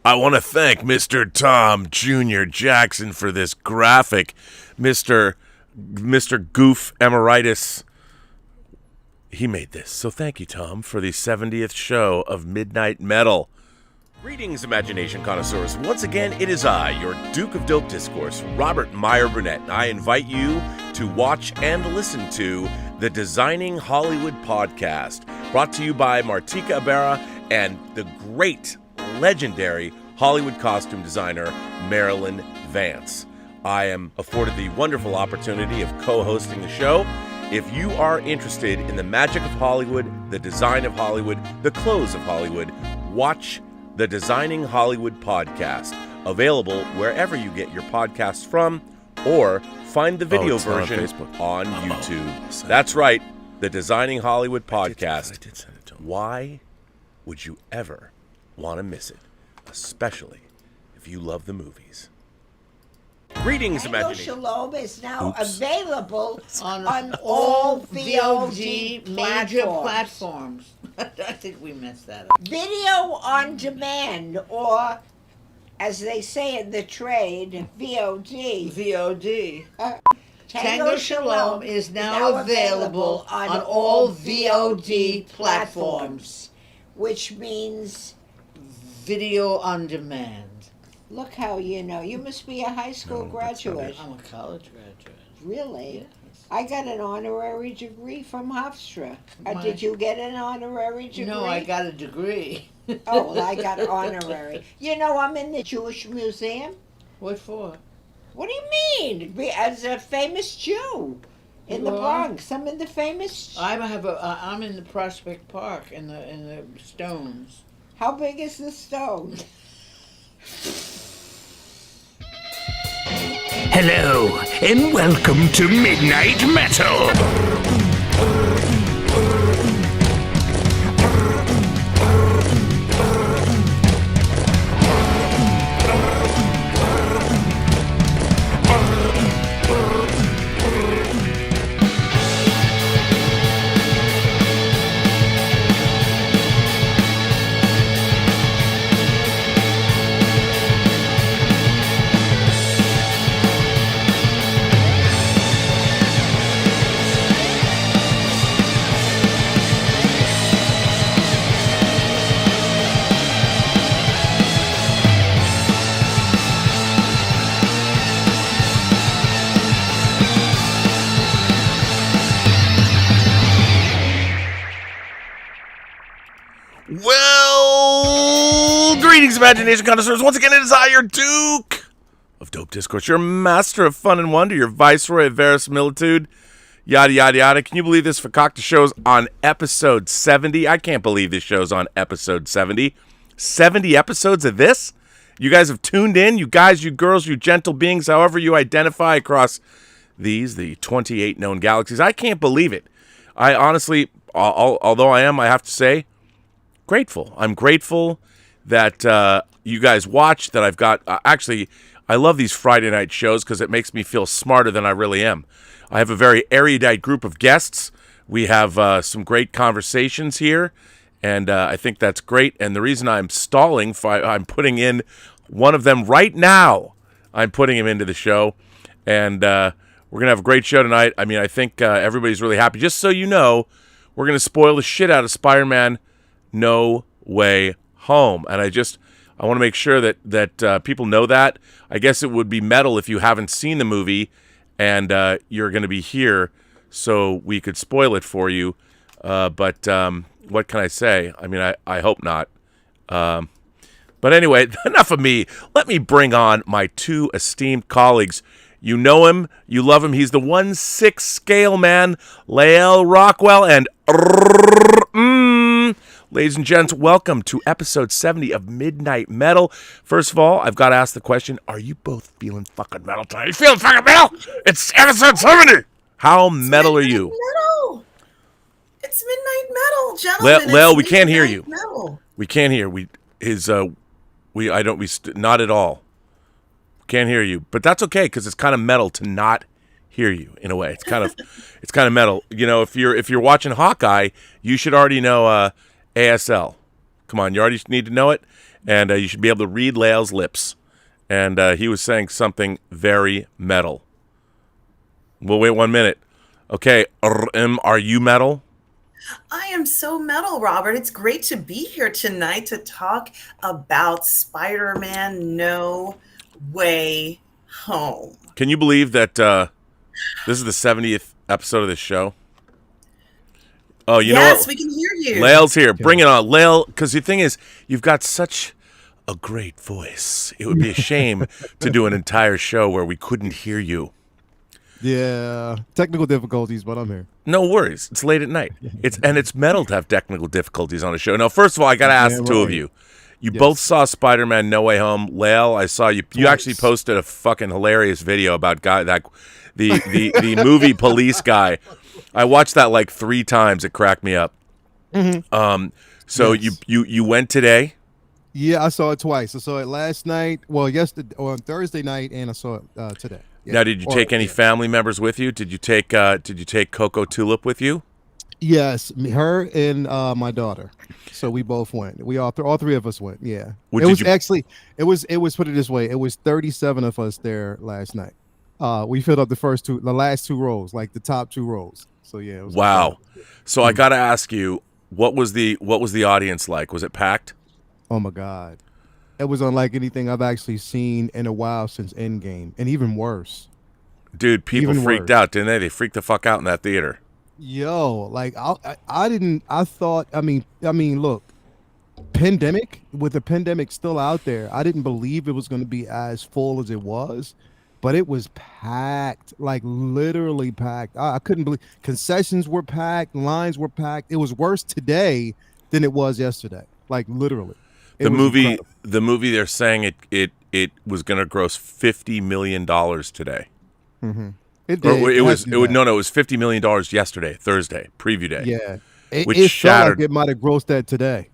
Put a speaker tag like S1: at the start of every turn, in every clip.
S1: I want to thank Mr. Tom Jr. Jackson for this graphic. Mr. Goof Emeritus, he made this. So thank you, Tom, for the 70th show of Midnight Metal. Greetings, imagination connoisseurs. Once again, it is I, your Duke of Dope Discourse, Robert Meyer Burnett, and I invite you to watch and listen to the Designing Hollywood podcast, brought to you by Martika Ibarra and the great, legendary Hollywood costume designer, Marilyn Vance. I am afforded the wonderful opportunity of co-hosting the show. If you are interested in the magic of Hollywood, the design of Hollywood, the clothes of Hollywood, watch the Designing Hollywood podcast, available wherever you get your podcasts from, or find the video version on YouTube. That's right, the Designing Hollywood podcast. I did send it to him. Why would you ever want to miss it, especially if you love the movies? Greetings, imagination.
S2: Shalom is now available on all VOD
S3: major platforms. I think we messed that up.
S2: Video on demand, or as they say in the trade, VOD.
S3: VOD.
S2: Tango
S3: Shalom is now available on all VOD platforms,
S2: which means
S3: video on demand.
S2: Look how you know. You must be a high school graduate.
S3: I'm a college graduate.
S2: Really?
S3: Yes.
S2: I got an honorary degree from Hofstra. Did you get an honorary degree?
S3: No, I got a degree.
S2: Oh, well, I got honorary. You know, I'm in the Jewish Museum.
S3: What for?
S2: What do you mean? As a famous Jew in the Bronx. I'm in the famous...
S3: I'm in the Prospect Park in the Stones.
S2: How big is the stone?
S4: Hello, and welcome to Midnight Metal.
S1: Well, greetings, imagination connoisseurs. Once again, it is I, your Duke of Dope Discourse, your master of fun and wonder, your viceroy of verisimilitude, yada, yada, yada. Can you believe this Fakakta show's on episode 70? I can't believe this show's on episode 70. 70 episodes of this? You guys have tuned in, you guys, you girls, you gentle beings, however you identify across the 28 known galaxies. I can't believe it. I honestly, although I have to say, grateful. I'm grateful that you guys watch, that I've got... actually, I love these Friday night shows because it makes me feel smarter than I really am. I have a very erudite group of guests. We have some great conversations here, and I think that's great. And the reason I'm stalling, I'm putting in one of them right now. I'm putting him into the show, and we're going to have a great show tonight. I mean, I think everybody's really happy. Just so you know, we're going to spoil the shit out of Spider-Man No Way Home. And I want to make sure that people know that. I guess it would be metal if you haven't seen the movie and you're going to be here so we could spoil it for you. But what can I say? I mean, I hope not. But anyway, enough of me. Let me bring on my two esteemed colleagues. You know him. You love him. He's the 1/6 scale man, Lael Rockwell, and ladies and gents, welcome to episode 70 of Midnight Metal. First of all, I've got to ask the question, are you both feeling fucking metal tonight? You feeling fucking metal? It's episode 70. How metal are you?
S5: Metal. It's Midnight Metal, gentlemen.
S1: Lael, we can't hear you.
S5: Metal.
S1: We can't hear. Not at all. Can't hear you, but that's okay because it's kind of metal to not hear you in a way. It's kind of metal. You know, if you're watching Hawkeye, you should already know ASL. Come on, you already need to know it. and you should be able to read Lael's lips. And he was saying something very metal. We'll wait 1 minute. Okay, are you metal?
S5: I am so metal, Robert. It's great to be here tonight to talk about Spider-Man No Way Home.
S1: Can you believe that this is the 70th episode of this show? Oh, you know what?
S5: Yes, we can hear you.
S1: Lael's here. Bring it on. Lael, because the thing is, you've got such a great voice. It would be a shame to do an entire show where we couldn't hear you.
S6: Yeah, technical difficulties, but I'm here.
S1: No worries. It's late at night. It's metal to have technical difficulties on a show. Now, first of all, I got to ask the two of you. You both saw Spider-Man No Way Home. Lael, I saw you. You actually posted a fucking hilarious video about the movie Police guy. I watched that like 3 times. It cracked me up. So you went today.
S6: Yeah, I saw it twice. I saw it last night. Well, yesterday or on Thursday night, and I saw it today. Yeah.
S1: Now, did you take any family members with you? Did you take Coco Tulip with you?
S6: Yes, her and my daughter. So we both went. We all three of us went. Yeah. It was put it this way. It was 37 of us there last night. We filled up the last 2 rows, like the top 2 rows. So yeah. It was
S1: wow. So I got to ask you, what was the audience like? Was it packed?
S6: Oh my God. It was unlike anything I've actually seen in a while since Endgame, and even worse.
S1: Dude, people freaked out, didn't they? They freaked the fuck out in that theater.
S6: Yo, like I thought. I mean, look, with the pandemic still out there, I didn't believe it was going to be as full as it was, but it was packed, like literally packed. I couldn't believe concessions were packed, lines were packed. It was worse today than it was yesterday, like literally.
S1: The movie, they're saying it was going to gross $50 million today.
S6: Mm-hmm.
S1: It was $50 million yesterday, Thursday, preview day.
S6: Yeah,
S1: which
S6: it
S1: shattered.
S6: felt like it might have grossed that today.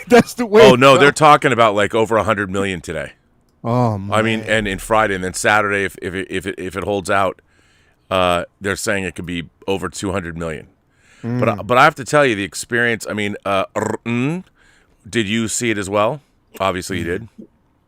S6: That's the way.
S1: Oh no, they're talking about like over 100 million today.
S6: Oh man.
S1: I mean, and in Friday, and then Saturday, if it holds out, they're saying it could be over 200 million. But I have to tell you, the experience. I mean, did you see it as well? Obviously, you did.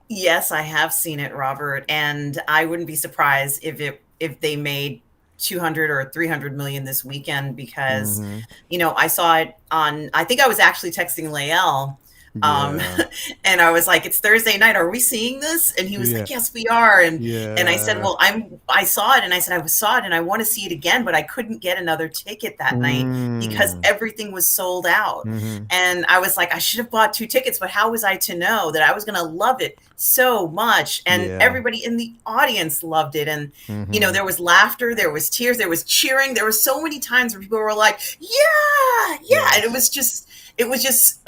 S5: Yes, I have seen it, Robert, and I wouldn't be surprised if they made 200 or 300 million this weekend because, I saw it on. I think I was actually texting Lael. And I was like, it's Thursday night. Are we seeing this? And he was like, yes, we are. And I said, well, I saw it. And I said, I saw it and I want to see it again, but I couldn't get another ticket that night because everything was sold out. And I was like, I should have bought 2 tickets, but how was I to know that I was going to love it so much? And everybody in the audience loved it. And, there was laughter, there was tears, there was cheering. There were so many times where people were like, yeah. And it was just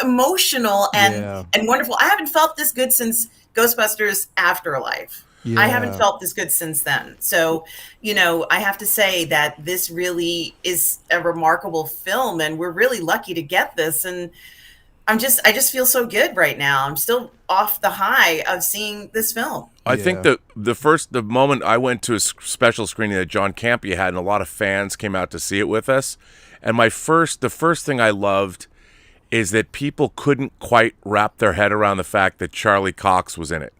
S5: emotional and wonderful. I haven't felt this good since Ghostbusters Afterlife. I haven't felt this good since then. So, I have to say that this really is a remarkable film and we're really lucky to get this. And I just feel so good right now. I'm still off the high of seeing this film.
S1: I think the moment I went to a special screening that John Campea had, and a lot of fans came out to see it with us. And the first thing I loved is that people couldn't quite wrap their head around the fact that Charlie Cox was in it.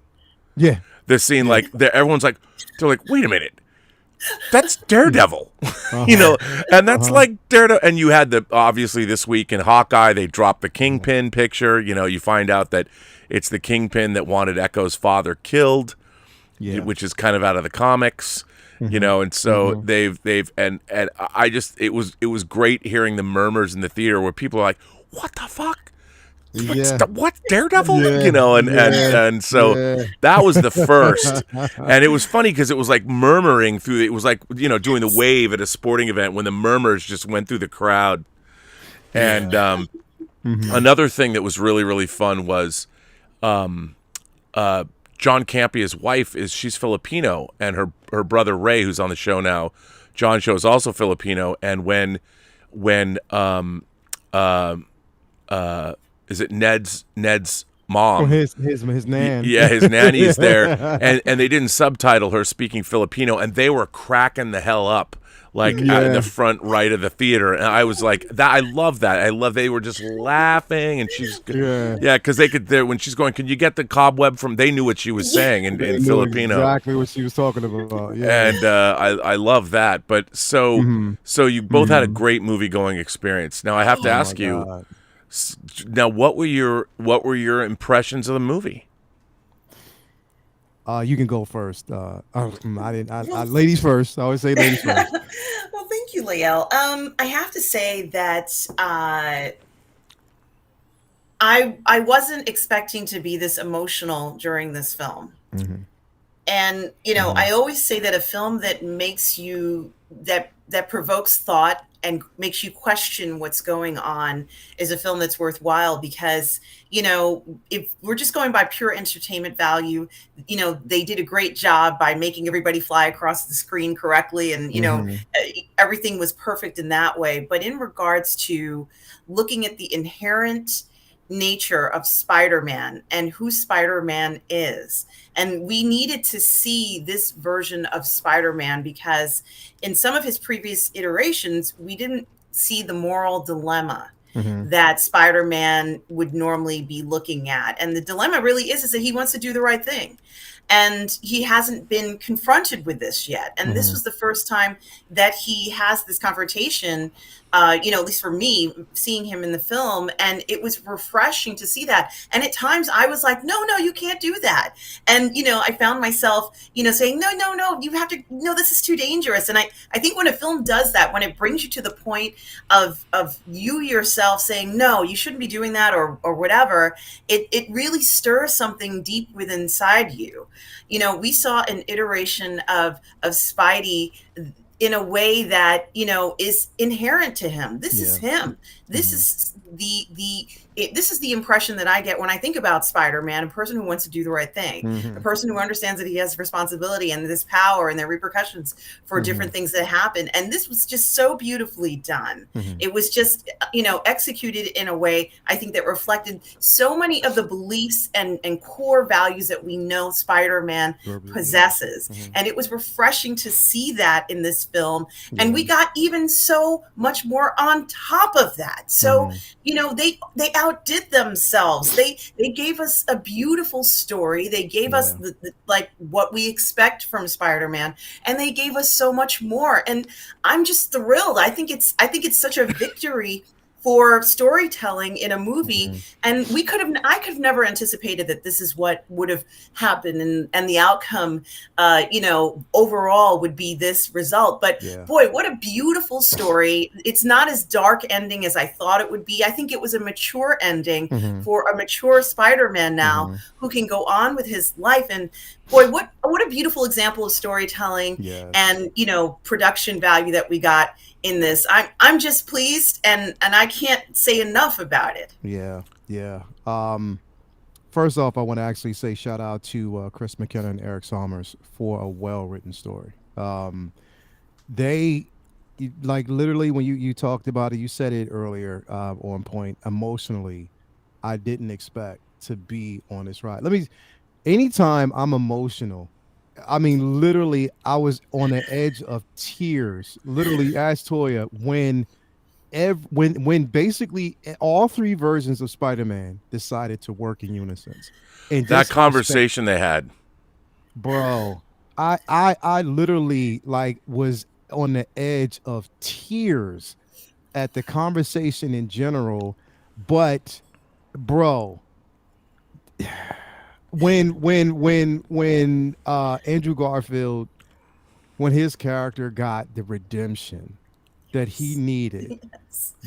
S6: Yeah.
S1: The scene, everyone's like, they're like, wait a minute, that's Daredevil, and that's like Daredevil. And you had obviously this week in Hawkeye, they dropped the Kingpin picture. You find out that it's the Kingpin that wanted Echo's father killed, which is kind of out of the comics. And so they've and I just it was great hearing the murmurs in the theater where people are like, what the fuck? What Daredevil? And so that was the first, and it was funny because it was like murmuring through. It was like doing the wave at a sporting event when the murmurs just went through the crowd. And another thing that was really really fun was John Campea's wife she's Filipino, and her brother Ray, who's on the show now, John Show, is also Filipino. And when is it Ned's mom?
S6: His nan.
S1: His nanny is there, and they didn't subtitle her speaking Filipino, and they were cracking the hell up. like in the front right of the theater, and I was like, that. I love that. I love they were just laughing, and she's because they could. When she's going, can you get the cobweb from? They knew what she was saying in Filipino.
S6: Exactly what she was talking about. Yeah,
S1: and I love that. But so you both had a great movie going experience. Now I have to ask you. Now, what were your impressions of the movie?
S6: You can go first. Ladies first. I always say ladies first.
S5: Well, thank you, Lael. I have to say that I wasn't expecting to be this emotional during this film. And I always say that a film that makes you that provokes thought and makes you question what's going on is a film that's worthwhile, because if we're just going by pure entertainment value, they did a great job by making everybody fly across the screen correctly, and everything was perfect in that way. But in regards to looking at the inherent nature of Spider-Man and who Spider-Man is, and we needed to see this version of Spider-Man because in some of his previous iterations we didn't see the moral dilemma that Spider-Man would normally be looking at. And the dilemma really is that he wants to do the right thing, and he hasn't been confronted with this yet. And this was the first time that he has this confrontation, at least for me, seeing him in the film. And it was refreshing to see that. And at times I was like, no, you can't do that. And, I found myself, saying, no, you have to, no, this is too dangerous. And I think when a film does that, when it brings you to the point of you yourself saying, no, you shouldn't be doing that or whatever, it really stirs something deep within inside you. We saw an iteration of Spidey in a way that, is inherent to him. This is him. This is this is the impression that I get when I think about Spider-Man, a person who wants to do the right thing, a person who understands that he has responsibility and this power and the repercussions for different things that happen. And this was just so beautifully done. It was just, executed in a way, I think, that reflected so many of the beliefs and core values that we know Spider-Man possesses. And it was refreshing to see that in this film. And we got even so much more on top of that. So, they outdid themselves. They gave us a beautiful story. They gave us the what we expect from Spider-Man, and they gave us so much more. And I'm just thrilled. I think it's such a victory for storytelling in a movie. And I could have never anticipated that this is what would have happened, and the outcome, overall would be this result. But boy, what a beautiful story. It's not as dark ending as I thought it would be. I think it was a mature ending for a mature Spider-Man now who can go on with his life. And boy, what a beautiful example of storytelling and, production value that we got in this. I'm just pleased, and I can't say enough about it.
S6: Yeah. First off, I want to actually say shout out to Chris McKenna and Eric Sommers for a well-written story. They, literally, when you talked about it, you said it earlier, on point. Emotionally, I didn't expect to be on this ride. Anytime I'm emotional, I mean, literally, I was on the edge of tears. Literally, ask Toya when basically all three versions of Spider-Man decided to work in unison. And
S1: that conversation they had,
S6: bro, I literally was on the edge of tears at the conversation in general. But, bro, when Andrew Garfield, when his character got the redemption that he needed,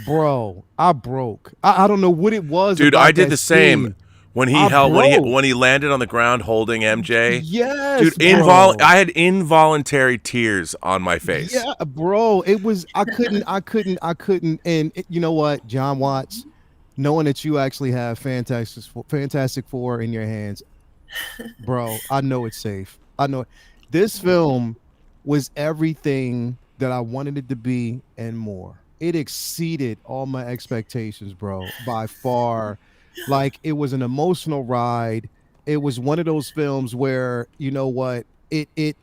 S6: bro, I broke. I don't know what it was,
S1: dude. I did the same
S6: scene.
S1: when he when he landed on the ground holding MJ.
S6: Yes,
S1: dude, I had involuntary tears on my face.
S6: Yeah, bro, it was. I couldn't. And you know what, John Watts, knowing that you actually have Fantastic Four in your hands, bro, I know it's safe. I know this film was everything that I wanted it to be and more. It exceeded all my expectations, bro, by far. It was an emotional ride. It was one of those films where, you know what, it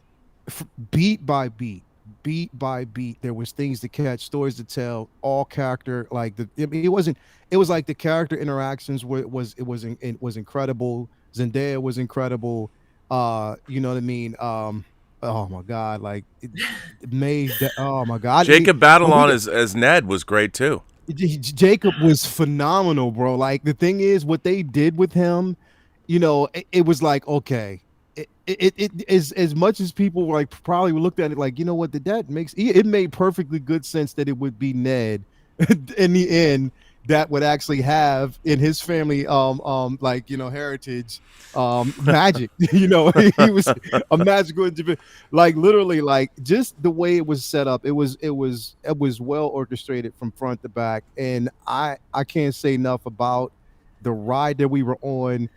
S6: beat by beat, beat by beat. There was things to catch, stories to tell, all character. Like I mean, it wasn't. It was like the character interactions were it was incredible. Zendaya was incredible. You know what I mean? Oh my God, like it made. Oh my God,
S1: Jacob Batalon as Ned was great too.
S6: Jacob was phenomenal, bro. Like the thing is, what they did with him, you know, it was like okay. It is as much as people like probably looked at it like, you know what, that makes it made perfectly good sense that it would be Ned in the end that would actually have in his family like, you know, heritage magic. You know, he was a magical individual, like literally, like just the way it was set up, it was well orchestrated from front to back. And I can't say enough about the ride that we were on.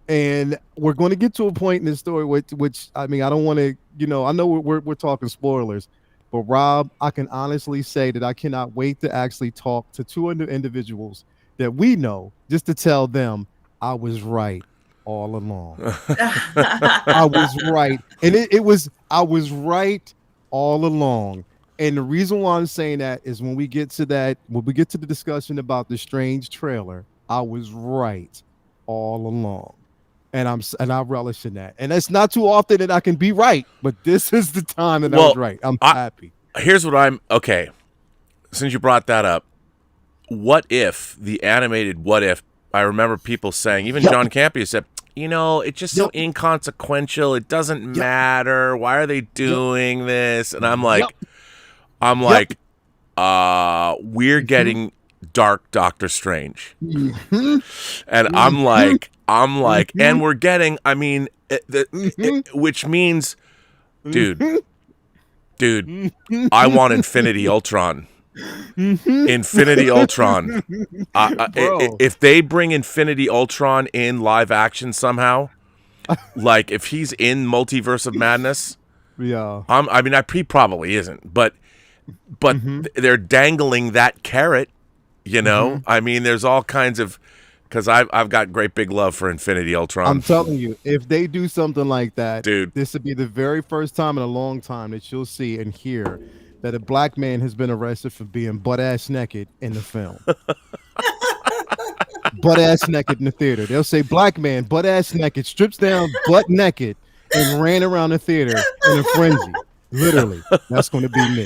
S6: And we're going to get to a point in this story which I mean, I don't want to, you know, I know we're talking spoilers, but Rob, I can honestly say that I cannot wait to actually talk to 200 individuals that we know, just to tell them I was right all along. I was right. And I was right all along. And the reason why I'm saying that is when we get to the discussion about the Strange trailer, I was right all along. And I relish in that. And it's not too often that I can be right, but this is the time that I was right. I'm happy.
S1: Here's what okay. Since you brought that up, what if the animated What If? I remember people saying, even John Campea said, you know, it's just so inconsequential. It doesn't matter. Why are they doing this? And I'm like, we're getting dark Doctor Strange. And I'm like, and we're getting, I mean, which means, dude, I want Infinity Ultron. Infinity Ultron. If they bring Infinity Ultron in live action somehow, like if he's in Multiverse of Madness, I mean, he probably isn't, but they're dangling that carrot, you know. I mean, there's all kinds of, because I've got great big love for Infinity Ultron.
S6: I'm telling you, if they do something like that,
S1: dude,
S6: this would be the very first time in a long time that you'll see and hear that a black man has been arrested for being butt-ass naked in the film. Butt-ass naked in the theater. They'll say black man, butt-ass naked, strips down, butt naked, and ran around the theater in a frenzy. Literally, that's going to be me.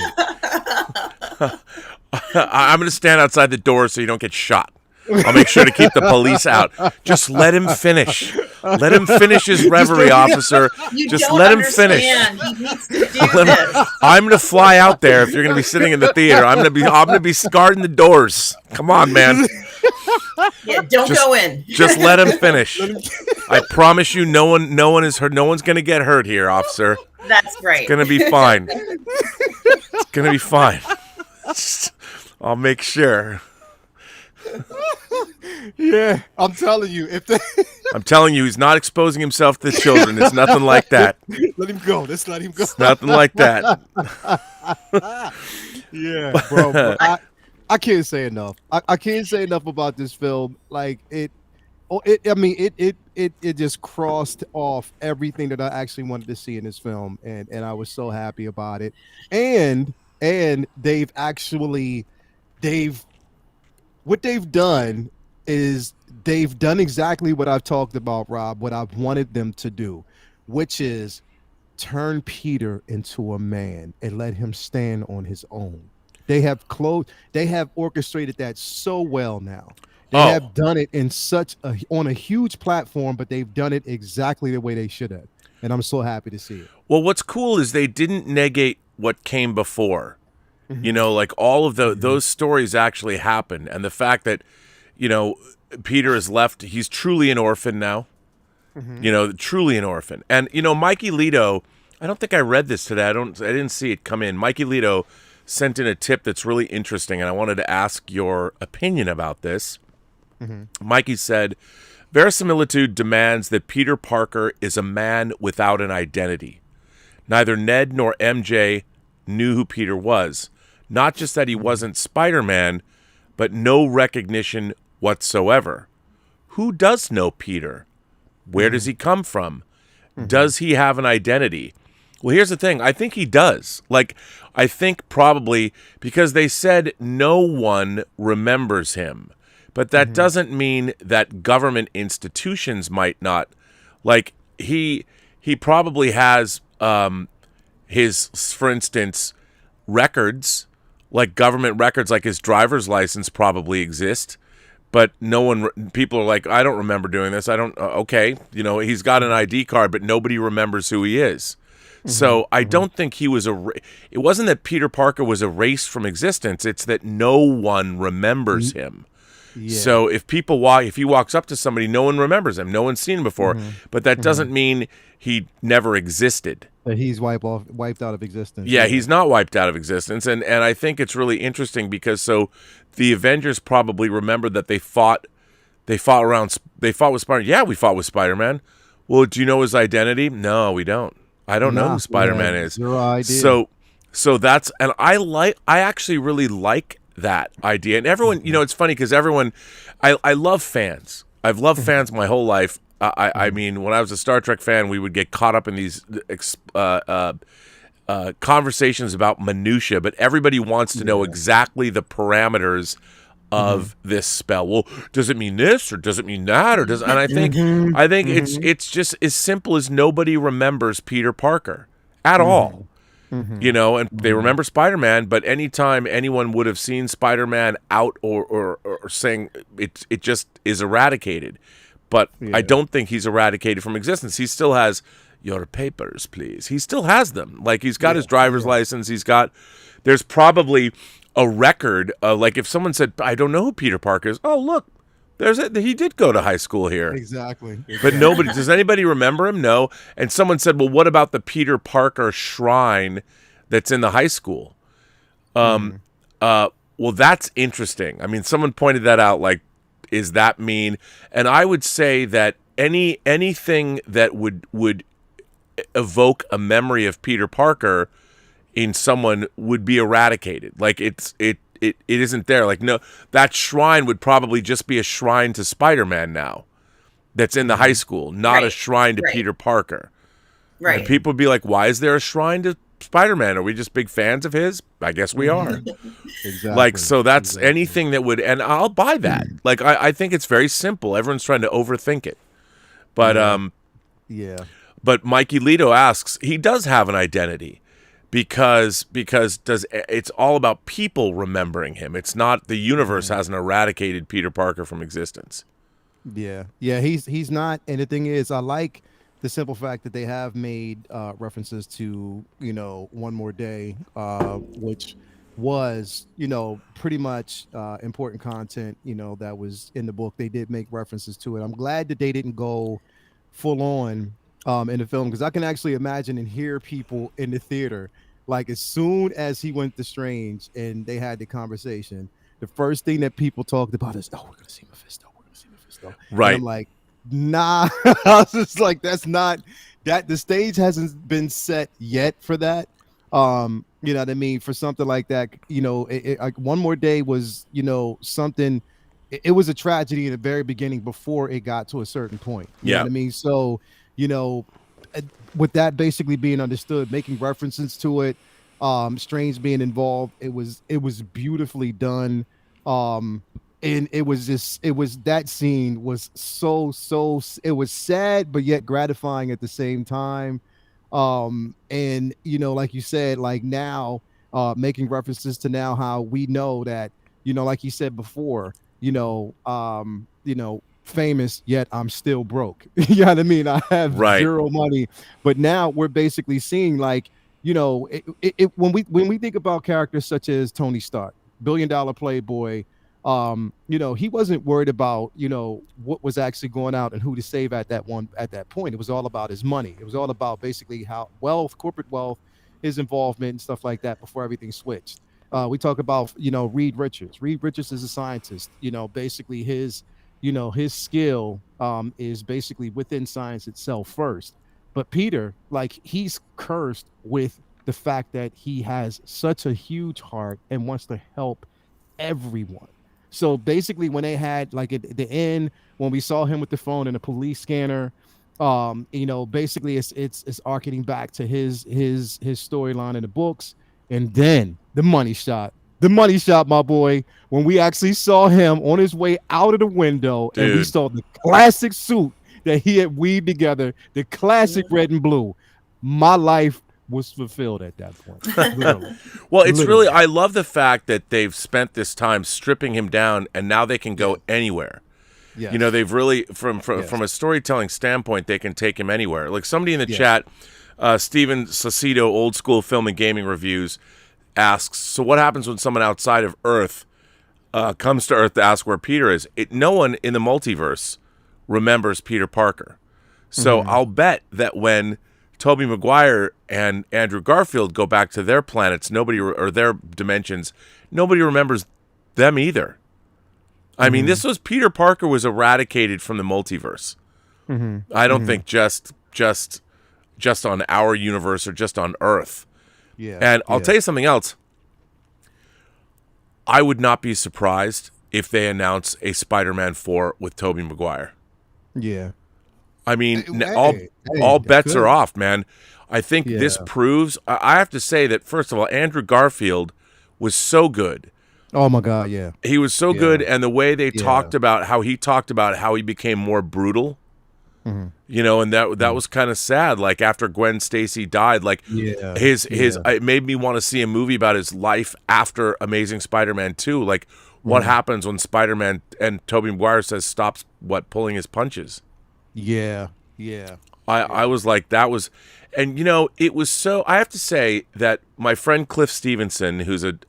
S1: I'm going to stand outside the door so you don't get shot. I'll make sure to keep the police out. Just let him finish. Let him finish his reverie, officer. Just let him finish.
S5: He needs to do this.
S1: I'm gonna fly out there if you're gonna be sitting in the theater. I'm gonna be guarding the doors. Come on, man.
S5: Yeah, don't go in.
S1: Just let him finish. I promise you, no one is hurt. No one's gonna get hurt here, officer.
S5: That's great.
S1: It's gonna be fine. It's gonna be fine. I'll make sure.
S6: Yeah, I'm telling you,
S1: I'm telling you, he's not exposing himself to children. It's nothing like that.
S6: Let him go. Let's let him go.
S1: It's nothing like that.
S6: Yeah, bro. I can't say enough. I can't say enough about this film. Like it just crossed off everything that I actually wanted to see in this film, and I was so happy about it. And what they've done is they've done exactly what I've talked about, Rob, what I've wanted them to do, which is turn Peter into a man and let him stand on his own. They have orchestrated that so well now. They have done it in on a huge platform, but they've done it exactly the way they should have. And I'm so happy to see it.
S1: Well, what's cool is they didn't negate what came before. You know, like all of those stories actually happened. And the fact that, you know, Peter is left, he's truly an orphan now. You know, truly an orphan. And, you know, Mikey Lito, I don't think I read this today. I didn't see it come in. Mikey Lito sent in a tip that's really interesting, and I wanted to ask your opinion about this. Mikey said, verisimilitude demands that Peter Parker is a man without an identity. Neither Ned nor MJ knew who Peter was. Not just that he wasn't Spider-Man, but no recognition whatsoever. Who does know Peter? Where does he come from? Does he have an identity? Well, here's the thing. I think he does. Like, I think probably because they said no one remembers him, but that doesn't mean that government institutions might not. Like, he probably has his, for instance, records, like government records, like his driver's license probably exist. But no one, people are like, I don't remember doing this. I don't, okay. You know, he's got an ID card, but nobody remembers who he is. So I don't think he was it wasn't that Peter Parker was erased from existence. It's that no one remembers him.
S6: Yeah.
S1: So if he walks up to somebody, no one remembers him. No one's seen him before. But that doesn't mean he never existed.
S6: That he's wiped out of existence.
S1: Yeah, he's not wiped out of existence. And I think it's really interesting because so the Avengers probably remembered that they fought with Spider-Man. Yeah, we fought with Spider-Man. Well, do you know his identity? No, we don't. I don't know who Spider-Man is.
S6: Zero idea.
S1: So that's, and I actually really like that idea. And everyone, you know, it's funny because everyone, I love fans. I've loved fans my whole life. I mean, when I was a Star Trek fan, we would get caught up in these conversations about minutia, but everybody wants to know exactly the parameters of this spell. Well, does it mean this or does it mean that, or does? And I think it's just as simple as nobody remembers Peter Parker at all. You know, and they remember Spider-Man, but anytime anyone would have seen Spider-Man out or saying it just is eradicated. But I don't think he's eradicated from existence. He still has your papers, please. He still has them. Like he's got his driver's license. There's probably a record, like if someone said, I don't know who Peter Parker is. Oh, look, he did go to high school here.
S6: Exactly.
S1: But nobody, does anybody remember him? No. And someone said, well, what about the Peter Parker shrine that's in the high school? Well, that's interesting. I mean, someone pointed that out, like, is that mean? And I would say that anything that would evoke a memory of Peter Parker in someone would be eradicated. Like it isn't there. Like, no, that shrine would probably just be a shrine to Spider-Man now that's in the high school, not a shrine to Peter Parker.
S5: Right.
S1: And people would be like, why is there a shrine to Spider-Man? Are we just big fans of his? I guess we are.
S6: Exactly.
S1: Like, so that's anything that would, and I'll buy that. Like, I think it's very simple. Everyone's trying to overthink it. But, but Mikey Lito asks, he does have an identity because it's all about people remembering him. It's not, the universe hasn't eradicated Peter Parker from existence.
S6: Yeah. He's not. And the thing is, I like the simple fact that they have made references to, you know, One More Day, which was, you know, pretty much important content, you know, that was in the book. They did make references to it. I'm glad that they didn't go full on in the film, because I can actually imagine and hear people in the theater, like as soon as he went to Strange and they had the conversation, the first thing that people talked about is, oh, we're going to see Mephisto. Right. And I'm like, nah. I was just like, that's not that. The stage hasn't been set yet for that. You know what I mean? For something like that, you know, like One More Day was, you know, something. It was a tragedy in the very beginning before it got to a certain point. You know what I mean? So, you know, with that basically being understood, making references to it, Strange being involved, it was beautifully done. And it was that scene was so it was sad but yet gratifying at the same time. And you know, like you said, like now making references to now how we know that, you know, like you said before, you know, famous yet I'm still broke. You know what I mean? I have zero money. But now we're basically seeing, like, you know, when we think about characters such as Tony Stark, billion-dollar playboy, you know, he wasn't worried about, you know, what was actually going out and who to save at that point. It was all about his money. It was all about basically how corporate wealth, his involvement and stuff like that before everything switched. We talk about, you know, Reed Richards. Reed Richards is a scientist. You know, basically his skill is basically within science itself first. But Peter, like, he's cursed with the fact that he has such a huge heart and wants to help everyone. So basically when they had, like, at the end, when we saw him with the phone and a police scanner, Basically it's arcing back to his storyline in the books, and then the money shot, my boy, when we actually saw him on his way out of the window, and we
S1: Dude.
S6: saw the classic suit that he had weaved together, the classic red and blue. My life was fulfilled at that point. Literally.
S1: Well, it's
S6: Literally.
S1: really, I love the fact that they've spent this time stripping him down, and now they can go anywhere.
S6: Yes.
S1: You know, they've really, from
S6: Yes.
S1: a storytelling standpoint, they can take him anywhere. Like somebody in the chat, Steven Sacido, Old School Film and Gaming Reviews, asks, so what happens when someone outside of Earth comes to Earth to ask where Peter is? No one in the multiverse remembers Peter Parker. So I'll bet that when Tobey Maguire and Andrew Garfield go back to their planets, or their dimensions, nobody remembers them either. I mean, this was Peter Parker was eradicated from the multiverse. I don't think just on our universe or just on Earth.
S6: Yeah.
S1: And I'll tell you something else. I would not be surprised if they announce a Spider-Man 4 with Tobey Maguire.
S6: Yeah.
S1: I mean,
S6: Hey,
S1: all
S6: they
S1: bets
S6: could.
S1: are off, man. I think this proves. I have to say that first of all, Andrew Garfield was so good.
S6: Oh my God, yeah.
S1: He was so good, and the way they talked about how he became more brutal. You know, and that was kind of sad. Like after Gwen Stacy died, like it made me want to see a movie about his life after Amazing Spider-Man 2. Like what happens when Spider-Man and Tobey Maguire stops pulling his punches.
S6: Yeah.
S1: I was like, that was, and you know, it was so, I have to say that my friend Cliff Stevenson,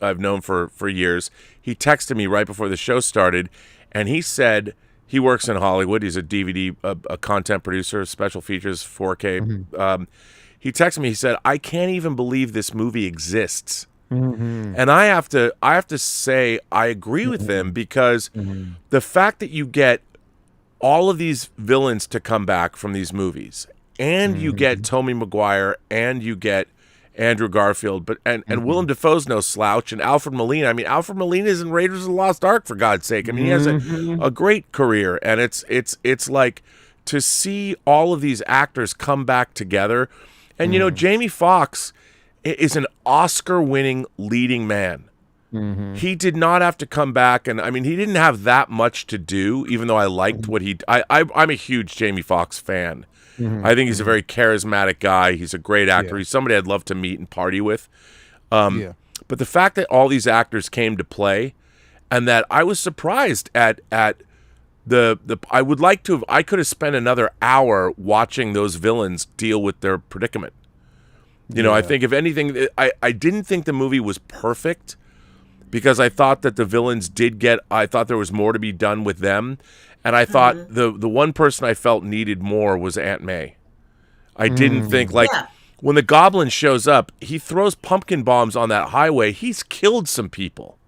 S1: I've known for years, he texted me right before the show started, and he said he works in Hollywood. He's a DVD, a content producer, special features, 4K. He texted me, he said, I can't even believe this movie exists. And I have to say, I agree with him, because the fact that you get all of these villains to come back from these movies, and you get Tobey Maguire, and you get Andrew Garfield, and Willem Dafoe's no slouch, and Alfred Molina. I mean, Alfred Molina is in Raiders of the Lost Ark, for God's sake. I mean, he has a great career, and it's like to see all of these actors come back together. And you know, Jamie Foxx is an Oscar-winning leading man. He did not have to come back, and I mean, he didn't have that much to do, even though I liked what I'm a huge Jamie Foxx fan. I think he's a very charismatic guy. He's a great actor. He's somebody I'd love to meet and party with. But the fact that all these actors came to play, and that I was surprised at I could have spent another hour watching those villains deal with their predicament. You know, I think if anything, I didn't think the movie was perfect, because I thought that the villains I thought there was more to be done with them. And I thought the one person I felt needed more was Aunt May. I didn't think, when the Goblin shows up, he throws pumpkin bombs on that highway. He's killed some people.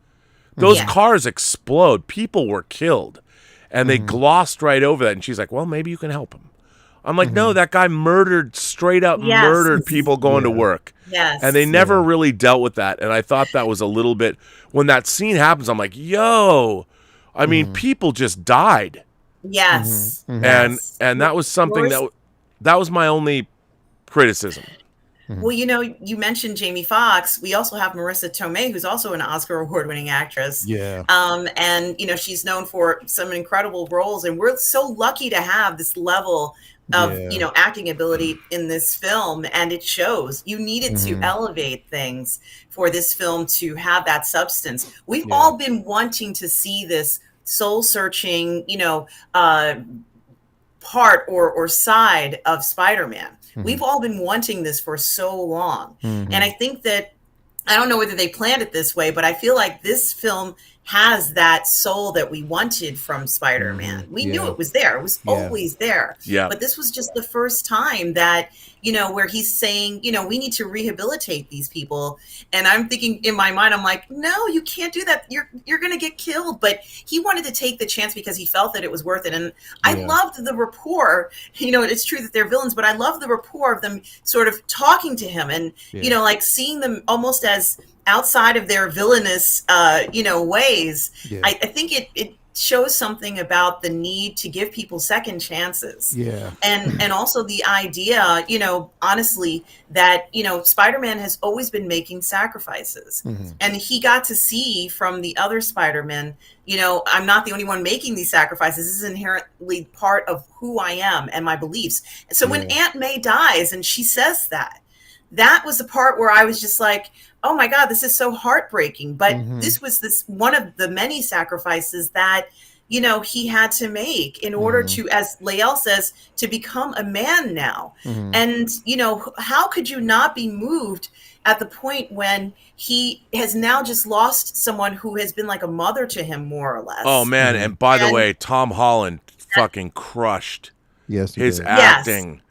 S1: Those cars explode. People were killed. And they glossed right over that. And she's like, well, maybe you can help him. I'm like, no, that guy straight up murdered people going to work.
S5: Yes.
S1: And they never really dealt with that. And I thought that was a little bit, when that scene happens, I'm like, yo, I mean, people just died.
S5: Yes.
S1: And that was something that was my only criticism.
S5: Well, you know, you mentioned Jamie Foxx. We also have Marissa Tomei, who's also an Oscar award-winning actress.
S6: Yeah.
S5: And you know, she's known for some incredible roles, and we're so lucky to have this level of acting ability in this film, and it shows. You needed to elevate things for this film to have that substance. We've all been wanting to see this soul-searching, part or side of Spider-Man. We've all been wanting this for so long. And I think that, I don't know whether they planned it this way, but I feel like this film has that soul that we wanted from Spider-Man. We knew it was there. It was always there.
S1: Yeah.
S5: But this was just the first time that, where he's saying, we need to rehabilitate these people. And I'm thinking in my mind, I'm like, no, you can't do that. You're going to get killed. But he wanted to take the chance because he felt that it was worth it. And I loved the rapport. It's true that they're villains, but I love the rapport of them sort of talking to him and, like seeing them almost as outside of their villainous, ways,
S6: Yeah.
S5: I think it shows something about the need to give people second chances.
S6: Yeah.
S5: And also the idea, honestly, that, Spider-Man has always been making sacrifices. And he got to see from the other Spider-Man, I'm not the only one making these sacrifices. This is inherently part of who I am and my beliefs. And so when Aunt May dies and she says that was the part where I was just like, oh my God, this is so heartbreaking. But this was one of the many sacrifices that, he had to make in order to, as Lael says, to become a man now. And, how could you not be moved at the point when he has now just lost someone who has been like a mother to him, more or less?
S1: Oh man, and by the way, Tom Holland fucking crushed
S6: Yes, he
S1: his
S6: did.
S1: acting.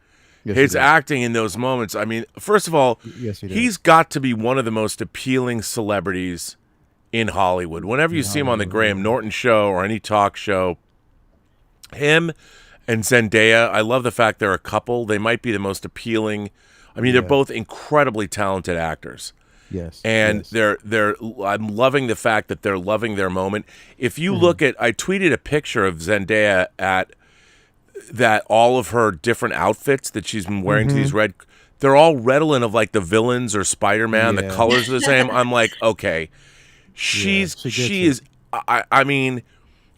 S6: Yes, he
S1: His
S6: did.
S1: acting in those moments. I mean, first of all,
S6: Yes, he did.
S1: he's got to be one of the most appealing celebrities in Hollywood. Whenever you see him on the Graham Norton show or any talk show, him and Zendaya, I love the fact they're a couple. They might be the most appealing. I mean, they're both incredibly talented actors.
S6: Yes.
S1: And
S6: yes.
S1: they're I'm loving the fact that they're loving their moment. If you look at, I tweeted a picture of Zendaya at that all of her different outfits that she's been wearing to these red, they're all redolent of like the villains or Spider-Man. The
S6: Yeah.
S1: colors are the same. I'm like, okay, she
S6: gets
S1: is. I mean,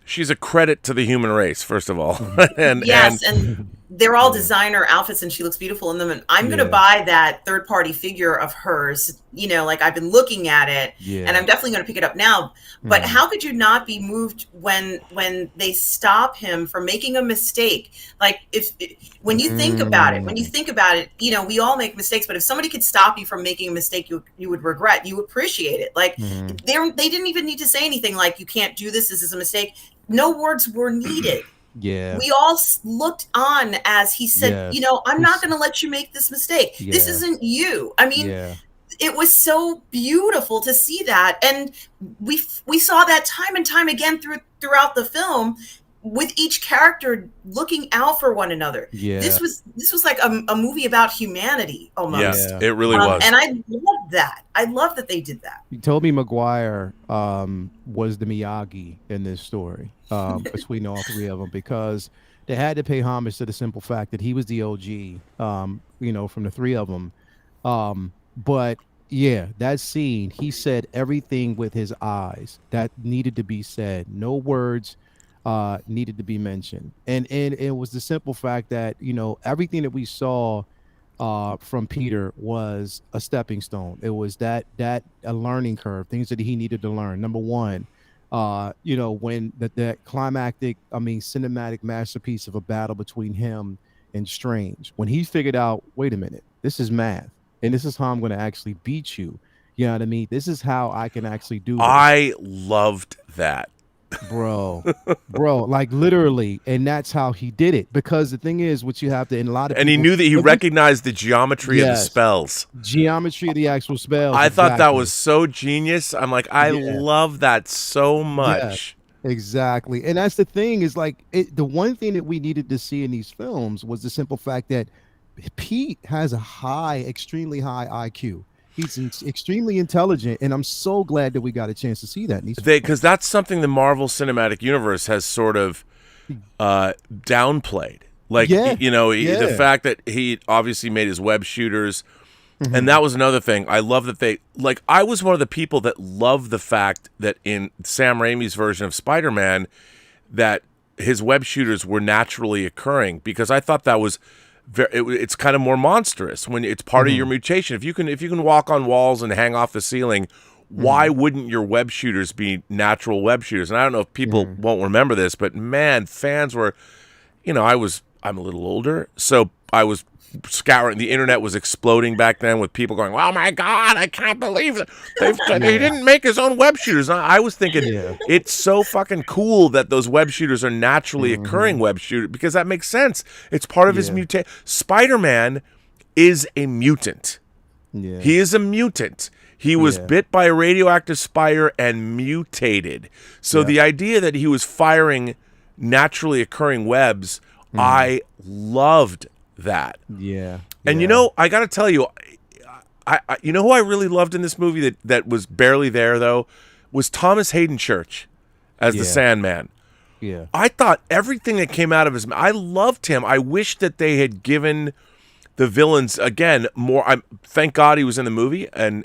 S1: she's a credit to the human race, first of all. and
S5: Yes, and they're all designer outfits, and she looks beautiful in them. And I'm going to buy that third-party figure of hers. Like I've been looking at it, and I'm definitely going to pick it up now. But how could you not be moved when they stop him from making a mistake? Like when you think about it, we all make mistakes. But if somebody could stop you from making a mistake, you would regret. You appreciate it. Like they didn't even need to say anything like, "You can't do this. This is a mistake." No words were needed.
S6: Yeah.
S5: We all looked on as he said,
S6: Yes.
S5: I'm not going to let you make this mistake. This
S6: Yeah.
S5: isn't you. I mean, it was so beautiful to see that. And we saw that time and time again throughout the film, with each character looking out for one another.
S6: Yeah.
S5: This was like a movie about humanity almost.
S1: yes,
S6: Yeah.
S1: it really was.
S5: And I love that. I love that they did that.
S6: Tobey Maguire was the Miyagi in this story between all three of them, because they had to pay homage to the simple fact that he was the OG, from the three of them. But yeah, that scene, he said everything with his eyes that needed to be said. No words needed to be mentioned. And it was the simple fact that, everything that we saw from Peter was a stepping stone. It was that a learning curve, things that he needed to learn. Number one, when that climactic, cinematic masterpiece of a battle between him and Strange, when he figured out, wait a minute, this is math, and this is how I'm going to actually beat you. You know what I mean? This is how I can actually do this.
S1: I loved that.
S6: bro, like literally, and that's how he did it. Because the thing is, what you have to, in a lot of
S1: And he
S6: people-
S1: knew that he recognized the geometry of the
S6: Yes.
S1: spells.
S6: geometry of the actual spells.
S1: I thought that
S6: exactly.
S1: was so genius. I'm like, I
S6: Yeah.
S1: love that so much.
S6: Exactly. And that's the thing, is like the one thing that we needed to see in these films was the simple fact that Pete has a extremely high IQ. He's extremely intelligent, and I'm so glad that we got a chance to see that in these
S1: Because that's something the Marvel Cinematic Universe has sort of downplayed. Like,
S6: Yeah.
S1: the fact that he obviously made his web shooters. And that was another thing. I love that I was one of the people that loved the fact that in Sam Raimi's version of Spider-Man, that his web shooters were naturally occurring, because I thought that was it's kind of more monstrous when it's part of your mutation. If you can walk on walls and hang off the ceiling, why wouldn't your web shooters be natural web shooters? And I don't know if people won't remember this, but man, fans were, I'm a little older, so I was scouring. The internet was exploding back then with people going, "Oh my God, I can't believe it. He didn't make his own web shooters." And I was thinking, it's so fucking cool that those web shooters are naturally occurring web shooters, because that makes sense. It's part of his mutation. Spider-Man is a mutant.
S6: Yeah.
S1: He is a mutant. He was bit by a radioactive spider and mutated. So the idea that he was firing naturally occurring webs, I loved that.
S6: Yeah.
S1: And
S6: yeah.
S1: I got to tell you, you know who I really loved in this movie that was barely there though, was Thomas Hayden Church as the Sandman.
S6: Yeah.
S1: I thought everything that came out of his, I loved him. I wish that they had given the villains again more. Thank God he was in the movie, and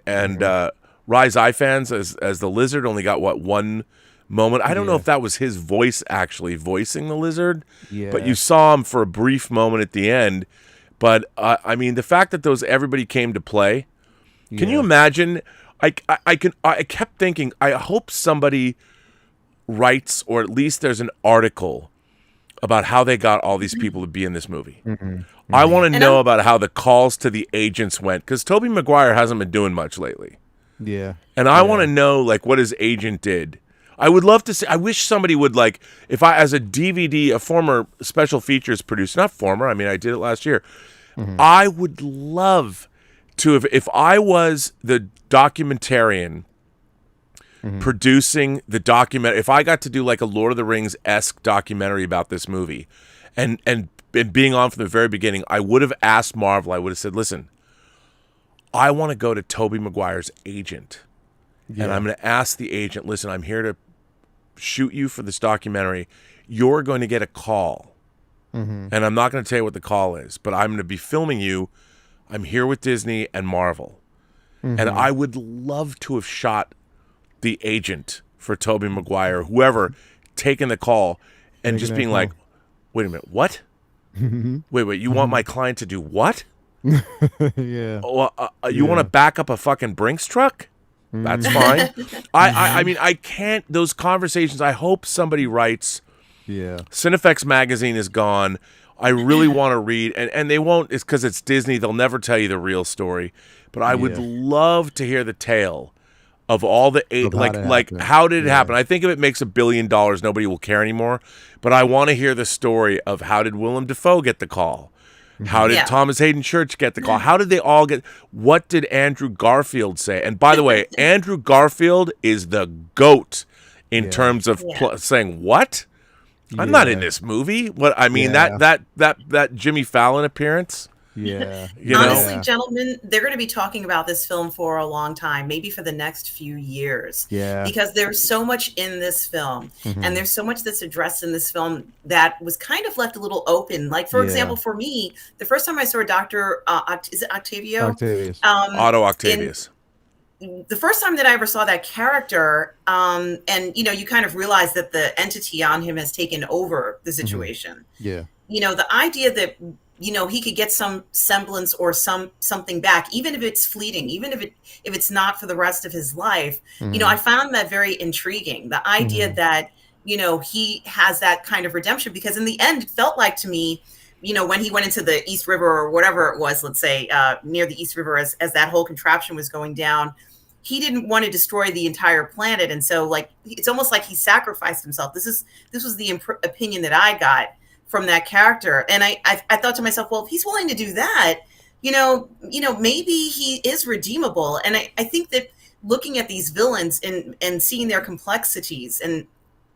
S1: Rise Eye fans as the Lizard only got one moment. I don't know if that was his voice actually voicing the Lizard, but you saw him for a brief moment at the end. But I mean, the fact that everybody came to play. Can you imagine? I kept thinking, I hope somebody writes, or at least there's an article about how they got all these people to be in this movie. I want to know about how the calls to the agents went, because Tobey Maguire hasn't been doing much lately.
S6: Yeah.
S1: And I want to know like what his agent did. I would love to see. I wish somebody would like, if I, as a DVD, a former special features producer, not former, I mean, I did it last year. I would love to, if I was the documentarian producing the documentary, if I got to do like a Lord of the Rings-esque documentary about this movie and being on from the very beginning, I would have asked Marvel, I would have said, listen, I want to go to Tobey Maguire's agent. And I'm going to ask the agent, listen, I'm here to shoot you for this documentary. You're going to get a call. And I'm not going to tell you what the call is, but I'm going to be filming you. I'm here with Disney and Marvel. And I would love to have shot the agent for Tobey Maguire, whoever, taking the call and just being like, wait a minute, what? Wait, you want my client to do what?
S6: Yeah.
S1: Well, you want to back up a fucking Brinks truck? That's fine. I mean, I can't, those conversations, I hope somebody writes, Cinefex magazine is gone. I really want to read, and they won't, it's because it's Disney, they'll never tell you the real story, but I would love to hear the tale of all the how did it happen? I think if it makes $1 billion, nobody will care anymore, but I want to hear the story of how did Willem Dafoe get the call? How did Thomas Hayden Church get the call? How did they all get? What did Andrew Garfield say? And by the way, Andrew Garfield is the GOAT in terms of saying what? I'm not in this movie. What I mean that Jimmy Fallon appearance.
S6: Yeah.
S5: Honestly, gentlemen, they're going to be talking about this film for a long time, maybe for the next few years.
S6: Yeah.
S5: Because there's so much in this film, and there's so much that's addressed in this film that was kind of left a little open. Like, for example, for me, the first time I saw Dr. Is it Octavio?
S6: Octavius.
S1: Otto Octavius.
S5: The first time that I ever saw that character, and you kind of realize that the entity on him has taken over the situation.
S6: Yeah.
S5: The idea that he could get some semblance or something back, even if it's fleeting, even if it's not for the rest of his life. I found that very intriguing. The idea that he has that kind of redemption, because in the end, it felt like to me, when he went into the East River or whatever it was, let's say near the East River, as that whole contraption was going down, he didn't want to destroy the entire planet, and so like it's almost like he sacrificed himself. This was the opinion that I got from that character. And I thought to myself, well, if he's willing to do that, maybe he is redeemable. And I think that looking at these villains and seeing their complexities, and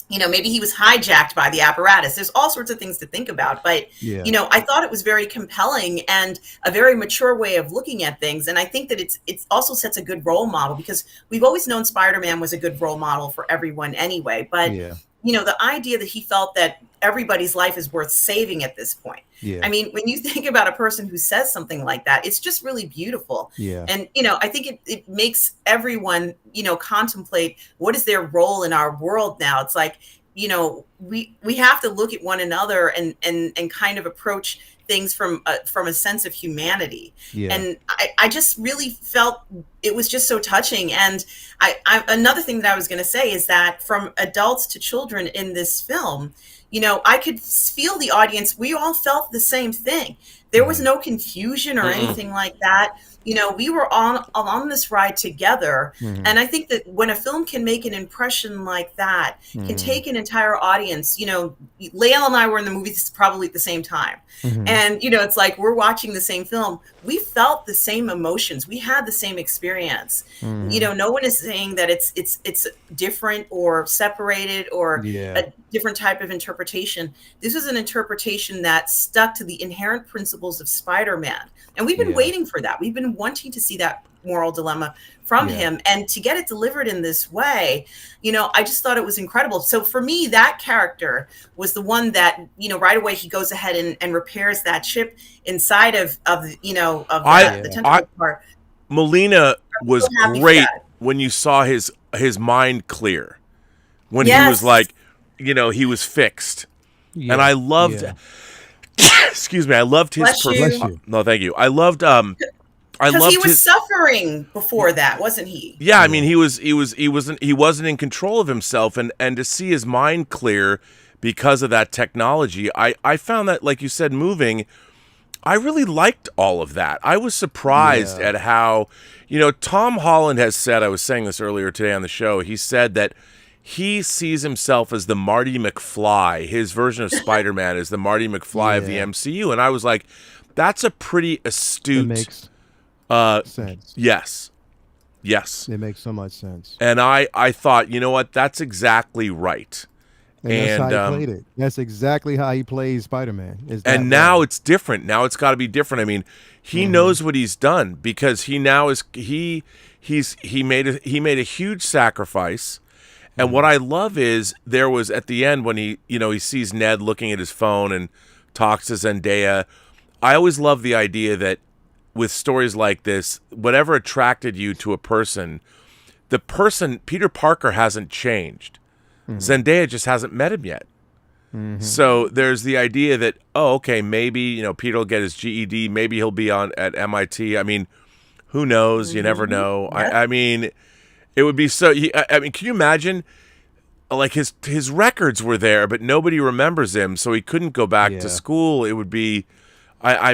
S5: maybe he was hijacked by the apparatus. There's all sorts of things to think about, but I thought it was very compelling and a very mature way of looking at things. And I think that it also sets a good role model, because we've always known Spider-Man was a good role model for everyone anyway. But the idea that he felt that everybody's life is worth saving at this point. I mean, when you think about a person who says something like that, it's just really beautiful. And, I think it makes everyone, contemplate what is their role in our world now. It's like, we have to look at one another and kind of approach things from a sense of humanity. And I just really felt it was just so touching. And another thing that I was going to say is that from adults to children in this film, I could feel the audience. We all felt the same thing. There was no confusion or anything like that. We were on this ride together. And I think that when a film can make an impression like that, can take an entire audience, Layla and I were in the movie probably at the same time. And, it's like we're watching the same film. We felt the same emotions. We had the same experience. No one is saying that it's different or separated or a different type of interpretation. This is an interpretation that stuck to the inherent principles of Spider-Man. And we've been waiting for that. We've been wanting to see that moral dilemma from
S6: Yeah.
S5: him, and to get it delivered in this way, I just thought it was incredible. So for me, that character was the one that, right away he goes ahead and repairs that chip inside of the tentacle part.
S1: Melina was
S5: so happy for
S1: great
S5: that.
S1: when you saw his mind clear, when he
S5: Yes.
S1: was like, he was fixed.
S6: Yeah.
S1: And I loved excuse me, I loved his
S5: Bless you.
S6: Bless you.
S1: No, thank you. I loved
S5: Because he was suffering before that, wasn't he?
S1: Yeah, I mean, he wasn't in control of himself, and to see his mind clear because of that technology, I found that, like you said, moving. I really liked all of that. I was surprised at how, Tom Holland has said, I was saying this earlier today on the show, he said that he sees himself as the Marty McFly. His version of Spider-Man is the Marty McFly of the MCU, and I was like, that's a pretty astute.
S6: It makes sense.
S1: Yes.
S6: It makes so much sense.
S1: And I thought, you know what? That's exactly right.
S6: And that's how he played it. That's exactly how he plays Spider-Man.
S1: And now it's different. Now it's got to be different. I mean, he knows what he's done, because he now is he made a huge sacrifice. And what I love is there was at the end when he sees Ned looking at his phone and talks to Zendaya. I always love the idea that with stories like this, whatever attracted you to a person, the person, Peter Parker, hasn't changed. Zendaya just hasn't met him yet. So there's the idea that, okay, maybe, Peter will get his GED. Maybe he'll be at MIT. I mean, who knows? You never know. I mean, it would be so, I mean, can you imagine? Like his records were there, but nobody remembers him, so he couldn't go back to school. It would be, I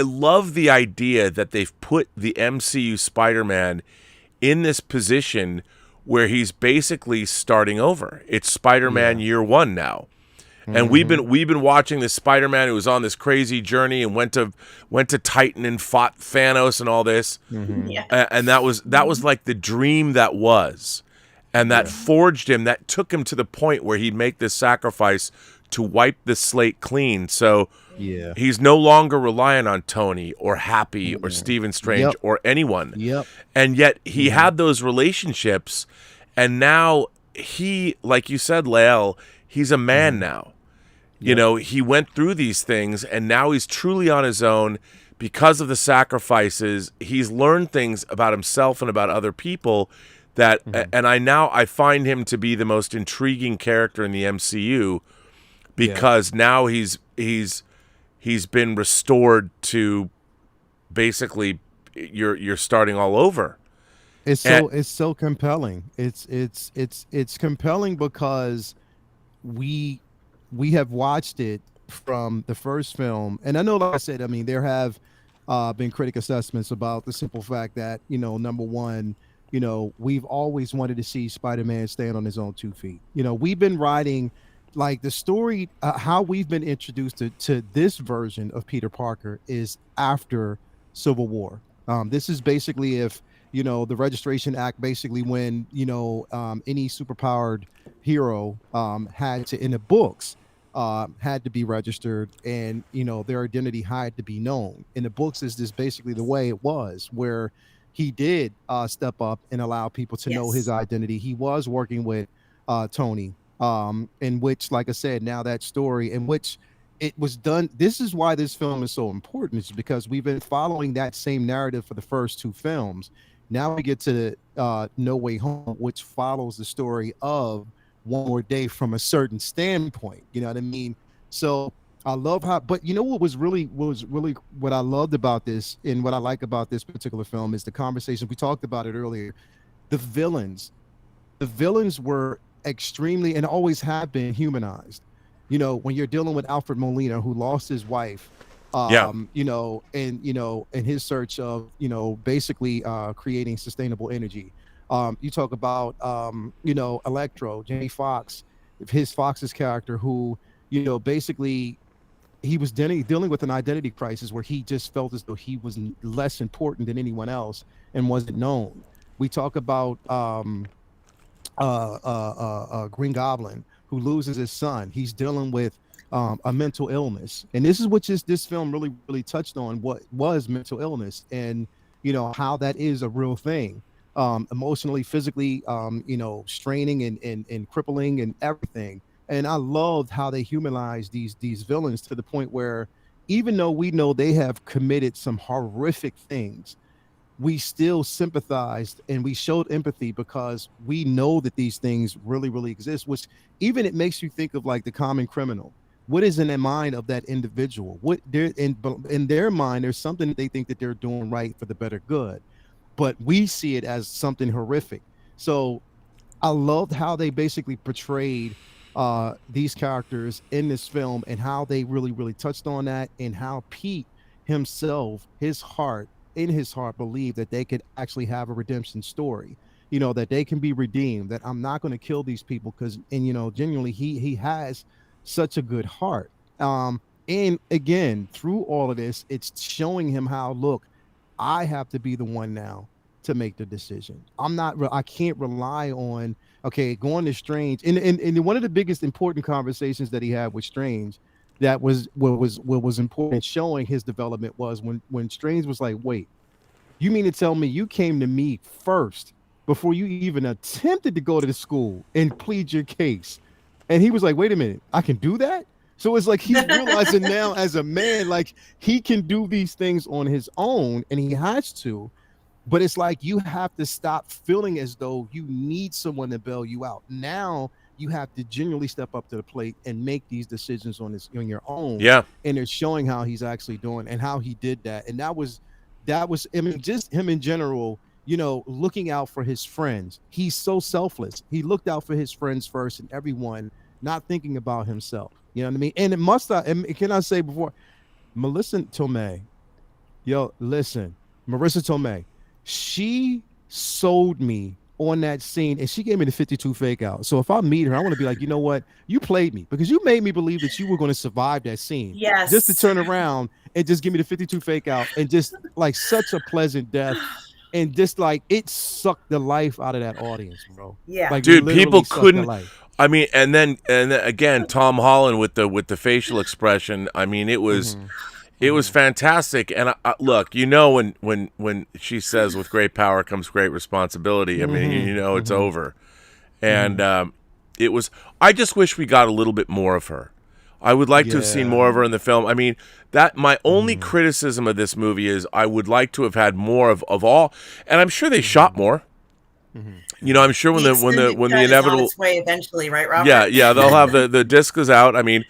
S1: love the idea that they've put the MCU Spider-Man in this position where he's basically starting over. It's Spider-Man year one now. And we've been watching this Spider-Man who was on this crazy journey and went to Titan and fought Thanos and all this. And that was like the dream that was. And that forged him, that took him to the point where he'd make this sacrifice to wipe the slate clean. So he's no longer relying on Tony or Happy or Stephen Strange or anyone. And yet he had those relationships, and now he, like you said, Lael, he's a man now. He went through these things, and now he's truly on his own because of the sacrifices. He's learned things about himself and about other people that, and I find him to be the most intriguing character in the MCU, because now he's been restored to basically you're starting all over.
S6: It's so compelling. It's compelling because we have watched it from the first film, and I know, like I said, I mean, there have been critic assessments about the simple fact that, number one, we've always wanted to see Spider-Man stand on his own 2 feet. We've been writing, like, the story, how we've been introduced to this version of Peter Parker is after Civil War. This is basically if, the Registration Act, basically when, any superpowered hero had to, in the books, had to be registered, and, their identity had to be known. In the books is this basically the way it was, where he did step up and allow people to know his identity. He was working with Tony, in which, like I said, now that story in which it was done. This is why this film is so important. It's because we've been following that same narrative for the first 2 films. Now we get to No Way Home, which follows the story of One More Day from a certain standpoint. You know what I mean? So I love how, but what was really what I loved about this, and what I like about this particular film, is the conversation. We talked about it earlier. The villains were extremely, and always have been, humanized. When you're dealing with Alfred Molina, who lost his wife, in his search of, basically creating sustainable energy. You talk about, Electro, Jamie Foxx, Fox's character, who, basically he was dealing with an identity crisis where he just felt as though he was less important than anyone else and wasn't known. We talk about Green Goblin, who loses his son. He's dealing with a mental illness, and this is what this film really touched on, what was mental illness. And how that is a real thing, emotionally, physically, straining and crippling and everything. And I loved how they humanized these villains to the point where, even though we know they have committed some horrific things, we still sympathized and we showed empathy because we know that these things really, really exist, which even it makes you think of like the common criminal. What is in the mind of that individual? What they're in their mind, there's something that they think that they're doing right for the better good, but we see it as something horrific. So I loved how they basically portrayed these characters in this film and how they really, really touched on that, and how Pete himself, in his heart, believed that they could actually have a redemption story, that they can be redeemed, that I'm not going to kill these people because, and genuinely he has such a good heart. And again, through all of this, it's showing him how, look, I have to be the one now to make the decision. I can't rely on, okay, going to Strange. And one of the biggest important conversations that he had with Strange, that was what was important, showing his development, was when Strange was like, wait, you mean to tell me you came to me first before you even attempted to go to the school and plead your case? And he was like, wait a minute, I can do that? So it's like he's realizing now as a man, like he can do these things on his own, and he has to. But it's like you have to stop feeling as though you need someone to bail you out. Now you have to genuinely step up to the plate and make these decisions on your own.
S1: Yeah.
S6: And it's showing how he's actually doing and how he did that. And that was, I mean, just him in general, looking out for his friends. He's so selfless. He looked out for his friends first and everyone, not thinking about himself. You know what I mean? And can I say before, Marissa Tomei, she sold me on that scene, and she gave me the 52 fake out. So if I meet her, I want to be like, you know what? You played me because you made me believe that you were going to survive that scene.
S5: Yes.
S6: Just to turn around and just give me the 52 fake out, and just like such a pleasant death. And just like it sucked the life out of that audience, bro.
S5: Yeah.
S6: Like,
S1: Dude,
S6: literally
S1: people
S6: sucked the
S1: couldn't.
S6: life.
S1: I mean, and then again, Tom Holland with the facial expression. I mean, it was fantastic. And I, look, when she says, "With great power comes great responsibility." I mean, it's over. And it was. I just wish we got a little bit more of her. I would like to have seen more of her in the film. I mean, that my only criticism of this movie is I would like to have had more of all. And I'm sure they shot more. I'm sure when the inevitable
S5: its way eventually, right, Robert?
S1: Yeah, they'll have the disc is out. I mean,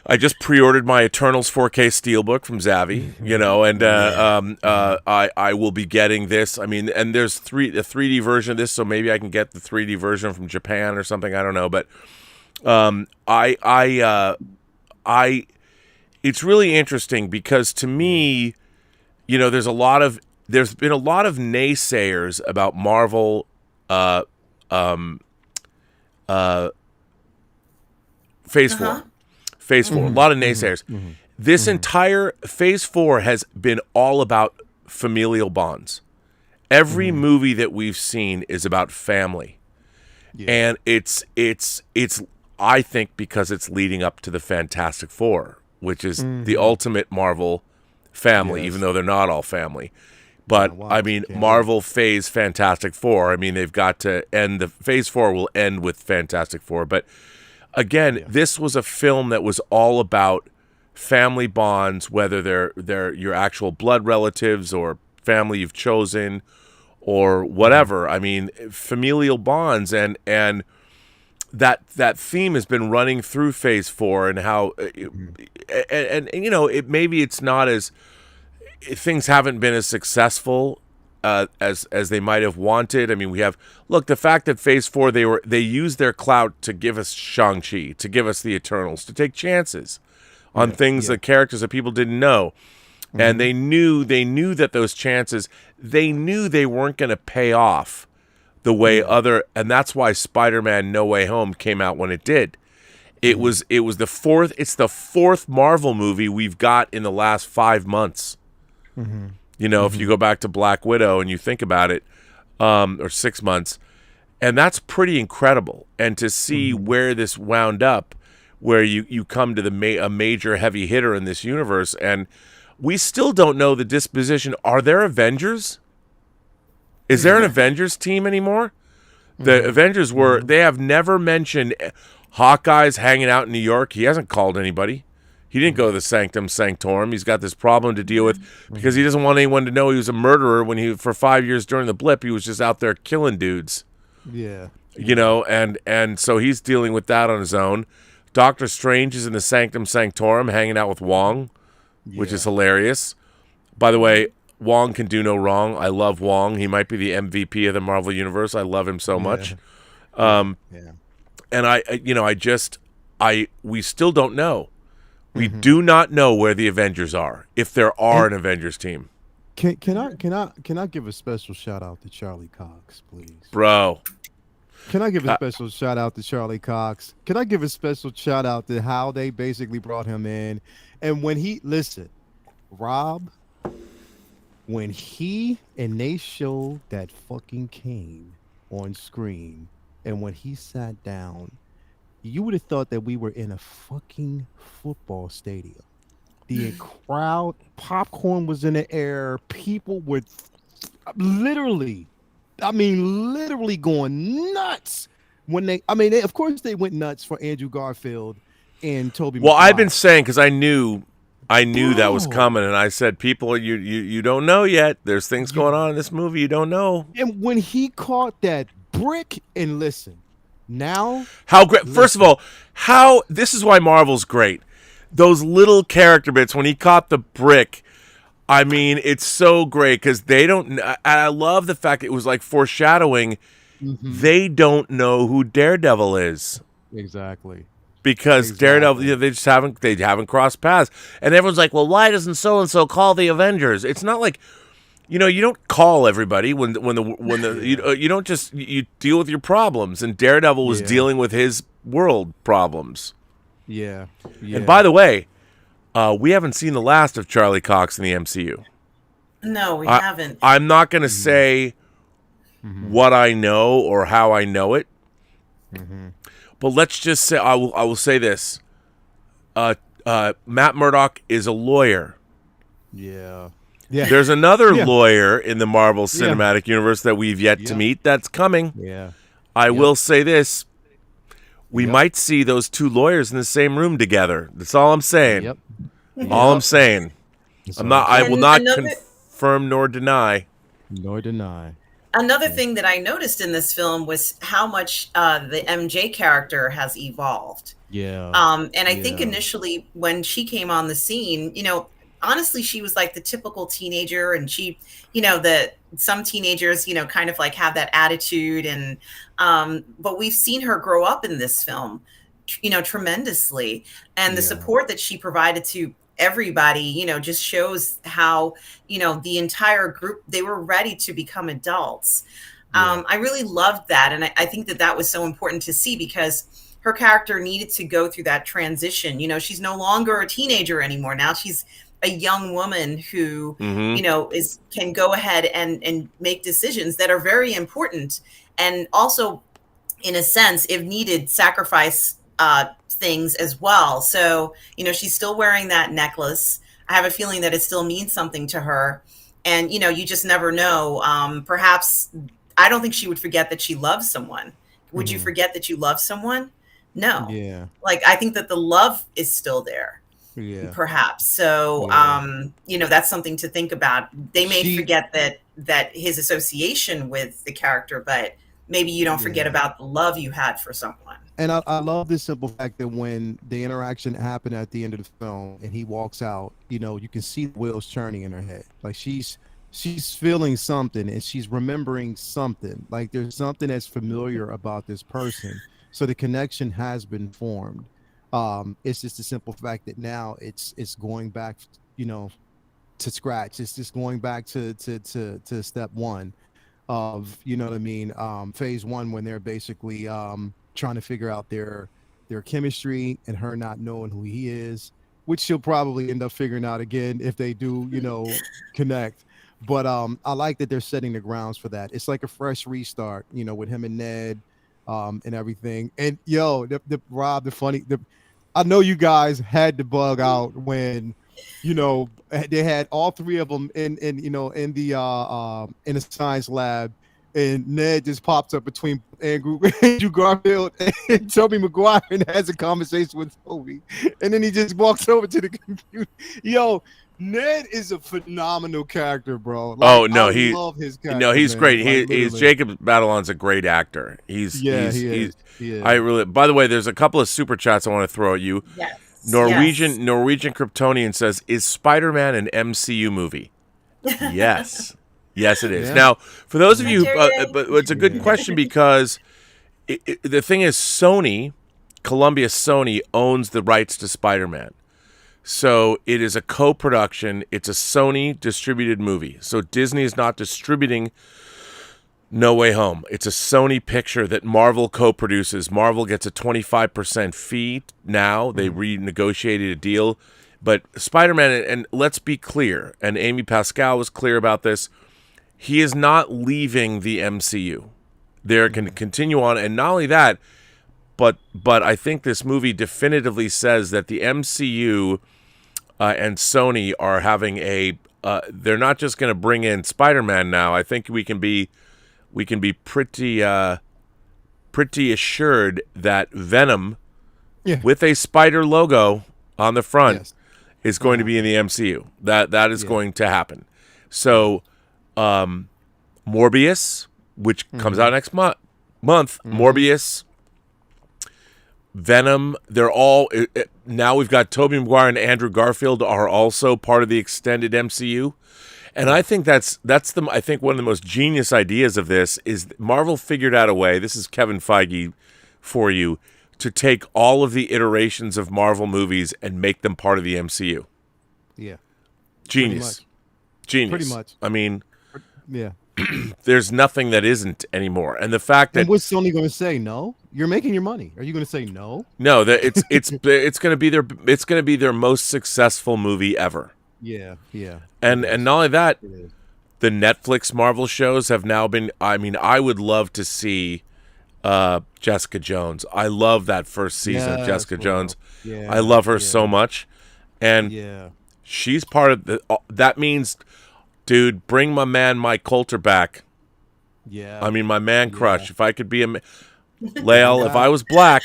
S1: I just pre-ordered my Eternals 4K Steelbook from Zavvi, and I will be getting this. I mean, and there's a 3D version of this, so maybe I can get the 3D version from Japan or something. I don't know, but it's really interesting because to me, there's been a lot of naysayers about Marvel. Phase 4. Phase 4. A lot of naysayers. This entire Phase 4 has been all about familial bonds. Every movie that we've seen is about family. Yeah. And it's I think because it's leading up to the Fantastic Four, which is the ultimate Marvel family, even though they're not all family. But, I mean, Marvel Phase Fantastic Four, I mean, they've got to end. The Phase 4 will end with Fantastic Four. But, again, this was a film that was all about family bonds, whether they're your actual blood relatives or family you've chosen or whatever. I mean, familial bonds. And that theme has been running through Phase 4 and how, maybe it's not as... Things haven't been as successful as they might have wanted. I mean, the fact that Phase 4 they used their clout to give us Shang-Chi, to give us the Eternals, to take chances on things that characters that people didn't know, and they knew that those chances, they knew they weren't going to pay off the way and that's why Spider-Man No Way Home came out when it did. It was the fourth. It's the fourth Marvel movie we've got in the last 5 months. If you go back to Black Widow and you think about it, or 6 months, and that's pretty incredible. And to see where this wound up, where you come to a major heavy hitter in this universe, and we still don't know the disposition. Are there Avengers Is there an Avengers team anymore? The Avengers they have never mentioned Hawkeye's hanging out in New York. He hasn't called anybody. He didn't go to the Sanctum Sanctorum. He's got this problem to deal with because he doesn't want anyone to know he was a murderer when for 5 years during the blip, he was just out there killing dudes.
S6: Yeah.
S1: You know, and so he's dealing with that on his own. Doctor Strange is in the Sanctum Sanctorum hanging out with Wong, which is hilarious. By the way, Wong can do no wrong. I love Wong. He might be the MVP of the Marvel Universe. I love him so much. And we still don't know. We do not know where the Avengers are, if there are an Avengers team.
S6: Can I give a special shout out to Charlie Cox, please?
S1: Bro.
S6: Can I give a special shout out to Charlie Cox? Can I give a special shout out to how they basically brought him in? And when Rob, when he and they showed that fucking cane on screen, and when he sat down, you would have thought that we were in a fucking football stadium. The crowd, popcorn was in the air. People were literally going nuts when of course they went nuts for Andrew Garfield and Tobey
S1: Well,
S6: Maguire.
S1: I've been saying, because I knew that was coming, and I said, people, you don't know yet. There's things going on in this movie you don't know.
S6: And when he caught that brick, and listen, now
S1: how great! First of all, this is why Marvel's great. Those little character bits when he caught the brick. I mean, it's so great because they don't. I love the fact it was like foreshadowing. They don't know who Daredevil is.
S6: Exactly.
S1: Because Daredevil, they haven't crossed paths, and everyone's like, "Well, why doesn't so and so call the Avengers?" It's not like, you don't call everybody when you don't just you deal with your problems, and Daredevil was dealing with his world problems.
S6: Yeah.
S1: And by the way, we haven't seen the last of Charlie Cox in the MCU.
S5: No, we haven't.
S1: I'm not going to say what I know or how I know it. But let's just say I will say this: Matt Murdock is a lawyer.
S6: Yeah.
S1: There's another lawyer in the Marvel Cinematic Universe that we've yet to meet. That's coming.
S6: Yeah.
S1: I will say this: we might see those two lawyers in the same room together. That's all I'm saying.
S6: Yep.
S1: All I'm saying. I will not
S5: another-
S1: confirm nor deny.
S5: Another thing that I noticed in this film was how much the MJ character has evolved.
S6: Yeah.
S5: And I think initially when she came on the scene, honestly, she was like the typical teenager, and she, some teenagers, kind of like have that attitude, and but we've seen her grow up in this film, tremendously, and the support that she provided to everybody, just shows how, the entire group, they were ready to become adults. I really loved that, and I think that was so important to see, because her character needed to go through that transition. She's no longer a teenager anymore. Now she's a young woman who, can go ahead and make decisions that are very important, and also, in a sense, if needed, sacrifice things as well. So, she's still wearing that necklace. I have a feeling that it still means something to her, and you just never know. Perhaps I don't think she would forget that she loves someone. Would you forget that you love someone? No.
S6: Yeah.
S5: Like, I think that the love is still there.
S6: Yeah.
S5: Perhaps. So, that's something to think about. They may forget that his association with the character, but maybe you don't forget about the love you had for someone.
S6: And I love this simple fact that when the interaction happened at the end of the film and he walks out, you can see the wheels turning in her head. Like she's feeling something and she's remembering something. Like there's something that's familiar about this person. So the connection has been formed. It's just a simple fact that now it's going back, to scratch. It's just going back to step one of, phase one, when they're basically trying to figure out their chemistry, and her not knowing who he is, which she'll probably end up figuring out again if they do, connect. But I like that they're setting the grounds for that. It's like a fresh restart, with him and Ned, and everything. And Rob, I know you guys had to bug out when you know, they had all three of them in you know in the science lab, and Ned just pops up between Andrew Garfield and Tobey Maguire and has a conversation with Toby, and then he just walks over to the computer. Yo, Ned is a phenomenal character, bro. Like,
S1: Oh no,
S6: I love his character.
S1: no, he's
S6: man.
S1: great.
S6: Like,
S1: He's
S6: literally.
S1: Jacob Batalon's a great actor. He is.
S6: He is.
S1: I really. By the way, there's a couple of super chats I want to throw at you.
S5: Yes.
S1: Norwegian
S5: Yes.
S1: Norwegian Kryptonian says, "Is Spider-Man an MCU movie?" Yes, yes, it is.
S6: Yeah.
S1: Now, for those of you,
S5: Criterion.
S1: but it's a good question because the thing is, Columbia Sony owns the rights to Spider-Man. So it is a co-production. It's a Sony distributed movie. So Disney is not distributing No Way Home. It's a Sony picture that Marvel co-produces. Marvel gets a 25% fee now. They renegotiated a deal. But Spider-Man, and let's be clear, and Amy Pascal was clear about this, he is not leaving the MCU. They're going to continue on. And not only that, but I think this movie definitively says that the MCU and Sony are having they're not just going to bring in Spider-Man now. I think we can be pretty assured that Venom, with a spider logo on the front, is going to be in the MCU. That is going to happen. So, Morbius, which comes out next month, Morbius, Venom, they're all now we've got Tobey Maguire and Andrew Garfield are also part of the extended MCU. And I think that's I think one of the most genius ideas of this is Marvel figured out a way, this is Kevin Feige for you, to take all of the iterations of Marvel movies and make them part of the MCU.
S6: Yeah.
S1: Genius. Genius.
S6: Pretty much.
S1: I mean,
S6: Yeah.
S1: there's nothing that isn't anymore. And the fact that
S6: And what's Sony going to say? No, you're making your money. Are you going to say no?
S1: no, that it's going to be their most successful movie ever.
S6: Yeah.
S1: And not only that,
S6: It is.
S1: the Netflix Marvel shows have now been. I mean, I would love to see Jessica Jones. I love that first season of
S6: Yes,
S1: Jessica
S6: bro.
S1: Jones.
S6: Yeah,
S1: I love her
S6: yeah.
S1: so much, and
S6: Yeah.
S1: she's part of the. That means, dude, bring my man Mike Coulter back.
S6: Yeah.
S1: I mean, my man crush. If I could be Lael, if I was black,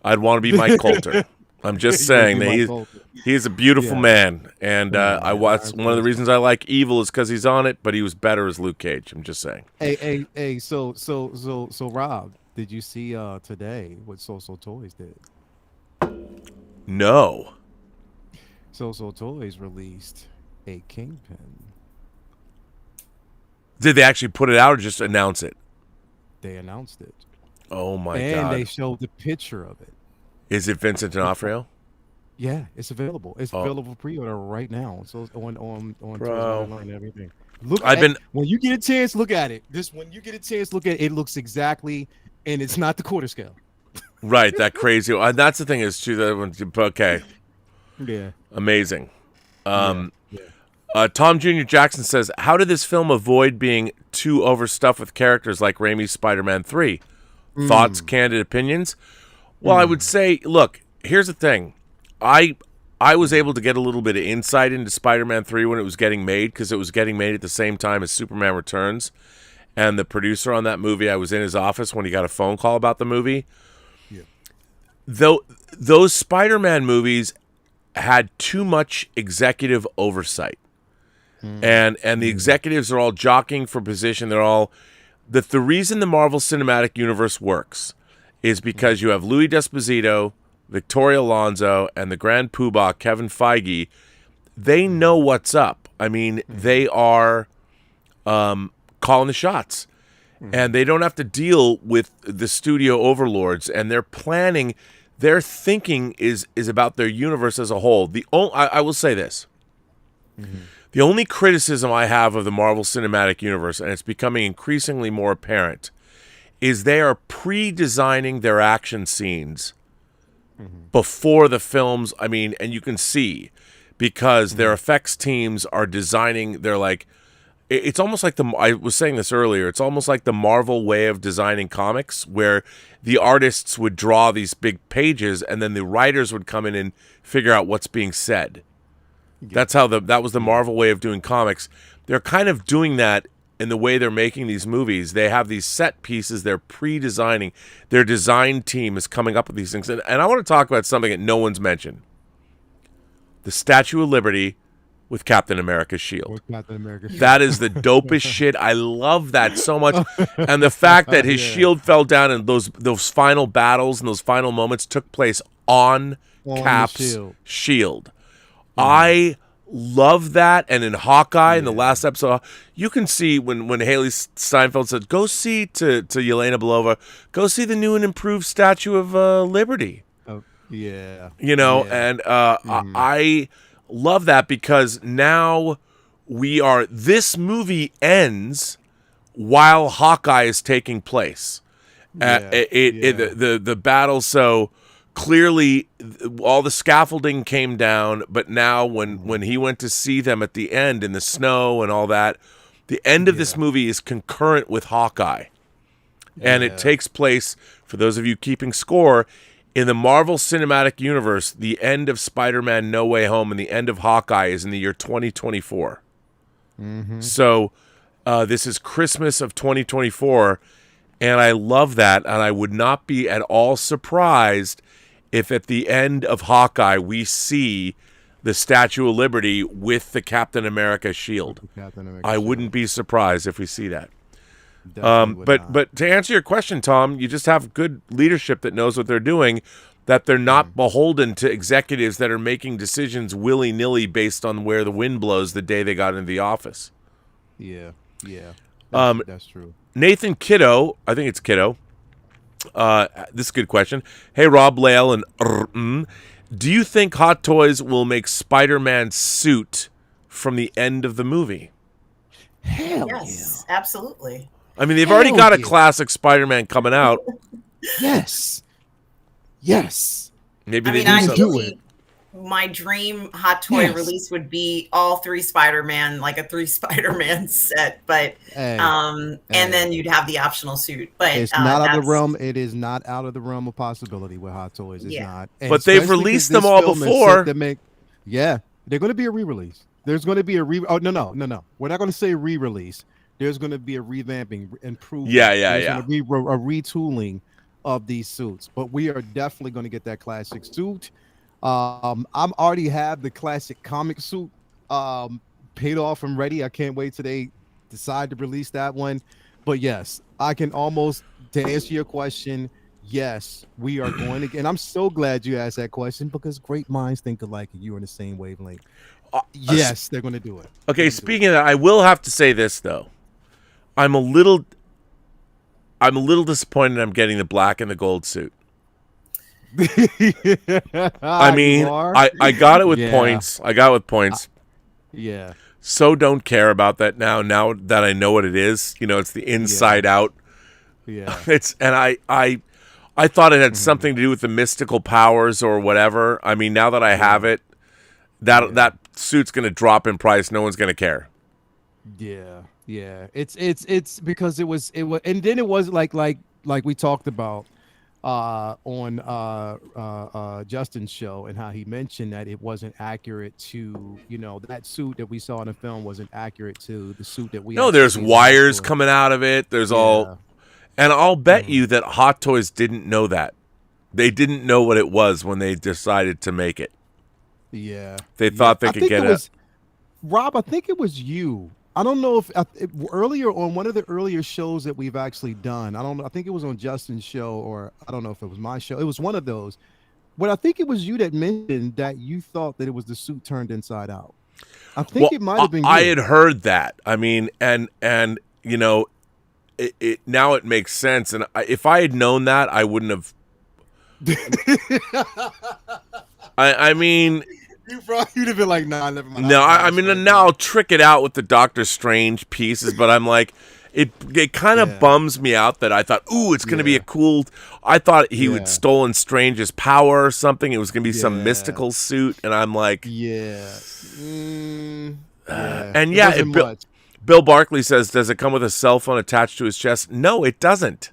S1: I'd want to be Mike Coulter. I'm just saying that he's a beautiful man, and I watched one of the reasons I like Evil is because he's on it, but he was better as Luke Cage. I'm just saying.
S6: Hey. So, Rob, did you see today what So Toys did?
S1: No.
S6: So Toys released a Kingpin.
S1: Did they actually put it out or just announce it?
S6: They announced it,
S1: Oh my
S6: and
S1: god!
S6: they showed the picture of it.
S1: Is it Vincent D'Onofrio?
S6: Yeah, it's available. It's
S1: Oh.
S6: available for pre-order right now. So on
S1: Bro.
S6: Twitter and everything. Look,
S1: I've been-
S6: when you get a chance, look at it. When you get a chance, look at it. It looks exactly, and it's not the quarter scale.
S1: Right, that crazy. That's the thing is too. Okay,
S6: Yeah.
S1: amazing.
S6: Yeah.
S1: Tom Jr. Jackson says, "How did this film avoid being too overstuffed with characters like Raimi's Spider-Man 3? Thoughts, candid opinions?" Well, I would say, look, here's the thing. I was able to get a little bit of insight into Spider-Man 3 when it was getting made because it was getting made at the same time as Superman Returns. And the producer on that movie, I was in his office when he got a phone call about the movie.
S6: Yeah.
S1: Though those Spider-Man movies had too much executive oversight. And the executives are all jockeying for position. They're all the reason the Marvel Cinematic Universe works is because you have Louis D'Esposito, Victoria Alonso, and the Grand Poobah, Kevin Feige. They know what's up. I mean, they are calling the shots. And they don't have to deal with the studio overlords. And they're planning, their thinking is about their universe as a whole. I will say this. The only criticism I have of the Marvel Cinematic Universe, and it's becoming increasingly more apparent, is they are pre-designing their action scenes before the films. I mean, and you can see because their effects teams are designing. They're like, it's almost like I was saying this earlier. It's almost like the Marvel way of designing comics, where the artists would draw these big pages, and then the writers would come in and figure out what's being said. That's how that was the Marvel way of doing comics. They're kind of doing that in the way they're making these movies. They have these set pieces they're pre-designing. Their design team is coming up with these things. And I want to talk about something that no one's mentioned. The Statue of Liberty with Captain America's shield. That is the dopest shit. I love that so much. And the fact that his shield fell down and those final battles and those final moments took place on Cap's shield. I love that. And in Hawkeye, in the last episode, you can see when Haley Steinfeld said, go see to Yelena Belova, go see the new and improved Statue of Liberty. And I love that because now this movie ends while Hawkeye is taking place. The battle, so clearly all the scaffolding came down, but now when he went to see them at the end in the snow and all that, the end of this movie is concurrent with Hawkeye. And it takes place, for those of you keeping score, in the Marvel Cinematic Universe. The end of Spider-Man No Way Home and the end of Hawkeye is in the year 2024. So this is Christmas of 2024, and I love that, and I would not be at all surprised if at the end of Hawkeye we see the Statue of Liberty with the Captain America shield. I wouldn't be surprised if we see that. But to answer your question, Tom, you just have good leadership that knows what they're doing, that they're not beholden to executives that are making decisions willy-nilly based on where the wind blows the day they got into the office.
S6: That's true.
S1: Nathan Kiddo, I think it's Kiddo. This is a good question. Hey, Rob, Lael, and do you think Hot Toys will make Spider-Man's suit from the end of the movie?
S5: Yes, absolutely.
S1: I mean, they've already got a classic Spider-Man coming out.
S6: Yes.
S1: Maybe
S5: I
S1: they
S5: mean,
S1: do something.
S5: ideally, my dream Hot Toy release would be all 3 Spider-Man, like a 3 Spider-Man set, but and then you'd have the optional suit. But
S6: it's not out of the realm. It is not out of the realm of possibility with Hot Toys. It's not. And
S1: but they've released them all before.
S6: They're going to be a re-release. There's going to be a no. We're not going to say re-release. There's going to be a revamping, improvement. There's going to be a retooling of these suits, but we are definitely going to get that classic suit. I'm already have the classic comic suit paid off and ready. I can't wait till they decide to release that one. But yes, I can almost, to answer your question, yes, we are going to. And I'm so glad you asked that question because great minds think alike and you're in the same wavelength. Yes, they're going to do it.
S1: Okay, speaking of that, I will have to say this though. I'm a little disappointed I'm getting the black and the gold suit. I mean, I got it with points. I got it with points. So don't care about that now that I know what it is. You know, it's the inside out. It's and I thought it had something to do with the mystical powers or whatever. I mean, now that I have it, that suit's going to drop in price. No one's going to care. It's
S6: because it was and then it was like we talked about on Justin's show and how he mentioned that it wasn't accurate to, that suit that we saw in the film wasn't accurate to the suit that we
S1: there's wires coming out of it. There's all, and I'll bet you that Hot Toys didn't know that. They didn't know what it was when they decided to make it. They thought they could get it.
S6: Rob, I think it was you. I don't know if earlier on one of the earlier shows that we've actually done, I think it was on Justin's show, or I don't know if it was my show. It was one of those. But I think it was you that mentioned that you thought that it was the suit turned inside out. I think it might have been you.
S1: I had heard that. I mean, and now it makes sense. And if I had known that, I wouldn't have. I mean.
S6: You'd have been like, nah, never mind.
S1: No, I mean, now I'll trick it out with the Doctor Strange pieces, but I'm like, it kind of bums me out that I thought, ooh, it's going to be a cool. I thought he would stolen Strange's power or something. It was going to be some mystical suit, and I'm like, and Bill Barkley says, does it come with a cell phone attached to his chest? No, it doesn't.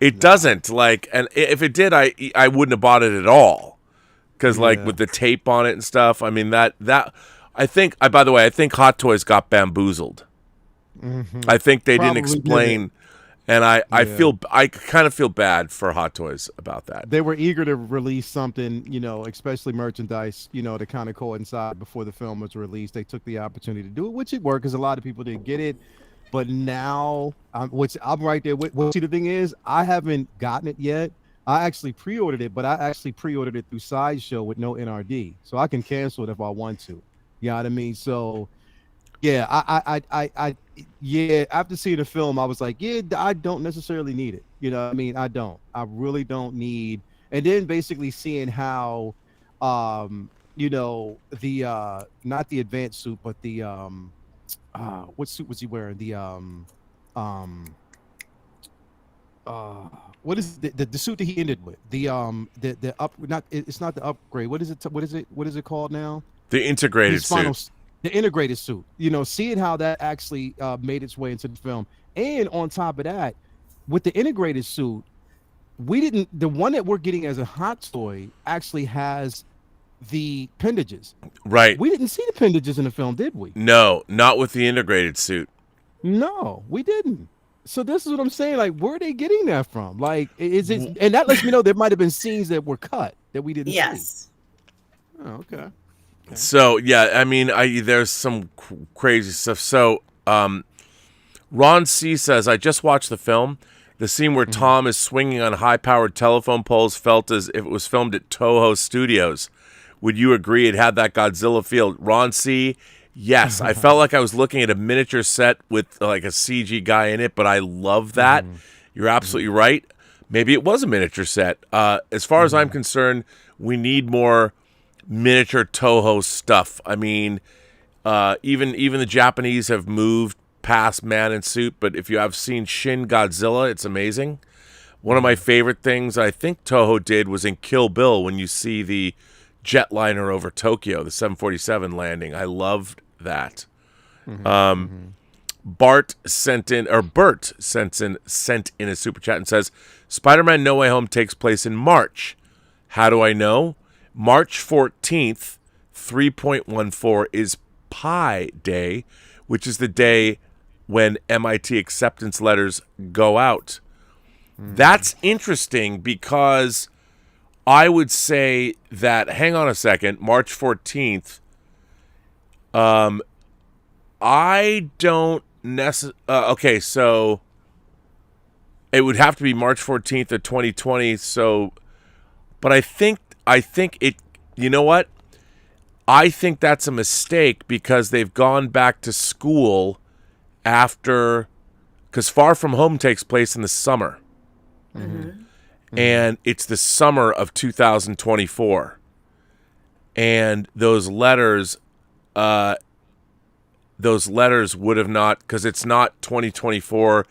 S1: It doesn't. Like, and if it did, I wouldn't have bought it at all. Because with the tape on it and stuff, I mean that By the way, I think Hot Toys got bamboozled. I think they didn't
S6: Probably
S1: explain, and I kind of feel bad for Hot Toys about that.
S6: They were eager to release something, especially merchandise, to kind of coincide before the film was released. They took the opportunity to do it, which it worked because a lot of people didn't get it. But now, which I'm right there with. See, the thing is, I haven't gotten it yet. I actually pre-ordered it, but I actually pre-ordered it through Sideshow with no NRD, so I can cancel it if I want to. You know what I mean? So, yeah, after seeing the film, I was like, yeah, I don't necessarily need it. You know what I mean? I really don't need. And then basically seeing how, the not the advanced suit, but the what suit was he wearing? The what is the suit that he ended with? The it's not the upgrade. What is it called now?
S1: The integrated suit.
S6: The integrated suit. Seeing how that actually made its way into the film, and on top of that, with the integrated suit, the one that we're getting as a hot toy actually has the appendages.
S1: Right.
S6: We didn't see the appendages in the film, did we?
S1: No, not with the integrated suit.
S6: No, we didn't. So this is what I'm saying. Like, where are they getting that from? Like, is it? And that lets me know there might have been scenes that were cut that we didn't see. Oh, okay.
S1: So yeah, I mean, there's some crazy stuff. So Ron C says, I just watched the film. The scene where Tom is swinging on high-powered telephone poles felt as if it was filmed at Toho Studios. Would you agree it had that Godzilla feel? Ron C, yes. I felt like I was looking at a miniature set with like a CG guy in it, but I love that. You're absolutely right. Maybe it was a miniature set. As far as I'm concerned, we need more miniature Toho stuff. I mean, even the Japanese have moved past Man in Suit, but if you have seen Shin Godzilla, it's amazing. One of my favorite things I think Toho did was in Kill Bill when you see the jetliner over Tokyo, the 747 landing. I loved that. Bert sent in a super chat and says, Spider-Man No Way Home takes place in March. How do I know? March 14th, 3.14 is Pi Day, which is the day when MIT acceptance letters go out. That's interesting because I would say that, hang on a second, March 14th, I don't necessarily, okay, so it would have to be March 14th of 2020, so, but I think it, you know what? I think that's a mistake because they've gone back to school after, because Far From Home takes place in the summer. And it's the summer of 2024. And those letters would have not, because it's not 2024,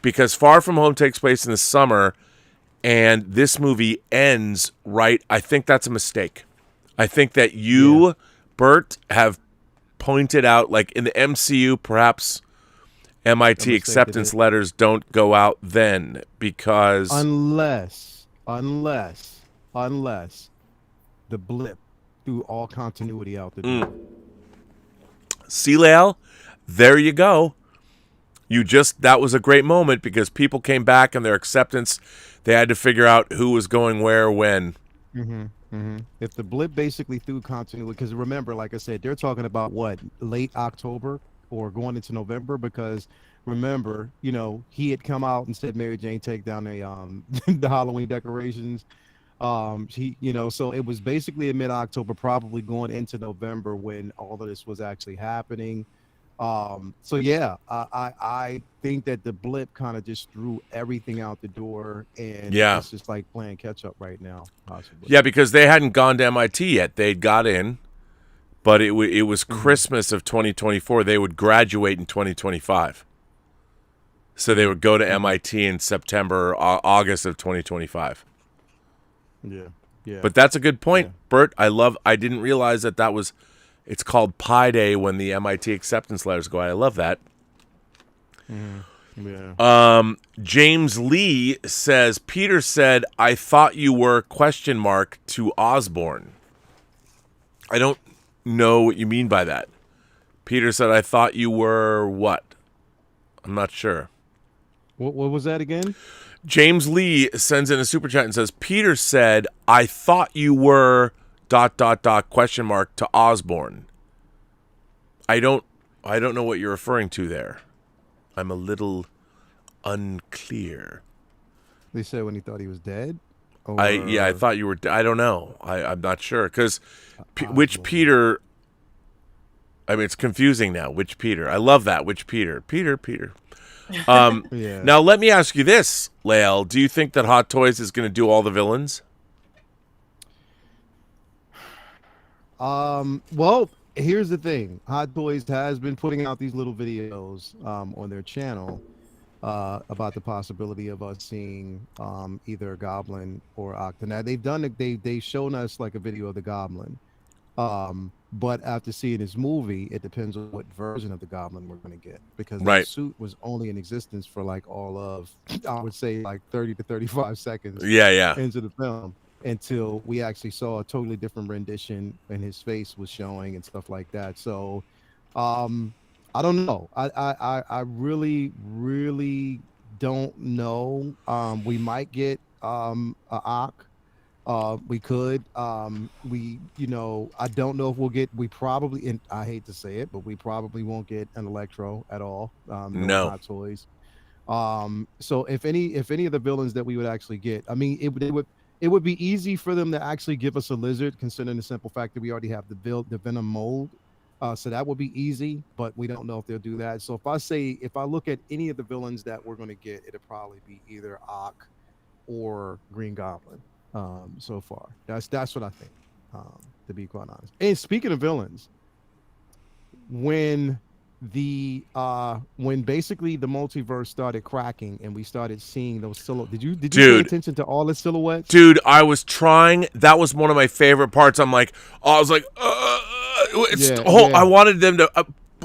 S1: because Far From Home takes place in the summer and this movie ends right. I think that's a mistake. I think that you, Bert, have pointed out, like in the MCU, perhaps MIT acceptance letters don't go out then because
S6: unless the blip threw all continuity out the door.
S1: See, Leal, there you go. That was a great moment because people came back and their acceptance, they had to figure out who was going where when.
S6: If the blip basically threw continuity, because remember, like I said, they're talking about what, late October or going into November, because remember, he had come out and said Mary Jane take down the Halloween decorations. So it was basically in mid-October, probably going into November when all of this was actually happening. So yeah, I think that the blip kind of just threw everything out the door, and it's just like playing catch up right now, possibly.
S1: Yeah, because they hadn't gone to MIT yet. They'd got in, but it was Christmas of 2024. They would graduate in 2025. So they would go to MIT in September, August of 2025.
S6: Yeah.
S1: But that's a good point, Bert. I didn't realize that was, it's called Pi Day when the MIT acceptance letters go out. I love that. James Lee says, Peter said, I thought you were ? To Osborne. I don't know what you mean by that. Peter said, I thought you were what? I'm not sure.
S6: What was that again?
S1: James Lee sends in a super chat and says, Peter said, I thought you were ... question mark to Osborn. I don't know what you're referring to there. I'm a little unclear.
S6: They said when he thought he was dead. Or...
S1: I thought you were. I don't know. I'm not sure because which Peter. I mean, it's confusing now. Which Peter? I love that. Which Peter? Peter.
S6: Yeah.
S1: Now let me ask you this, Lael. Do you think that Hot Toys is going to do all the villains?
S6: Well, here's the thing. Hot Toys has been putting out these little videos on their channel about the possibility of us seeing either a Goblin or Octa. Now they've done it. They've shown us like a video of the Goblin. But after seeing this movie, it depends on what version of the Goblin we're going to get, because the suit was only in existence for like all of, I would say, like 30 to 35 seconds.
S1: Yeah.
S6: Into the film, until we actually saw a totally different rendition and his face was showing and stuff like that. So, I don't know. I really don't know. We might get a Ock. We could. I don't know if we'll get. We probably, and I hate to say it, but we probably won't get an Electro at all. No Hot Toys. So if any of the villains that we would actually get, I mean, it would be easy for them to actually give us a Lizard, considering the simple fact that we already have the Venom mold. So that would be easy, but we don't know if they'll do that. So if I look at any of the villains that we're going to get, it'll probably be either Ock or Green Goblin. So far, that's what I think, to be quite honest. And speaking of villains, when basically the multiverse started cracking and we started seeing those silhouettes, did you pay attention to all the silhouettes?
S1: Dude, I was trying. That was one of my favorite parts. I was like, I wanted them to.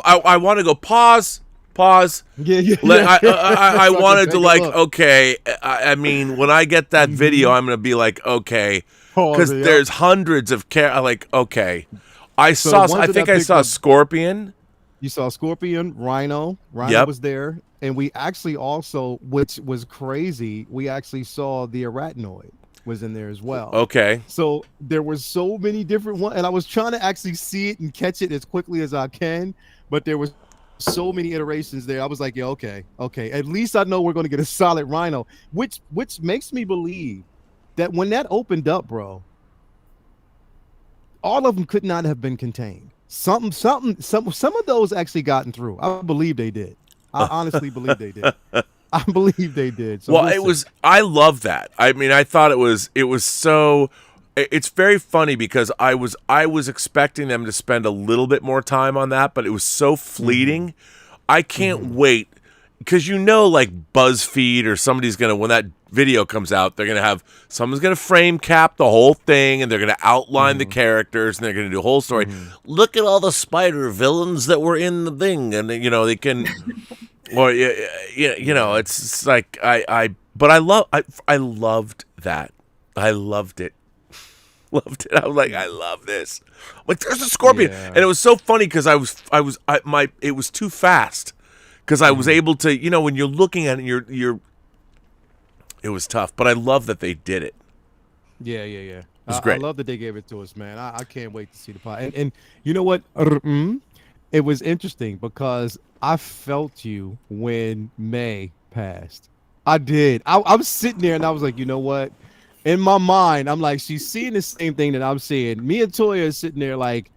S1: I want to go pause. I wanted to okay. I mean, when I get that video, I'm gonna be like, okay, because there's hundreds of okay. I think I saw Scorpion.
S6: You saw Scorpion, Rhino was there, and we actually also, which was crazy, we actually saw the Arachnoid was in there as well.
S1: Okay.
S6: So there were so many different ones, and I was trying to actually see it and catch it as quickly as I can, but there was so many iterations there. I was like, yeah, okay. At least I know we're going to get a solid Rhino, which makes me believe that when that opened up, bro, all of them could not have been contained. Some of those actually gotten through. I believe they did. I honestly believe they did. I believe they did. So
S1: I love that. I mean, I thought it was so. It's very funny because I was expecting them to spend a little bit more time on that, but it was so fleeting. Mm-hmm. I can't wait, because like BuzzFeed or somebody's gonna, when that video comes out, they're gonna have someone's gonna frame cap the whole thing, and they're gonna outline the characters, and they're gonna do a whole story. Look at all the spider villains that were in the thing, and they can, or it's like but I loved that. I loved it. I was like, I love this. Like, there's a Scorpion, and it was so funny because it was too fast, because I was able to, when you're looking at it, it was tough, but I love that they did it.
S6: Yeah.
S1: It was great.
S6: I love that they gave it to us, man. I can't wait to see the pod. And you know what? It was interesting because I felt you when May passed. I did. I was sitting there and I was like, you know what? In my mind, I'm like, she's seeing the same thing that I'm seeing. Me and Toya are sitting there like,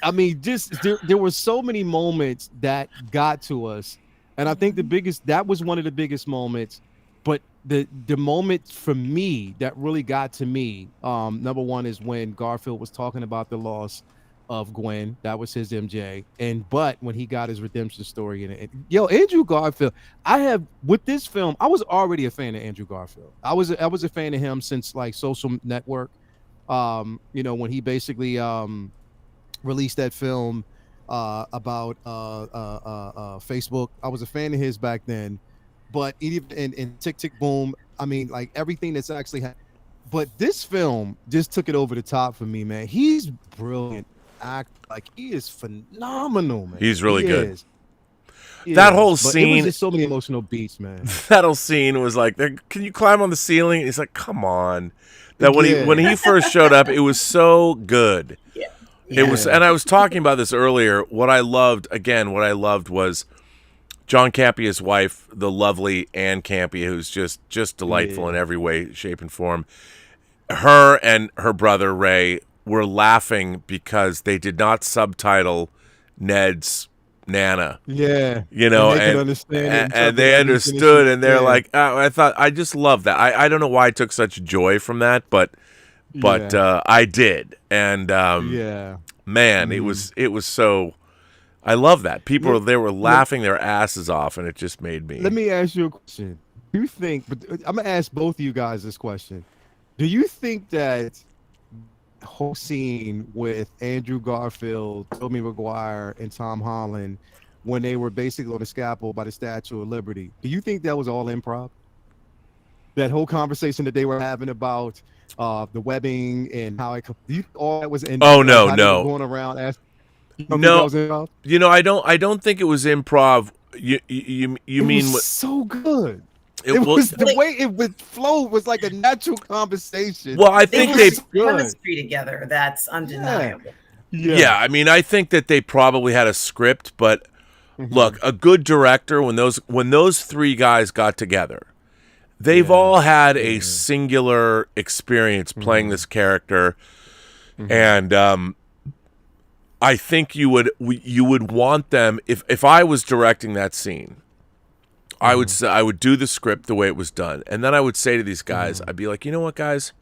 S6: I mean, just there were so many moments that got to us. And I think that was one of the biggest moments. But the moment for me that really got to me, number one, is when Garfield was talking about the loss of Gwen. That was his MJ. But when he got his redemption story in it, Andrew Garfield, with this film, I was already a fan of Andrew Garfield. I was a fan of him since like Social Network. When he basically released that film about Facebook. I was a fan of his back then. But even in Tick Tick Boom, I mean, like everything that's actually but this film just took it over the top for me, man. He's brilliant actor. Like he is phenomenal, man.
S1: He's really
S6: He
S1: good.
S6: is. He
S1: That
S6: is.
S1: whole
S6: But it
S1: scene-
S6: was just so many emotional beats, man.
S1: That whole scene was like, can you climb on the ceiling? He's like, come on. That when he first showed up, it was so good.
S5: Yeah.
S1: It was, and I was talking about this earlier. What I loved was John Campia's wife, the lovely Anne Campia, who's just delightful in every way, shape, and form. Her and her brother Ray were laughing because they did not subtitle Ned's Nana.
S6: Yeah.
S1: You know,
S6: and they could understand it
S1: and they understood, and they're like, I just love that. I don't know why I took such joy from that, but I did, and man, it was so. I love that they were laughing their asses off, and it just made me.
S6: Let me ask you a question. Do you think? But I'm gonna ask both of you guys this question. Do you think that whole scene with Andrew Garfield, Tobey Maguire, and Tom Holland, when they were basically on the scaffold by the Statue of Liberty, do you think that was all improv? That whole conversation that they were having about the webbing and how it, all that was in.
S1: Oh no,
S6: like,
S1: no.
S6: Going around asking.
S1: No, you know, I don't think it was improv. You mean
S6: was
S1: what?
S6: So good.
S1: It
S6: was the way it would flow was like a natural conversation.
S1: Well, I think
S5: have
S1: they
S5: chemistry together. That's undeniable.
S1: Yeah, I mean, I think that they probably had a script, but look, a good director when those three guys got together, they've all had a singular experience playing this character, and I think you would want them if I was directing that scene. I would do the script the way it was done, and then I would say to these guys, I'd be like, you know what, guys,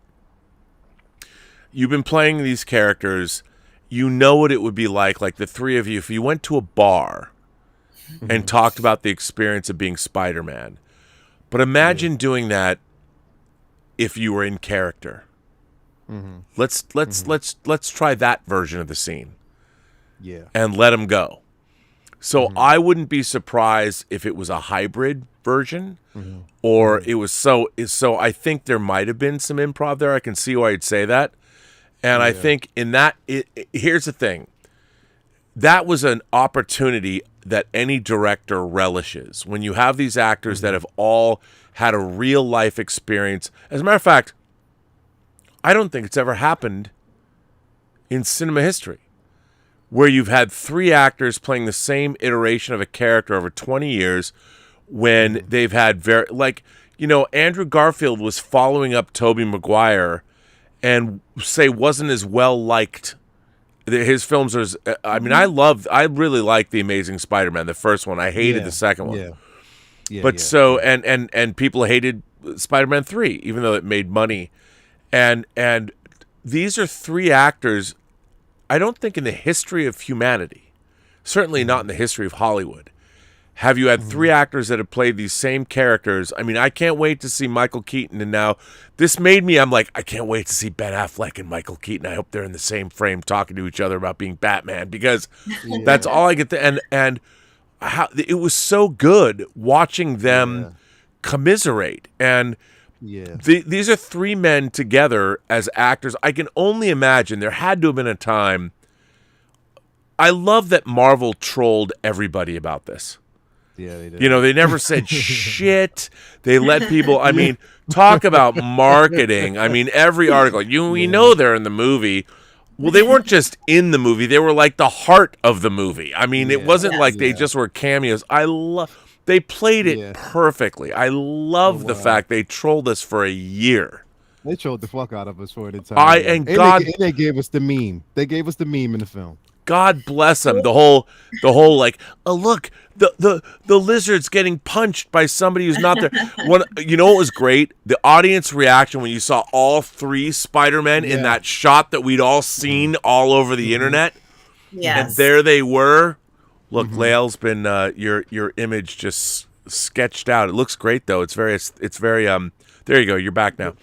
S1: you've been playing these characters, you know what it would be like the three of you, if you went to a bar and talked about the experience of being Spider-Man. But imagine doing that if you were in character. Let's try that version of the scene.
S6: Yeah.
S1: And let them go. So I wouldn't be surprised if it was a hybrid version, or it was so. I think there might have been some improv there. I can see why you'd say that, and I think in that, here's the thing. That was an opportunity that any director relishes when you have these actors that have all had a real life experience. As a matter of fact, I don't think it's ever happened in cinema history, where you've had three actors playing the same iteration of a character over 20 years when they've had Andrew Garfield was following up Tobey Maguire and wasn't as well liked. His films are, I really like The Amazing Spider-Man, the first one. I hated the second one. And people hated Spider-Man 3, even though it made money. And these are three actors, I don't think in the history of humanity, certainly not in the history of Hollywood, have you had three actors that have played these same characters. I mean, I can't wait to see Michael Keaton, and now this made me, I'm like, I can't wait to see Ben Affleck and Michael Keaton. I hope they're in the same frame talking to each other about being Batman, because that's all I get to, and how it was so good watching them commiserate. And these are three men together as actors. I can only imagine there had to have been a time. I love that Marvel trolled everybody about this.
S6: Yeah, they did.
S1: You know, they never said shit. They let people, I mean, talk about marketing. I mean, every article, we know they're in the movie. Well, they weren't just in the movie. They were like the heart of the movie. I mean, it wasn't like they just were cameos. They played it perfectly. I love the fact they trolled us for a year.
S6: They trolled the fuck out of us for the time. They gave us the meme. They gave us the meme in the film.
S1: God bless them. The whole like, oh look, the lizard's getting punched by somebody who's not there. You know what was great? The audience reaction when you saw all three Spider-Men in that shot that we'd all seen all over the internet.
S5: Yes.
S1: And there they were. Look, Lael's been your image just sketched out. It looks great though. It's very there you go. You're back now.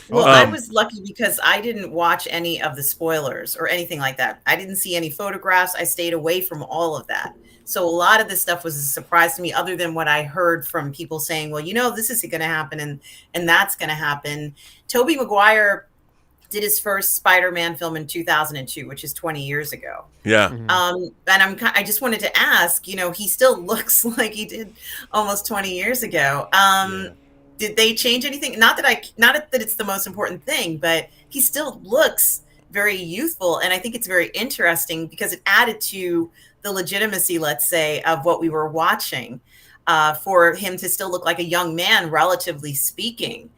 S5: Well, I was lucky because I didn't watch any of the spoilers or anything like that. I didn't see any photographs. I stayed away from all of that. So a lot of this stuff was a surprise to me, other than what I heard from people saying, well, this is going to happen and that's going to happen. Tobey Maguire, did his first Spider-Man film in 2002, which is 20 years ago.
S1: Yeah.
S5: And I just wanted to ask, you know, he still looks like he did almost 20 years ago. Did they change anything? Not that it's the most important thing, but he still looks very youthful. And I think it's very interesting because it added to the legitimacy, let's say, of what we were watching, for him to still look like a young man, relatively speaking.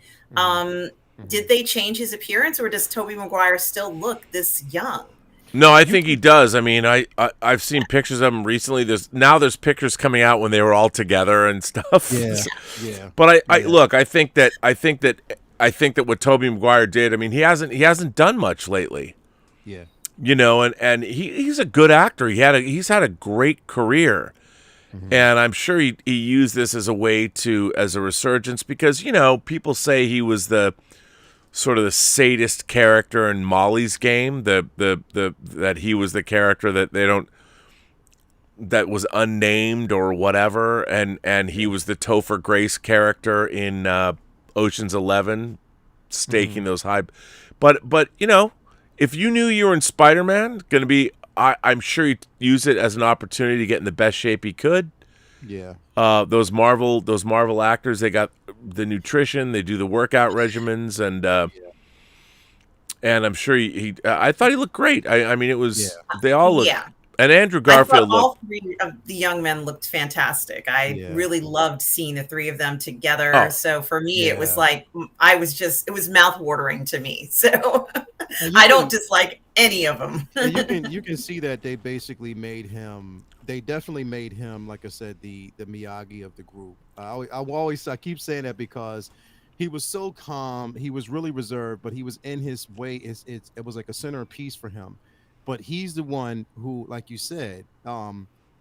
S5: Did they change his appearance, or does Tobey Maguire still look this young?
S1: No, I think he does. I mean, I've seen pictures of him recently. There's pictures coming out when they were all together and stuff.
S6: Yeah.
S1: But I think that what Tobey Maguire did. I mean, he hasn't done much lately.
S6: Yeah.
S1: You know, and he's a good actor. He's had a great career. And I'm sure he used this as a way as a resurgence because, you know, people say he was the sort of the sadist character in Molly's Game, that he was the character that was unnamed or whatever, and he was the Topher Grace character in Ocean's 11, staking those high. But you know, if you knew you were in Spider-Man, I'm sure he'd use it as an opportunity to get in the best shape he could.
S6: Yeah.
S1: Those Marvel actors, they got the nutrition, they do the workout regimens, and I'm sure I thought he looked great. I mean, it was they all looked. Yeah. And Andrew Garfield
S5: all three of the young men looked fantastic. I really loved seeing the three of them together. Oh, so for me, it was like it was mouth-watering to me. So I don't dislike any of them.
S6: you can see that they basically made him. They definitely made him, like I said, the Miyagi of the group. I keep saying that because he was so calm. He was really reserved, but he was in his way. It was like a centerpiece for him. But he's the one who, like you said,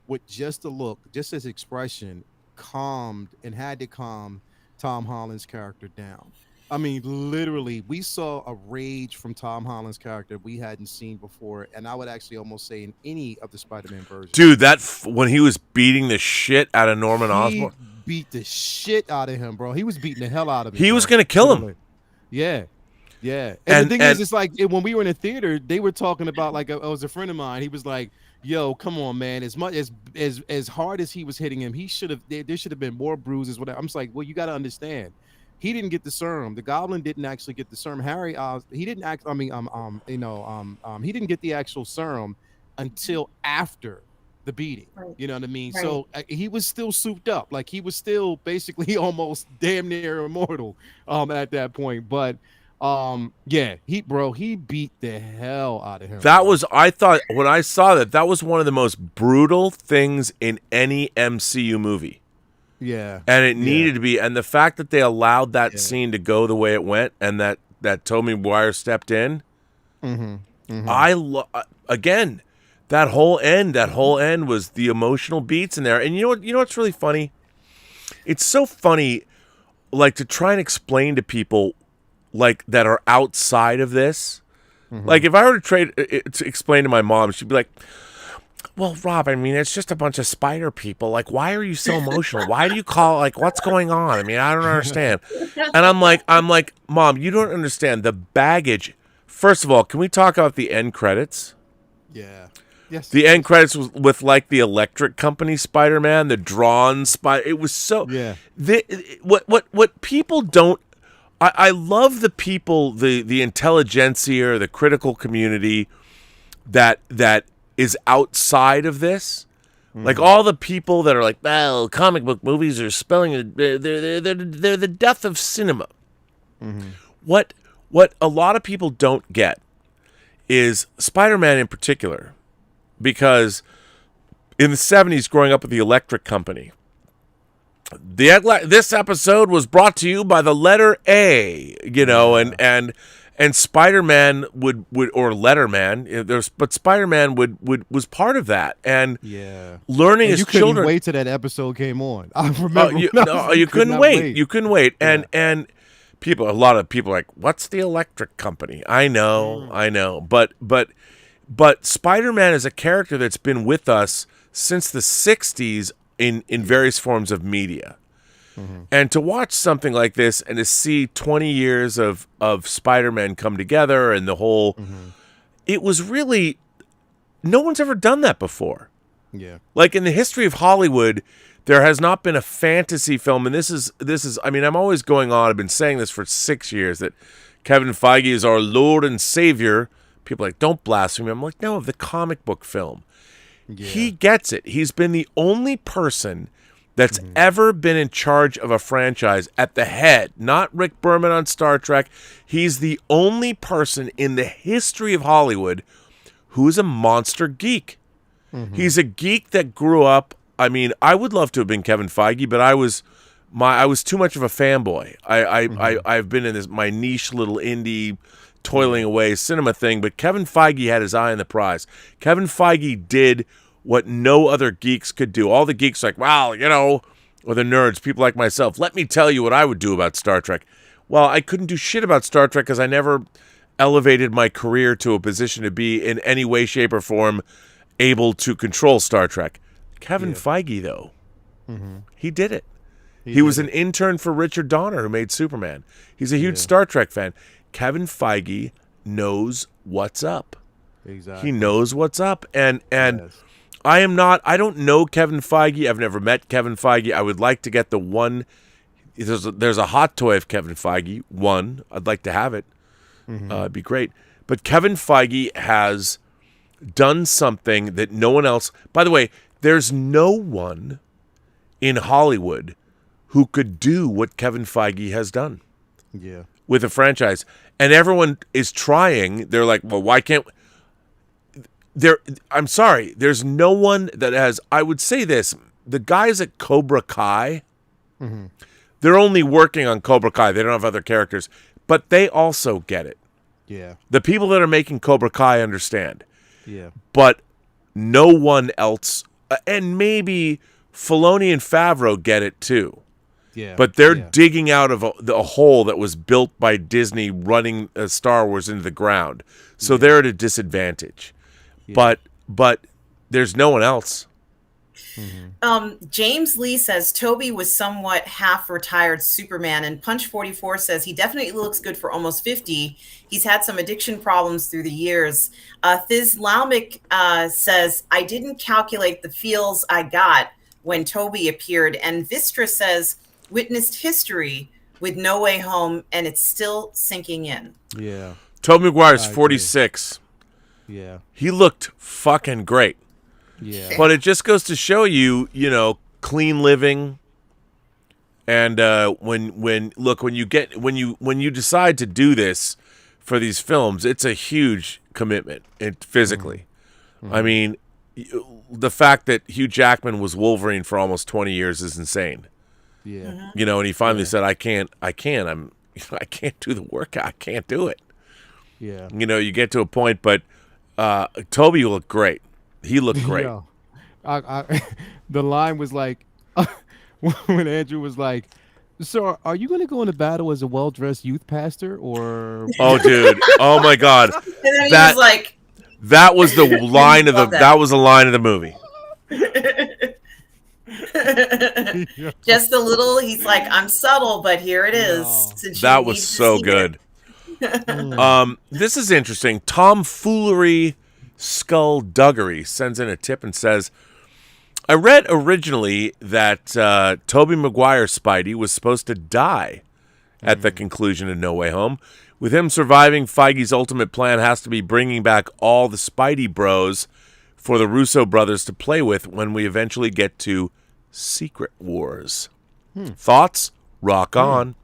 S6: with just the look, just his expression, calmed and had to calm Tom Holland's character down. I mean, literally, we saw a rage from Tom Holland's character we hadn't seen before, and I would actually almost say in any of the Spider-Man versions.
S1: Dude, when he was beating the shit out of Norman Osborn,
S6: beat the shit out of him, bro. He was beating the hell out of him.
S1: He was gonna kill him.
S6: Yeah. And the thing is, it's like when we were in the theater, they were talking about, like, it was a friend of mine. He was like, "Yo, come on, man. As much as hard as he was hitting him, there should have been more bruises." Whatever. I'm just like, well, you got to understand. He didn't get the serum. The Goblin didn't actually get the serum. Harry, he didn't act. I mean, he didn't get the actual serum until after the beating. Right. You know what I mean? Right. So he was still souped up. Like, he was still basically almost damn near immortal at that point. But he beat the hell out of him.
S1: I thought when I saw that was one of the most brutal things in any MCU movie.
S6: Yeah.
S1: And it needed to be. And the fact that they allowed that scene to go the way it went, and that Tobey Maguire stepped in, again, that whole end was the emotional beats in there. And you know what's really funny? It's so funny, like, to try and explain to people, like, that are outside of this. Like, if I were to explain to my mom, she'd be like, "Well, Rob, I mean, it's just a bunch of spider people. Like, why are you so emotional? Why do you call, like, what's going on? I mean, I don't understand." And I'm like, "Mom, you don't understand the baggage." First of all, can we talk about the end credits?
S6: Yeah. Yes.
S1: The end credits was with, like, the Electric Company Spider-Man, the drawn Spider. It was so. Yeah. What people don't. I love the people, the intelligentsia, or the critical community that is outside of this. Like, all the people that are like, well, comic book movies are spelling, they're the death of cinema. What a lot of people don't get is Spider-Man in particular, because in the 70s, growing up with the Electric Company, this episode was brought to you by the letter A, you know, and Spider-Man would or Letterman, but Spider-Man was part of that, and learning as children. You couldn't
S6: wait till that episode came on. I remember.
S1: You couldn't wait. You couldn't wait, and a lot of people are like, "What's the Electric Company?" I know, but Spider-Man is a character that's been with us since the '60s in various forms of media. And to watch something like this and to see 20 years of Spider-Man come together and the whole, it was really, no one's ever done that before.
S6: Yeah.
S1: Like in the history of Hollywood, there has not been a fantasy film, and this is. I mean, I'm always going on. I've been saying this for 6 years that Kevin Feige is our Lord and Savior. People are like, don't blaspheme. I'm like, no, of the comic book film.
S6: Yeah.
S1: He gets it. He's been the only person that's ever been in charge of a franchise at the head. Not Rick Berman on Star Trek. He's the only person in the history of Hollywood who is a monster geek. He's a geek that grew up. I mean, I would love to have been Kevin Feige, but I was too much of a fanboy. I've been in this my niche little indie toiling away cinema thing, but Kevin Feige had his eye on the prize. Kevin Feige did what no other geeks could do. All the geeks like, wow, or the nerds, people like myself, let me tell you what I would do about Star Trek. Well, I couldn't do shit about Star Trek because I never elevated my career to a position to be in any way, shape, or form able to control Star Trek. Kevin Feige, though, he did it. He was an intern for Richard Donner, who made Superman. He's a huge Star Trek fan. Kevin Feige knows what's up.
S6: Exactly.
S1: He knows what's up. And
S6: Yes.
S1: I don't know Kevin Feige. I've never met Kevin Feige. I would like to get the one. There's a hot toy of Kevin Feige. One. I'd like to have it. It'd be great. But Kevin Feige has done something that no one else. By the way, there's no one in Hollywood who could do what Kevin Feige has done
S6: Yeah.
S1: with a franchise. And everyone is trying. They're like, well, why can't I'm sorry. There's no one that has. I would say this: the guys at Cobra Kai, they're only working on Cobra Kai. They don't have other characters, but they also get it.
S6: Yeah.
S1: The people that are making Cobra Kai understand,
S6: Yeah.
S1: but no one else, and maybe Filoni and Favreau get it too.
S6: Yeah.
S1: But they're digging out of a hole that was built by Disney running Star Wars into the ground. So they're at a disadvantage.
S6: Yeah.
S1: But there's no one else.
S5: James Lee says Toby was somewhat half retired Superman, and Punch 44 says he definitely looks good for almost 50. He's had some addiction problems through the years. Thiz Laumic says, I didn't calculate the feels I got when Toby appeared. And Vistra says, witnessed history with No Way Home, and it's still sinking in.
S6: Yeah.
S1: Tobey Maguire's
S6: I agree.
S1: 46.
S6: Yeah.
S1: He looked fucking great.
S6: Yeah.
S1: But it just goes to show you, clean living. And when you decide to do this for these films, it's a huge commitment physically. I mean, the fact that Hugh Jackman was Wolverine for almost 20 years is insane.
S6: Yeah.
S1: And he finally said, I can't do the workout. I can't do it.
S6: Yeah.
S1: You get to a point, but Toby looked great. He looked great.
S6: Yo, the line was like, when Andrew was like, so are you going to go into battle as a well-dressed youth pastor or?
S1: Oh, dude. Oh my God.
S5: And then he was like,
S1: that was the line of that was the line of the movie.
S5: just a little, he's like, I'm subtle, but here it is.
S6: Wow.
S5: Since you
S1: That
S5: need
S1: was
S5: to
S1: so
S5: see
S1: good.
S5: it.
S1: This is interesting. Tomfoolery Skullduggery sends in a tip and says, I read originally that Tobey Maguire's Spidey was supposed to die at the conclusion of No Way Home. With him surviving, Feige's ultimate plan has to be bringing back all the Spidey bros for the Russo brothers to play with when we eventually get to Secret Wars. Thoughts? Rock on.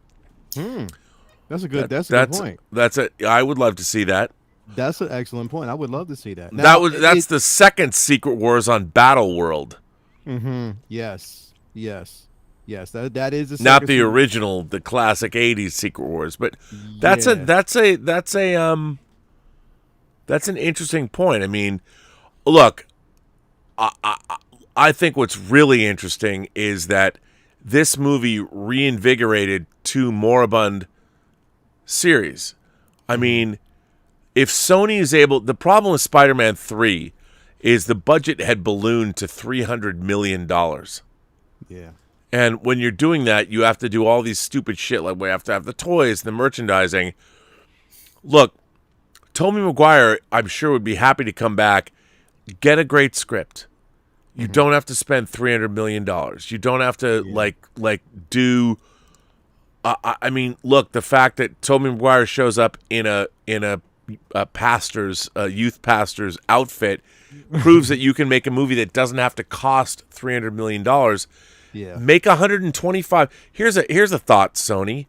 S6: That's a good point.
S1: That's it. I would love to see that.
S6: That's an excellent point. I would love to see that. Now,
S1: That's the second Secret Wars on Battle World.
S6: Yes. That is the
S1: Not
S6: second
S1: the
S6: Secret-
S1: original, the classic '80s Secret Wars, but that's
S6: Yeah.
S1: that's an interesting point. I mean, look, I think what's really interesting is that this movie reinvigorated two moribund series. I mean, if Sony is able, the problem with Spider-Man 3 is the budget had ballooned to $300 million.
S6: Yeah.
S1: And when you're doing that, you have to do all these stupid shit. Like we have to have the toys, the merchandising. Look, Tobey Maguire, I'm sure would be happy to come back. Get a great script. You don't have to spend $300 million. You don't have to like do. I mean, look, the fact that Tobey Maguire shows up in a pastor's youth pastor's outfit proves that you can make a movie that doesn't have to cost $300 million.
S6: Yeah.
S1: Make 125. Here's a thought, Sony.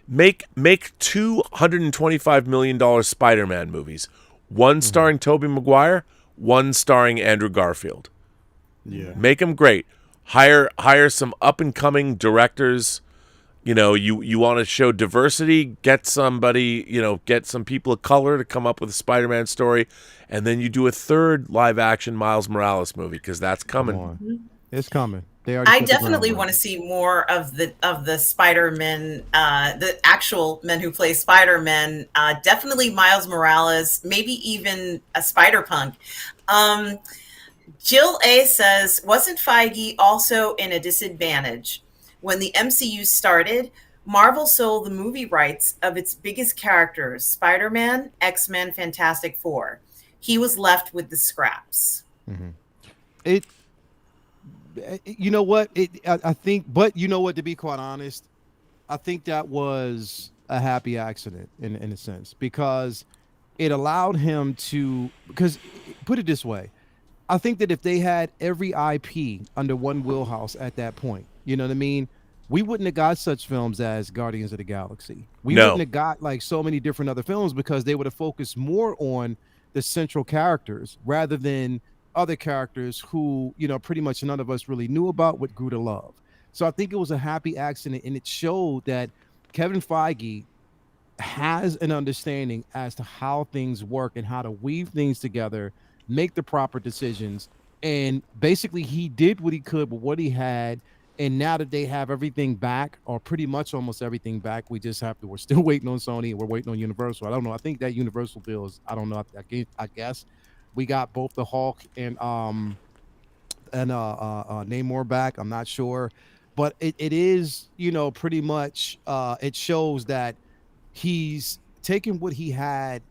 S1: Make $225 million Spider-Man movies. One starring Tobey Maguire, one starring Andrew Garfield.
S6: Yeah.
S1: Make them great. Hire some up-and-coming directors. You know, you want to show diversity, get somebody, get some people of color to come up with a Spider-Man story, and then you do a third live-action Miles Morales movie, because that's coming.
S6: It's coming.
S5: I definitely want to see more of the Spider-Man, the actual men who play Spider-Man. Definitely Miles Morales, maybe even a Spider-Punk. Jill A says, wasn't Feige also in a disadvantage? When the MCU started, Marvel sold the movie rights of its biggest characters, Spider-Man, X-Men, Fantastic Four. He was left with the scraps.
S6: Mm-hmm. You know what? I think, but you know what, to be quite honest, I think that was a happy accident in a sense, because it allowed him to, because put it this way, I think that if they had every IP under one wheelhouse at that point, you know what I mean? We wouldn't have got such films as Guardians of the Galaxy. We wouldn't have got like so many different other films, because they would have focused more on the central characters rather than other characters who, pretty much none of us really knew about, what grew to love. So I think it was a happy accident, and it showed that Kevin Feige has an understanding as to how things work and how to weave things together, make the proper decisions. And basically he did what he could with what he had. And now that they have everything back, or pretty much almost everything back, we're still waiting on Sony, and we're waiting on Universal. I don't know. I think that Universal deal is, I don't know. I guess we got both the Hulk and Namor back. I'm not sure, but it is, pretty much, it shows that he's taken what he had,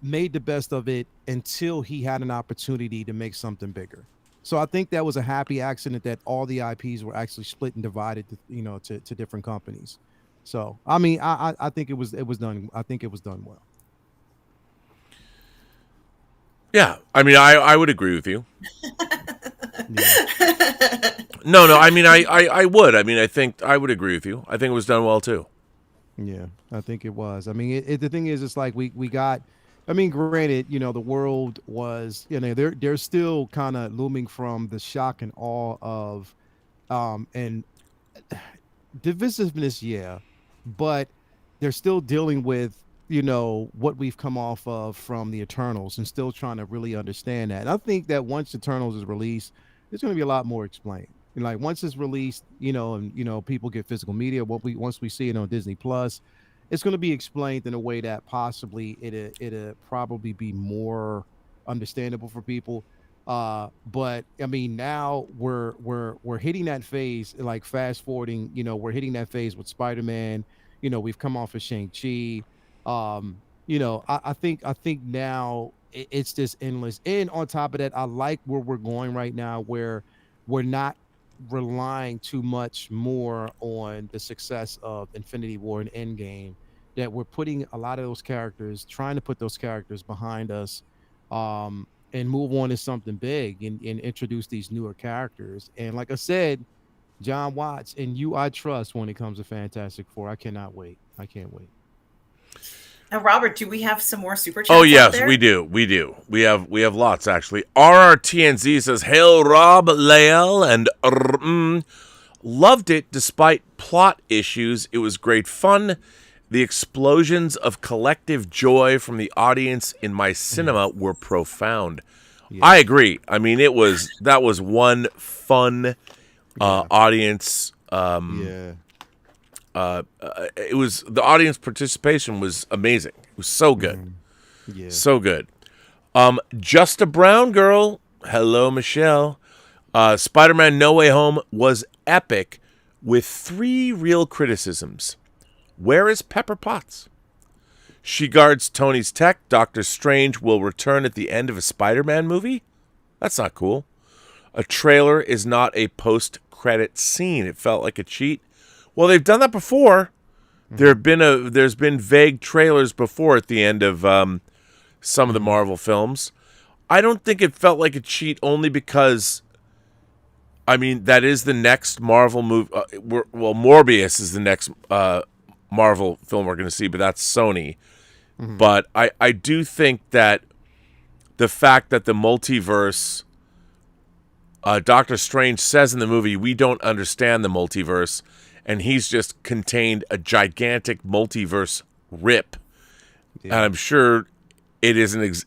S6: made the best of it until he had an opportunity to make something bigger. So I think that was a happy accident that all the IPs were actually split and divided, to different companies. So I mean, I think it was done. I think it was done well.
S1: Yeah, I mean, I would agree with you. No, I mean, I would. I mean, I think I would agree with you. I think it was done well too.
S6: Yeah, I think it was. I mean, the thing is, it's like we got. I mean, granted, the world was, they're still kind of looming from the shock and awe of, and divisiveness, yeah, but they're still dealing with, what we've come off of from the Eternals, and still trying to really understand that. And I think that once Eternals is released, there's going to be a lot more explained. And like once it's released, and people get physical media, once we see it on Disney Plus, it's going to be explained in a way that possibly it'll probably be more understandable for people. But I mean, now we're hitting that phase, like fast forwarding, we're hitting that phase with Spider-Man. We've come off of Shang-Chi. I think now it's just endless. And on top of that, I like where we're going right now, where we're not relying too much more on the success of Infinity War and Endgame, that we're putting a lot of those characters, trying to put those characters behind us, and move on to something big, and introduce these newer characters. And like I said, John Watts and you, I trust when it comes to Fantastic Four. I cannot wait. I can't wait.
S5: Now, Robert, do we have some more super chats?
S1: Oh yes, we do. We have lots actually. RRTNZ says, "Hail Rob, Lael, and loved it despite plot issues. It was great fun. The explosions of collective joy from the audience in my cinema were profound." Yeah. I agree. I mean, that was one fun audience. It was, the audience participation was amazing. It was so good. Yeah. So good. Just a Brown Girl. Hello, Michelle. Spider-Man No Way Home was epic. with 3 real criticisms. Where is Pepper Potts? She guards Tony's tech. Doctor Strange will return at the end of a Spider-Man movie? That's not cool. A trailer is not a post-credit scene. It felt like a cheat. Well, they've done that before. There's been vague trailers before at the end of some of the Marvel films. I don't think it felt like a cheat only because, I mean, that is the next Marvel movie. Morbius is the next Marvel film we're going to see, but that's Sony. But I do think that the fact that the multiverse, Doctor Strange says in the movie, we don't understand the multiverse, and he's just contained a gigantic multiverse rip. Yeah. And I'm sure it isn't.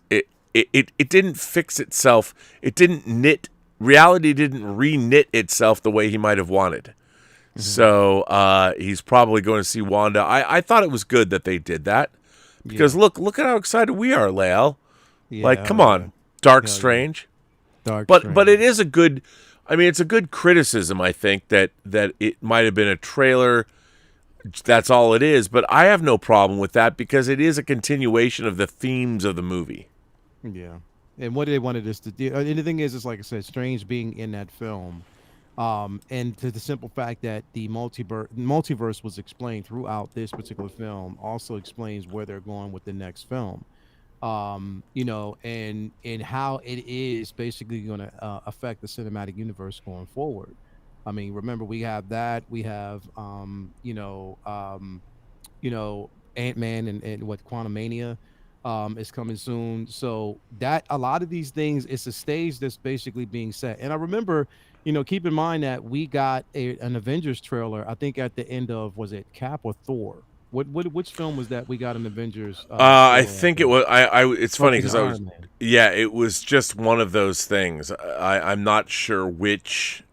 S1: It didn't fix itself. It didn't knit. Reality didn't re-knit itself the way he might have wanted. So he's probably going to see Wanda. I thought it was good that they did that because look at how excited we are, Lael. Yeah, like, come on, Dark Strange. But it is a good. I mean, it's a good criticism. I think that it might have been a trailer. That's all it is. But I have no problem with that because it is a continuation of the themes of the movie.
S6: Yeah, and what they wanted us to do. And the thing is like I said, Strange being in that film, and to the simple fact that the multiverse was explained throughout this particular film, also explains where they're going with the next film. You know, and how it is basically going to affect the cinematic universe going forward. I mean, remember we have that. We have Ant-Man and what Quantumania is coming soon. So that a lot of these things, it's a stage that's basically being set. And I remember, keep in mind that we got an Avengers trailer. I think at the end of, was it Cap or Thor? Which film was that we got an Avengers?
S1: I think it was. It's funny because it was just one of those things. I'm not sure which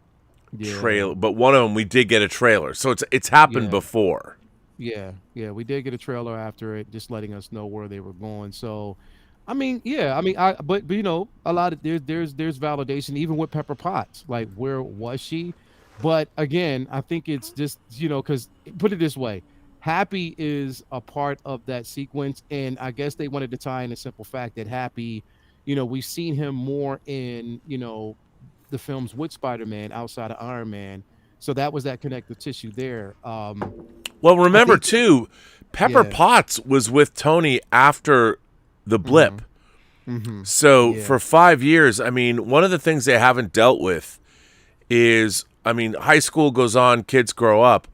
S1: trailer, but one of them we did get a trailer. So it's happened before.
S6: Yeah, we did get a trailer after it, just letting us know where they were going. So, I mean, but a lot of there's validation even with Pepper Potts. Like, where was she? But again, I think it's just because put it this way. Happy is a part of that sequence, and I guess they wanted to tie in a simple fact that Happy, we've seen him more in, the films with Spider-Man outside of Iron Man, so that was that connective tissue there.
S1: Well, remember too, Pepper Potts was with Tony after the blip, so for 5 years, I mean, one of the things they haven't dealt with is, I mean, high school goes on, kids grow up.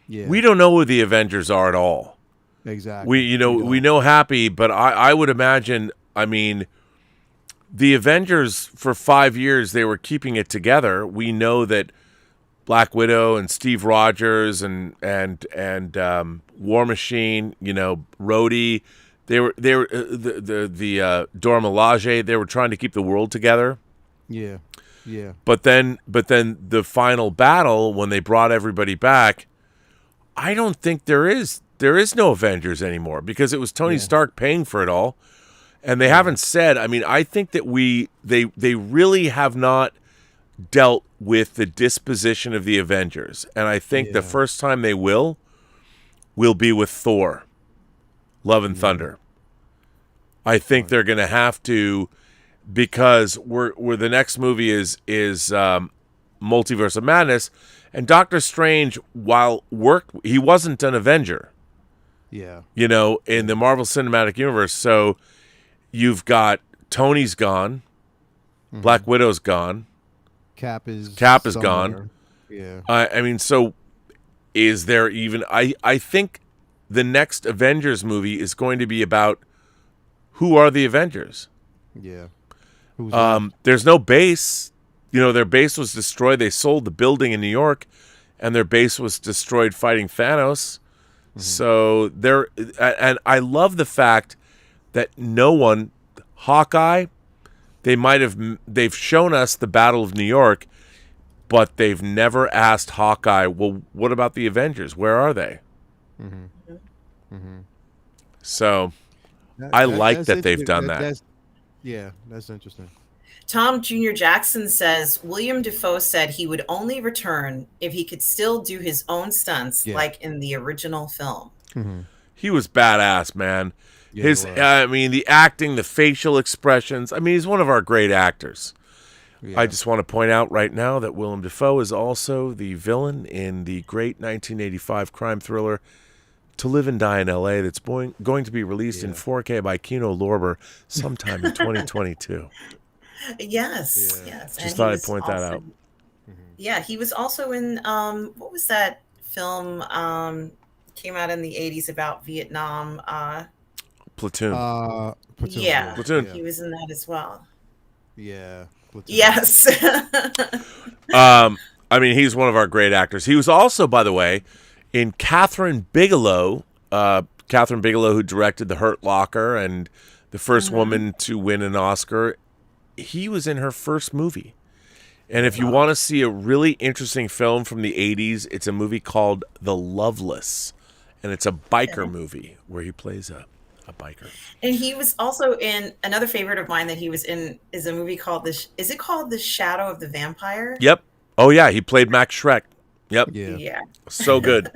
S1: Yeah. We don't know who the Avengers are at all.
S6: Exactly.
S1: We know Happy, but I would imagine, I mean, the Avengers for 5 years, they were keeping it together. We know that Black Widow and Steve Rogers and War Machine, Rhodey, they were the Dora Milaje, they were trying to keep the world together.
S6: Yeah.
S1: But then the final battle, when they brought everybody back, I don't think there is no Avengers anymore because it was Tony Stark paying for it all, and they haven't said. I mean, I think that they really have not dealt with the disposition of the Avengers, and I think the first time they will be with Thor, Love and Thunder. I think they're going to have to, because we're the next movie is Multiverse of Madness. And Doctor Strange, he wasn't an Avenger. Yeah. In the Marvel Cinematic Universe. So you've got Tony's gone. Black Widow's gone.
S6: Cap is
S1: gone. Yeah. I mean, so is there even... I think the next Avengers movie is going to be about who are the Avengers.
S6: Yeah.
S1: There's no base. Their base was destroyed. They sold the building in New York, and their base was destroyed fighting Thanos. So and I love the fact that no one, Hawkeye, they've shown us the Battle of New York, but they've never asked Hawkeye, well, what about the Avengers? Where are they? So I like that they've done that.
S6: That's interesting.
S5: Tom Jr. Jackson says William Dafoe said he would only return if he could still do his own stunts, like in the original film.
S1: He was badass, man.
S6: Yeah,
S1: I mean, the acting, the facial expressions. I mean, he's one of our great actors.
S6: Yeah.
S1: I just want to point out right now that Willem Dafoe is also the villain in the great 1985 crime thriller To Live and Die in L.A. that's going to be released in 4K by Kino Lorber sometime in 2022.
S5: Yes.
S1: Just
S5: And
S1: thought
S5: he
S1: I'd
S5: was
S1: point that out.
S5: Yeah, he was also in what was that film came out in the 80s about Vietnam?
S1: Platoon.
S6: Platoon.
S5: Yeah,
S1: Platoon.
S5: he was in that as well.
S6: Yeah. Platoon.
S5: Yes.
S1: I mean, he's one of our great actors. He was also, by the way, in Catherine Bigelow, who directed The Hurt Locker and the first woman to win an Oscar. He was in her first movie. And if you want to see a really interesting film from the 80s, it's a movie called The Loveless. And it's a biker movie where he plays a biker.
S5: And he was also in another favorite of mine that he was in is a movie called is it called The Shadow of the Vampire?
S1: Yep. Oh, yeah. He played Max Schreck. Yep.
S5: Yeah.
S1: So good.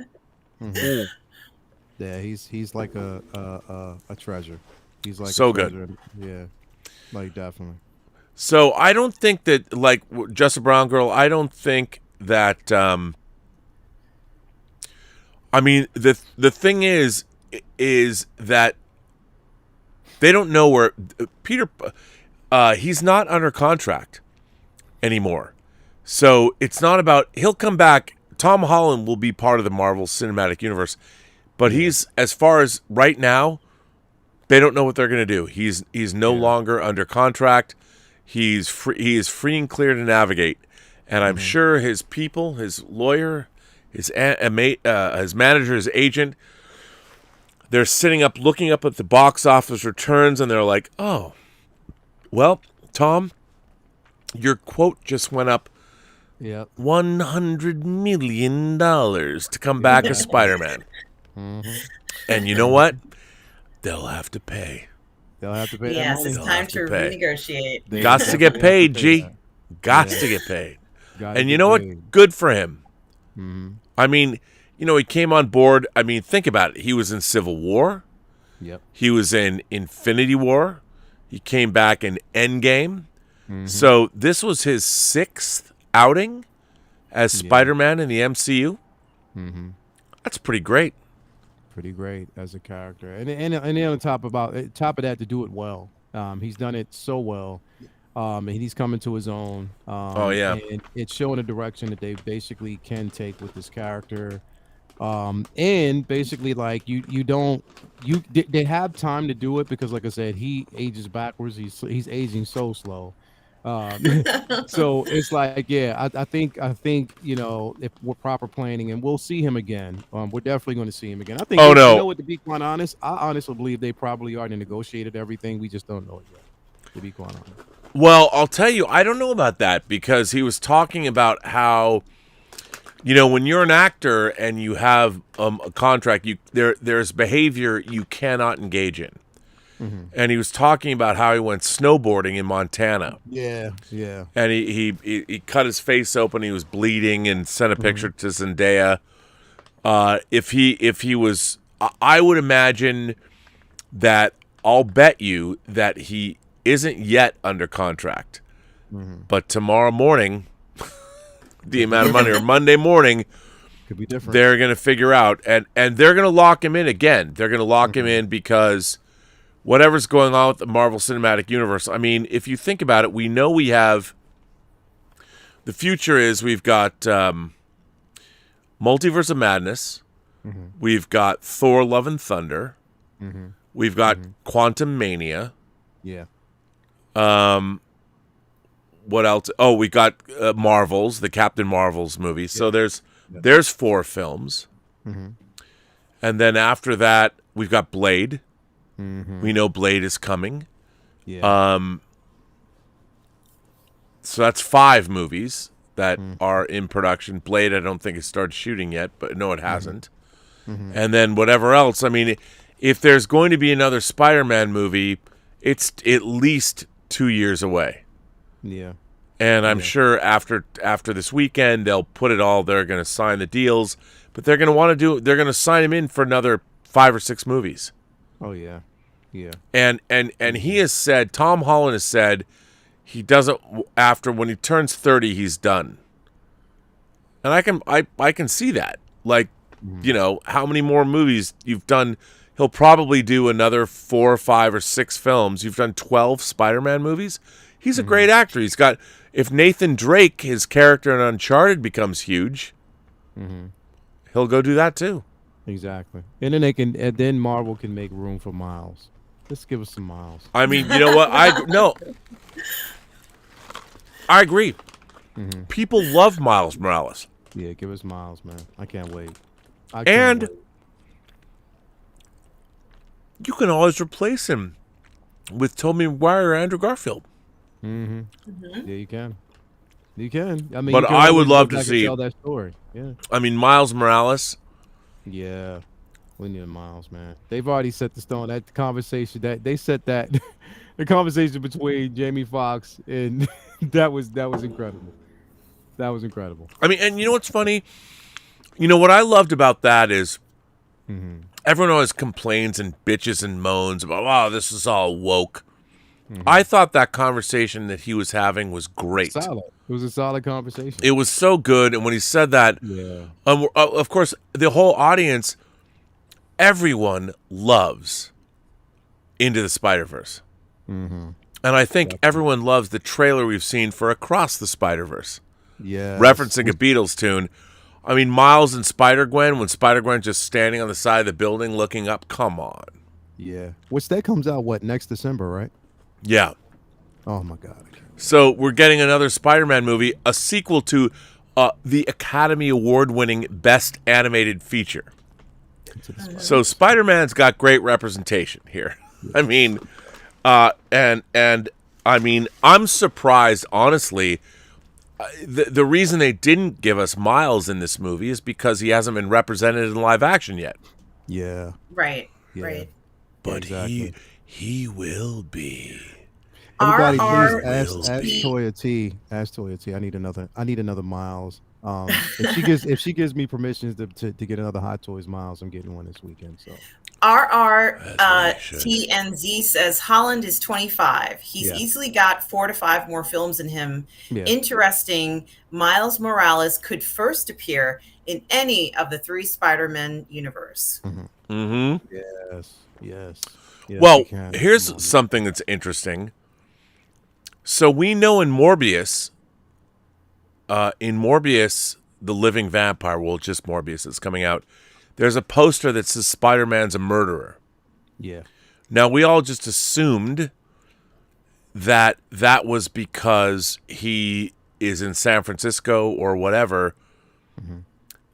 S6: Yeah, he's like a treasure. He's like
S1: So
S6: a
S1: good.
S6: treasure. Yeah, like definitely.
S1: So I don't think that, like Just a Brown Girl, I don't think that, I mean, the thing is that they don't know where Peter, he's not under contract anymore. So it's not about, he'll come back. Tom Holland will be part of the Marvel Cinematic Universe, but he's, as far as right now, they don't know what they're going to do. He's no longer under contract. He is free and clear to navigate. And I'm sure his people, his lawyer, his manager, his agent, they're sitting up, looking up at the box office returns, and they're like, oh, well, Tom, your quote just went up
S6: Yep.
S1: $100 million to come back as Spider-Man. And you know what? They'll have to pay.
S6: They'll have to pay.
S5: Yes,
S6: that money.
S5: it's time to
S1: pay.
S5: renegotiate.
S1: Gots to get paid, G. Gots to get paid.
S6: Gotta
S1: And you
S6: get
S1: know
S6: paid.
S1: what? Good for him. I mean, you know, he came on board. I mean, think about it. He was in Civil War.
S6: Yep.
S1: He was in Infinity War. He came back in Endgame. So this was his 6th outing as Spider-Man in the MCU. That's pretty great.
S6: Pretty great as a character, and then on top of that, to do it well. He's done it so well, and he's coming to his own. And it's showing a direction that they basically can take with this character. And basically, like they have time to do it because, like I said, he ages backwards. He's aging so slow. So it's like, yeah, I think you know, if we're proper planning, and we'll see him again. We're definitely going to see him again. I think.
S1: Oh,
S6: you
S1: no.
S6: know what? To be quite honest, I honestly believe they probably already negotiated everything. We just don't know it yet. To be quite honest.
S1: Well, I'll tell you, I don't know about that because he was talking about how, you know, when you're an actor and you have a contract, there's behavior you cannot engage in. And he was talking about how he went snowboarding in Montana.
S6: Yeah.
S1: And he cut his face open. He was bleeding and sent a picture to Zendaya. If he was, I would imagine that I'll bet you that he isn't yet under contract. But tomorrow morning, the amount of money, or Monday morning,
S6: Could be different.
S1: they're going to figure out, and they're going to lock him in again. They're going to lock him in because whatever's going on with the Marvel Cinematic Universe, I mean, if you think about it, we know we have, the future is we've got Multiverse of Madness, we've got Thor Love and Thunder, we've got Quantum Mania,
S6: Yeah.
S1: what else? Oh, we got Marvels, the Captain Marvels movie. So there's 4 films. And then after that, we've got Blade. We know Blade is coming.
S6: Yeah.
S1: So that's 5 movies that are in production. Blade, I don't think has started shooting yet, but no, it hasn't. And then whatever else. I mean, if there's going to be another Spider-Man movie, it's at least 2 years away.
S6: Yeah.
S1: And I'm sure after this weekend they'll put it all. They're going to sign the deals, but they're going to they're going to sign him in for another 5 or 6 movies.
S6: Oh yeah. Yeah.
S1: And he has said, Tom Holland has said, he doesn't, after when he turns 30, he's done. And I can see that. Like, you know, how many more movies you've done? He'll probably do another 4 or 5 or 6 films. You've done 12 Spider-Man movies. He's a great actor. He's got, if Nathan Drake, his character in Uncharted, becomes huge, he'll go do that too.
S6: Exactly. And then Marvel can make room for Miles. Let's give us some Miles.
S1: I mean, you know what? I agree. People love Miles Morales.
S6: Yeah, give us Miles, man. I can't wait.
S1: And you can always replace him with Tobey Maguire or Andrew Garfield.
S6: Yeah, you can. You can. I mean,
S1: But
S6: you can
S1: I would
S6: always
S1: love
S6: go
S1: to
S6: back and
S1: see-
S6: tell that story. Yeah.
S1: I mean, Miles Morales.
S6: Yeah. We need Miles, man. They've already set the stone. That conversation that they set that the conversation between Jamie Foxx and that was incredible. That was incredible.
S1: I mean, and you know what's funny? You know what I loved about that is everyone always complains and bitches and moans about, wow, this is all woke. I thought that conversation that he was having was great.
S6: Solid. It was a solid conversation.
S1: It was so good. And when he said that, of course, the whole audience, everyone loves Into the Spider-Verse. And I think everyone loves the trailer we've seen for Across the Spider-Verse.
S6: Yeah.
S1: Referencing a Beatles tune. I mean, Miles and Spider-Gwen, when Spider-Gwen's just standing on the side of the building looking up, come on.
S6: Yeah. Which that comes out, next December, right?
S1: Yeah.
S6: Oh, my God.
S1: So we're getting another Spider-Man movie, a sequel to the Academy Award-winning Best Animated Feature. So Spider-Man's got great representation here. I mean, and I mean, I'm surprised, honestly. The reason they didn't give us Miles in this movie is because he hasn't been represented in live action yet.
S6: Yeah.
S5: Right.
S6: Yeah.
S5: Right.
S1: But
S6: Exactly.
S1: he will be.
S6: Everybody,
S5: R-
S6: please ask Toya T. Ask Toya T. I need another Miles. If she gives me permission to get another Hot Toys Miles, I'm getting one this weekend. So
S5: TNZ says Holland is 25. He's easily got 4 to 5 more films in him.
S6: Yeah.
S5: Interesting. Miles Morales could first appear in any of the 3 Spider-Man universe.
S6: Yes.
S1: Well,
S6: he can.
S1: here's something that's interesting. So we know in Morbius, the Living Vampire, well, just Morbius that's coming out, there's a poster that says Spider-Man's a murderer.
S6: Yeah.
S1: Now, we all just assumed that was because he is in San Francisco or whatever.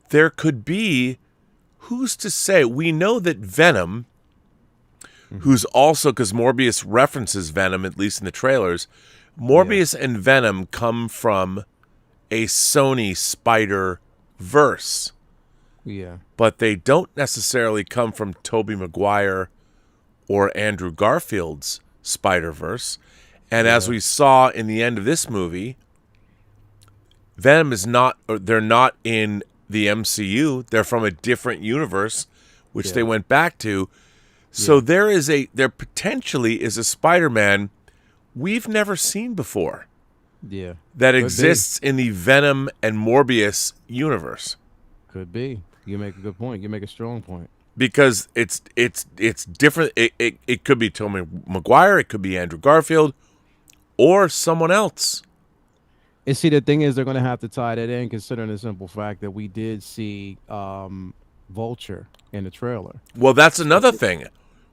S1: There could be, who's to say? We know that Venom, who's also, because Morbius references Venom, at least in the trailers, Morbius and Venom come from a Sony Spider-Verse.
S6: Yeah.
S1: But they don't necessarily come from Tobey Maguire or Andrew Garfield's Spider-Verse. And as we saw in the end of this movie, Venom is not, or they're not in the MCU. They're from a different universe, which they went back to. So there potentially is a Spider-Man we've never seen before.
S6: Yeah.
S1: That exists in the Venom and Morbius universe.
S6: Could be. You make a good point. You make a strong point.
S1: Because it's different. It could be Tobey Maguire, it could be Andrew Garfield, or someone else.
S6: And see, the thing is, they're going to have to tie that in, considering the simple fact that we did see Vulture in the trailer.
S1: Well, that's another thing.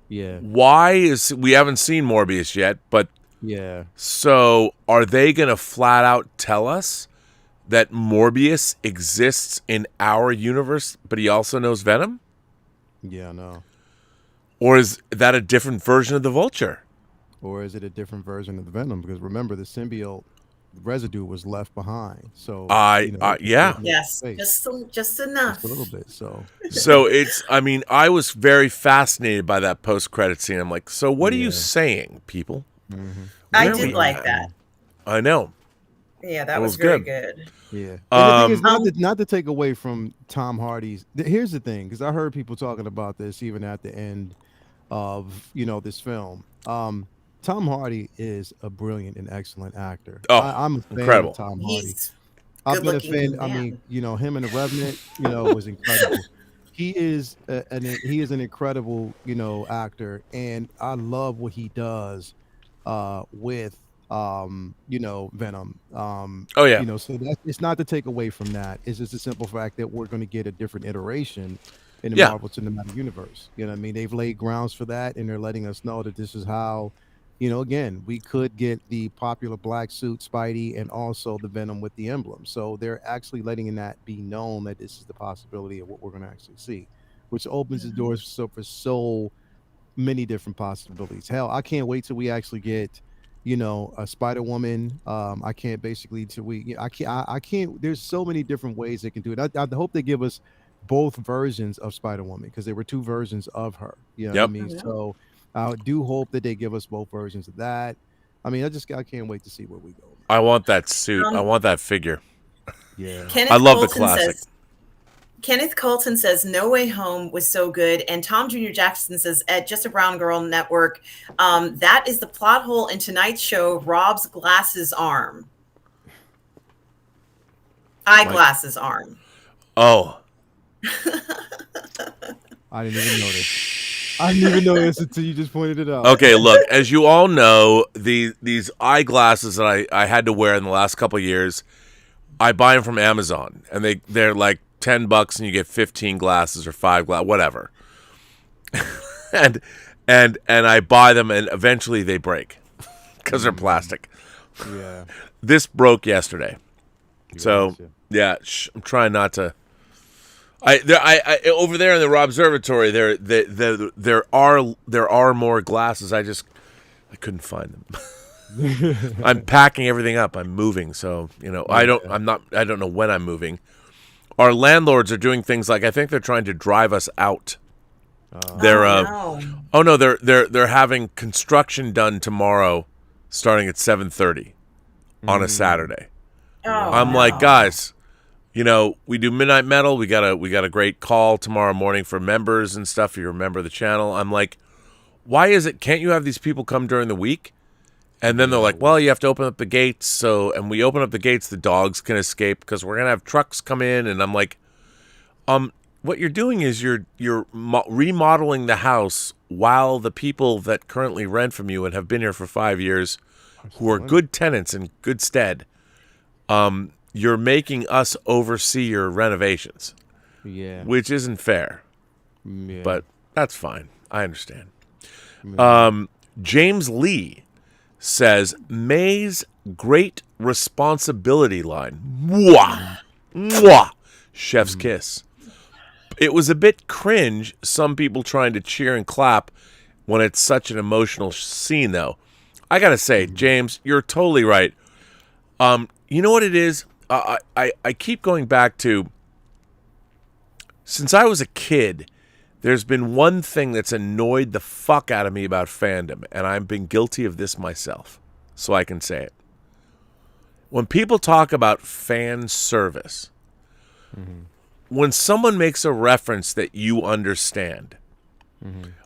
S6: Yeah.
S1: We haven't seen Morbius yet, but
S6: Yeah.
S1: so are they going to flat out tell us that Morbius exists in our universe, but he also knows Venom?
S6: Yeah, I know.
S1: Or is that a different version of the Vulture?
S6: Or is it a different version of the Venom? Because remember, the symbiote residue was left behind. So
S1: yeah.
S5: Yes, just enough.
S6: Just a little bit. So
S1: So I was very fascinated by that post-credit scene. I'm like, so what are you saying, people?
S5: I
S1: Where
S5: did
S1: we
S5: like
S1: at?
S5: that.
S1: I know.
S5: Yeah, that
S1: It
S5: was
S1: was
S5: very
S1: good.
S5: good.
S6: Yeah. And the thing is,
S5: Um,
S6: not to take away from Tom Hardy's. Here's the thing, because I heard people talking about this even at the end of this film. Tom Hardy is a brilliant and excellent actor.
S1: Oh,
S6: I'm a fan of
S1: incredible.
S6: Tom Hardy.
S5: He's
S6: I've
S5: good
S6: been a
S5: looking
S6: fan. I mean,
S5: man.
S6: him in The Revenant, was incredible. He is an incredible, actor, and I love what he does with Venom.
S1: Oh yeah.
S6: So that it's not to take away from that. It's just a simple fact that we're going to get a different iteration in the
S1: Yeah.
S6: Marvel Cinematic Universe. You know what I mean? They've laid grounds for that, and they're letting us know that this is how. Again, we could get the popular black suit Spidey and also the Venom with the emblem. So they're actually letting that be known that this is the possibility of what we're going to actually see, which opens the doors for so many different possibilities. Hell, I can't wait till we actually get, a Spider Woman. I can't basically till we. I can't. There's so many different ways they can do it. I hope they give us both versions of Spider Woman because there were two versions of her. You know what I
S1: Yep.
S6: mean? So I do hope that they give us both versions of that. I mean, I can't wait to see where we go.
S1: I want that suit. I
S5: Um,
S1: want that figure.
S6: Yeah.
S1: I love the classic.
S5: Kenneth Colton says No Way Home was so good, and Tom Jr. Jackson says at Just a Brown Girl Network, that is the plot hole in tonight's show. Rob's glasses arm, eyeglasses arm.
S1: Oh,
S6: I didn't even notice. I didn't even notice until you just pointed it out.
S1: okay. Look, as you all know, these eyeglasses that I had to wear in the last couple of years, I buy them from Amazon, and they're like $10, and you get 15 glasses or 5 glasses, whatever. and I buy them, and eventually they break because they're plastic.
S6: Yeah.
S1: This broke yesterday, so
S6: Gotcha.
S1: yeah, I'm trying not to. I over there in the Raw Observatory, there are more glasses. I couldn't find them. I'm packing everything up. I'm moving, so I don't know when I'm moving. Our landlords are doing things like I think they're trying to drive us out. They're having construction done tomorrow, starting at 7:30 on a Saturday.
S5: Oh,
S1: I'm like, guys, we do Midnight Metal. We got a great call tomorrow morning for members and stuff. If you remember the channel, I'm like, why is it? Can't you have these people come during the week? And then they're like, well, you have to open up the gates. And we open up the gates, the dogs can escape because we're gonna have trucks come in. And I'm like, what you're doing is you're remodeling the house while the people that currently rent from you and have been here for 5 years, who are good tenants in good stead, you're making us oversee your renovations.
S6: Yeah.
S1: Which isn't fair.
S6: Yeah.
S1: But that's fine. I understand.
S6: Yeah.
S1: James Lee says May's great responsibility line. Mwah! Mwah! Chef's kiss. It was a bit cringe, some people trying to cheer and clap when it's such an emotional scene, though. I gotta say, James, you're totally right. You know what it is? I keep going back to, since I was a kid, there's been one thing that's annoyed the fuck out of me about fandom, and I've been guilty of this myself, so I can say it. When people talk about fan service, when someone makes a reference that you understand,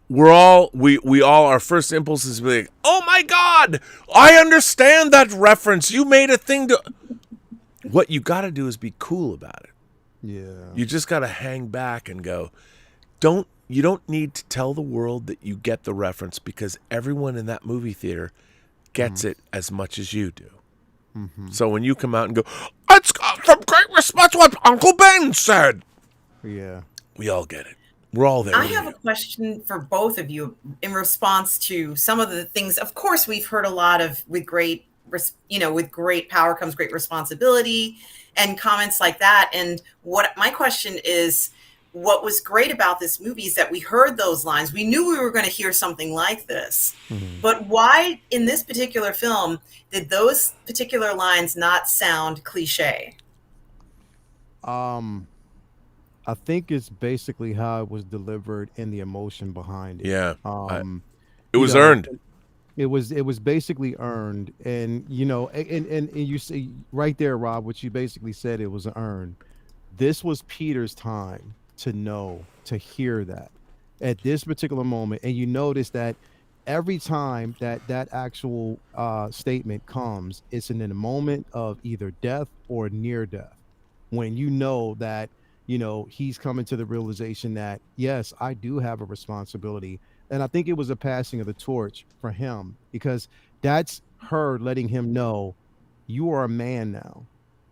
S1: we all our first impulse is to be like, oh my God, I understand that reference. You made a thing to... What you got to do is be cool about it.
S6: Yeah.
S1: You just got to hang back and go, you don't need to tell the world that you get the reference because everyone in that movie theater gets it as much as you do. So when you come out and go, it's got some great response to what Uncle Ben said.
S6: Yeah.
S1: We all get it. We're all there.
S5: I have a question for both of you in response to some of the things. Of course, we've heard a lot of with great power comes great responsibility and comments like that. And what my question is, what was great about this movie is that we heard those lines. We knew we were going to hear something like this. But why in this particular film did those particular lines not sound cliche?
S6: I think it's basically how it was delivered and the emotion behind it.
S1: Yeah.
S6: It
S1: It was earned.
S6: It was basically earned, and and you see right there, Rob, what you basically said, it was earned. This was Peter's time to know, to hear that at this particular moment. And you notice that every time that that actual statement comes, it's in a moment of either death or near death, when you know that he's coming to the realization that, yes, I do have a responsibility. And I think it was a passing of the torch for him, because that's her letting him know, you are a man now,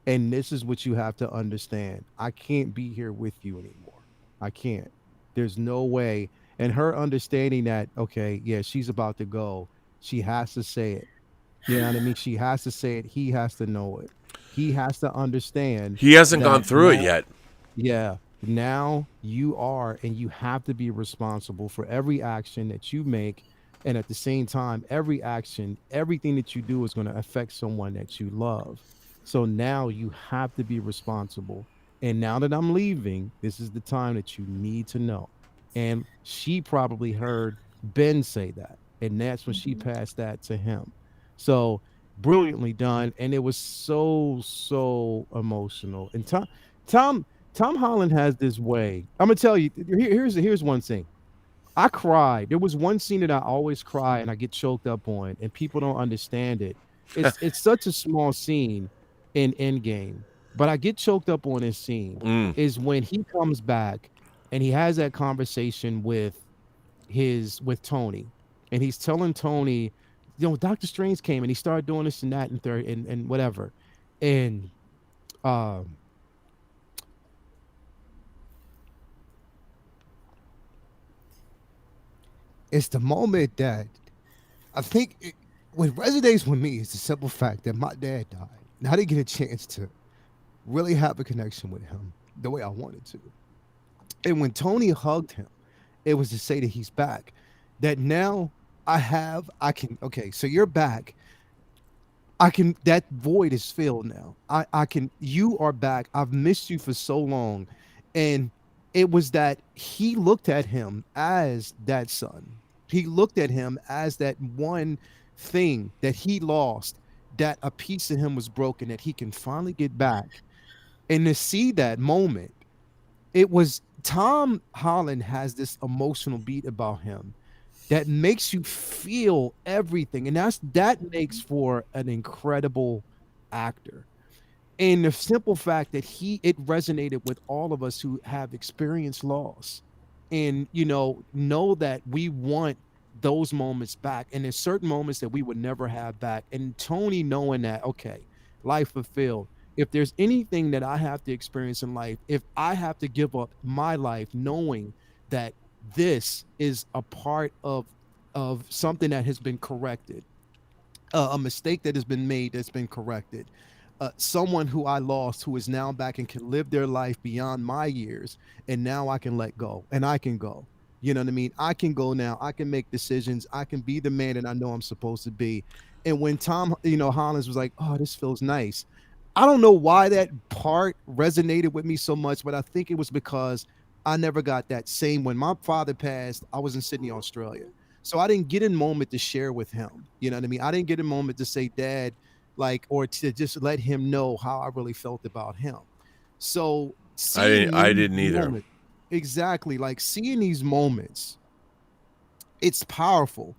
S6: and this is what you have to understand. I can't be here with you anymore. I can't. There's no way. And her understanding that, okay, yeah, she's about to go. She has to say it. You know what I mean? She has to say it. He has to know it. He has to understand
S1: He hasn't gone
S6: that
S1: through it
S6: now,
S1: yet.
S6: yeah, now you are, and you have to be responsible for every action that you make. And at the same time, every action, everything that you do is going to affect someone that you love. So now you have to be responsible. And now that I'm leaving, this is the time that you need to know. And she probably heard Ben say that. And that's when she passed that to him. So brilliantly done. And it was so, so emotional. And Tom, Tom Holland has this way. I'm gonna tell you. Here's one thing. I cried. There was one scene that I always cry and I get choked up on, and people don't understand it. It's such a small scene in Endgame, but I get choked up on this scene.
S1: Mm.
S6: Is when he comes back and he has that conversation with Tony, and he's telling Tony, Doctor Strange came and he started doing this and that and third and whatever, and um it's the moment that I think what resonates with me is the simple fact that my dad died. And I didn't get a chance to really have a connection with him the way I wanted to. And when Tony hugged him, it was to say that he's back. That now okay, so you're back. That void is filled now. You are back. I've missed you for so long. And it was that he looked at him as that son. He looked at him as that one thing that he lost, that a piece of him was broken, that he can finally get back. And to see that moment, it was Tom Holland has this emotional beat about him that makes you feel everything. And that makes for an incredible actor. And the simple fact that it resonated with all of us who have experienced loss, and know that we want those moments back, and there's certain moments that we would never have back. And Tony knowing that, okay, life fulfilled. If there's anything that I have to experience in life, if I have to give up my life knowing that this is a part of something that has been corrected, a mistake that has been made that's been corrected, someone who I lost who is now back and can live their life beyond my years, and now I can let go and I can go. You know what I mean? I can go now. I can make decisions. I can be the man that I know I'm supposed to be. And when Tom, Hollins was like, "Oh, this feels nice," I don't know why that part resonated with me so much, but I think it was because I never got that same. When my father passed, I was in Sydney, Australia. So I didn't get a moment to share with him. You know what I mean? I didn't get a moment to say, Dad, or to just let him know how I really felt about him. So
S1: I didn't either.
S6: Exactly. Like seeing these moments, it's powerful.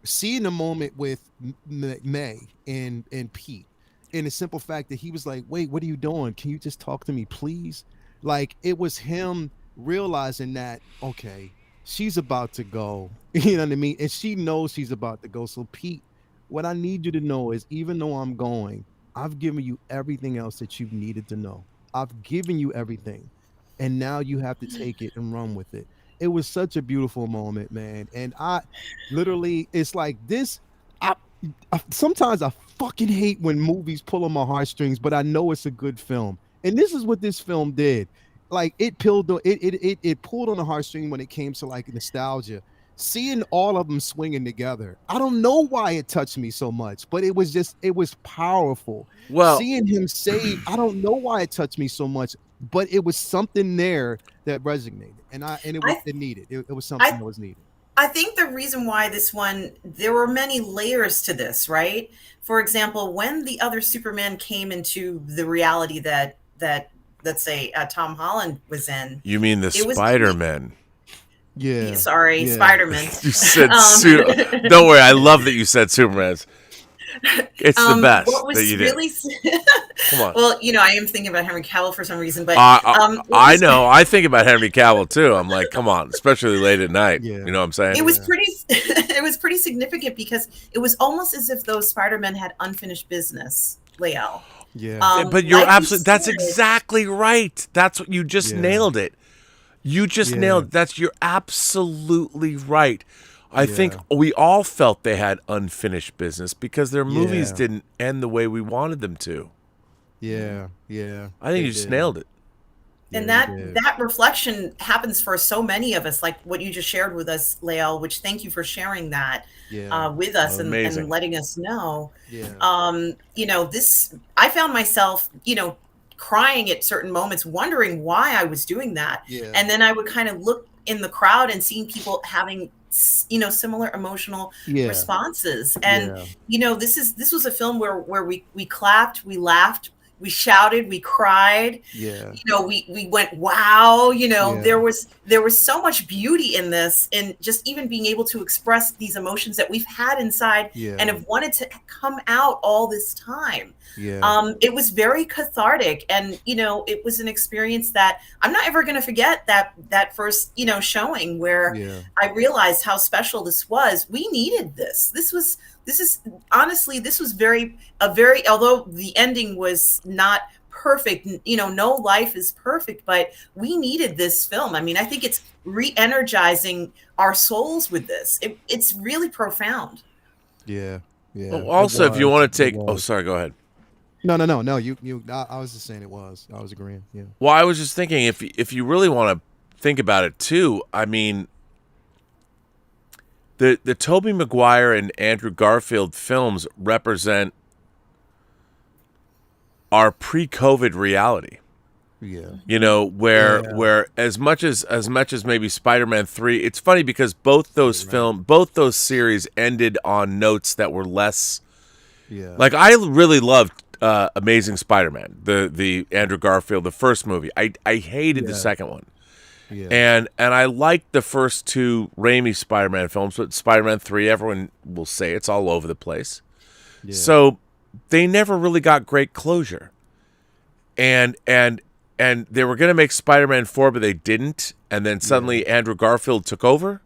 S6: Seeing the moment with May and Pete, and the simple fact that he was like, "Wait, what are you doing? Can you just talk to me, please?" Like it was him realizing that, okay, she's about to go. You know what I mean? And she knows she's about to go. So Pete, what I need you to know is, even though I'm going, I've given you everything else that you've needed to know. I've given you everything. And now you have to take it and run with it. It was such a beautiful moment, man. And I literally, it's like this. I sometimes I fucking hate when movies pull on my heartstrings, but I know it's a good film. And this is what this film did. Like it pulled on the heartstring when it came to like nostalgia. Seeing all of them swinging together, I don't know why it touched me so much, but it was powerful.
S1: Well,
S6: Seeing him save, I don't know why it touched me so much, but it was something there that resonated, and it was needed. It was something that was needed.
S5: I think the reason why this one, there were many layers to this, right? For example, when the other Superman came into the reality that let's say Tom Holland was in,
S1: You mean the
S5: it was
S1: Spider-Man?
S6: Yeah.
S5: sorry,
S6: Yeah.
S5: Spider-Man.
S1: You said Don't worry, I love that you said Superman. It's the best
S5: What was
S1: that you did.
S5: really
S1: Come on.
S5: well, I am thinking about Henry Cavill for some reason, but
S1: I know. I think about Henry Cavill too. I'm like, come on, especially late at night.
S6: Yeah.
S1: You know what I'm saying?
S5: it was pretty it was pretty significant because it was almost as if those Spider-Men had unfinished business, Lael.
S6: Yeah.
S1: But you're
S5: like you
S1: absolutely. That's
S5: said-
S1: exactly right. That's what you just
S6: Yeah.
S1: nailed it. You just
S6: Yeah.
S1: nailed it. You're absolutely right. I think
S6: Yeah.
S1: we all felt they had unfinished business because their movies
S6: Yeah.
S1: didn't end the way we wanted them to.
S6: Yeah. Yeah.
S1: I think
S6: They
S1: you just
S6: did.
S1: nailed it.
S5: And
S6: Yeah,
S5: that
S6: you did.
S5: that reflection happens for so many of us, like what you just shared with us, Lael, which thank you for sharing that
S6: Yeah.
S5: with us and
S1: Amazing.
S5: letting us know.
S6: Yeah.
S5: This I found myself, crying at certain moments, wondering why I was doing that.
S6: Yeah.
S5: And then I would kind of look in the crowd and seeing people having similar emotional
S6: Yeah.
S5: responses. And
S6: Yeah.
S5: this was a film where we clapped, we laughed, we shouted, we cried.
S6: Yeah.
S5: We went, wow.
S6: Yeah.
S5: There was so much beauty in this, and just even being able to express these emotions that we've had inside
S6: Yeah.
S5: and have wanted to come out all this time.
S6: Yeah.
S5: It was very cathartic, and it was an experience that I'm not ever going to forget. That first showing where
S6: Yeah.
S5: I realized how special this was. We needed this. This is honestly, this was although the ending was not perfect, no life is perfect, but we needed this film. I mean, I think it's re-energizing our souls with this. It's really profound.
S6: Yeah. Yeah.
S1: Oh, also, if you want to take,
S6: It
S1: oh,
S6: was.
S1: sorry, go ahead.
S6: No. You. I was just saying it was. I was agreeing. Yeah.
S1: Well, I was just thinking, if you really want to think about it too, I mean, the Tobey Maguire and Andrew Garfield films represent our pre-COVID reality.
S6: Yeah.
S1: Where as much as maybe Spider-Man 3, it's funny because both those series ended on notes that were less.
S6: Yeah.
S1: Like, I really loved Amazing Spider-Man, the Andrew Garfield, the first movie. I hated the second one.
S6: Yeah.
S1: And I liked the first two Raimi Spider-Man films, but Spider-Man 3, everyone will say it's all over the place.
S6: Yeah.
S1: So they never really got great closure. And they were going to make Spider-Man 4, but they didn't. And then suddenly Andrew Garfield took over.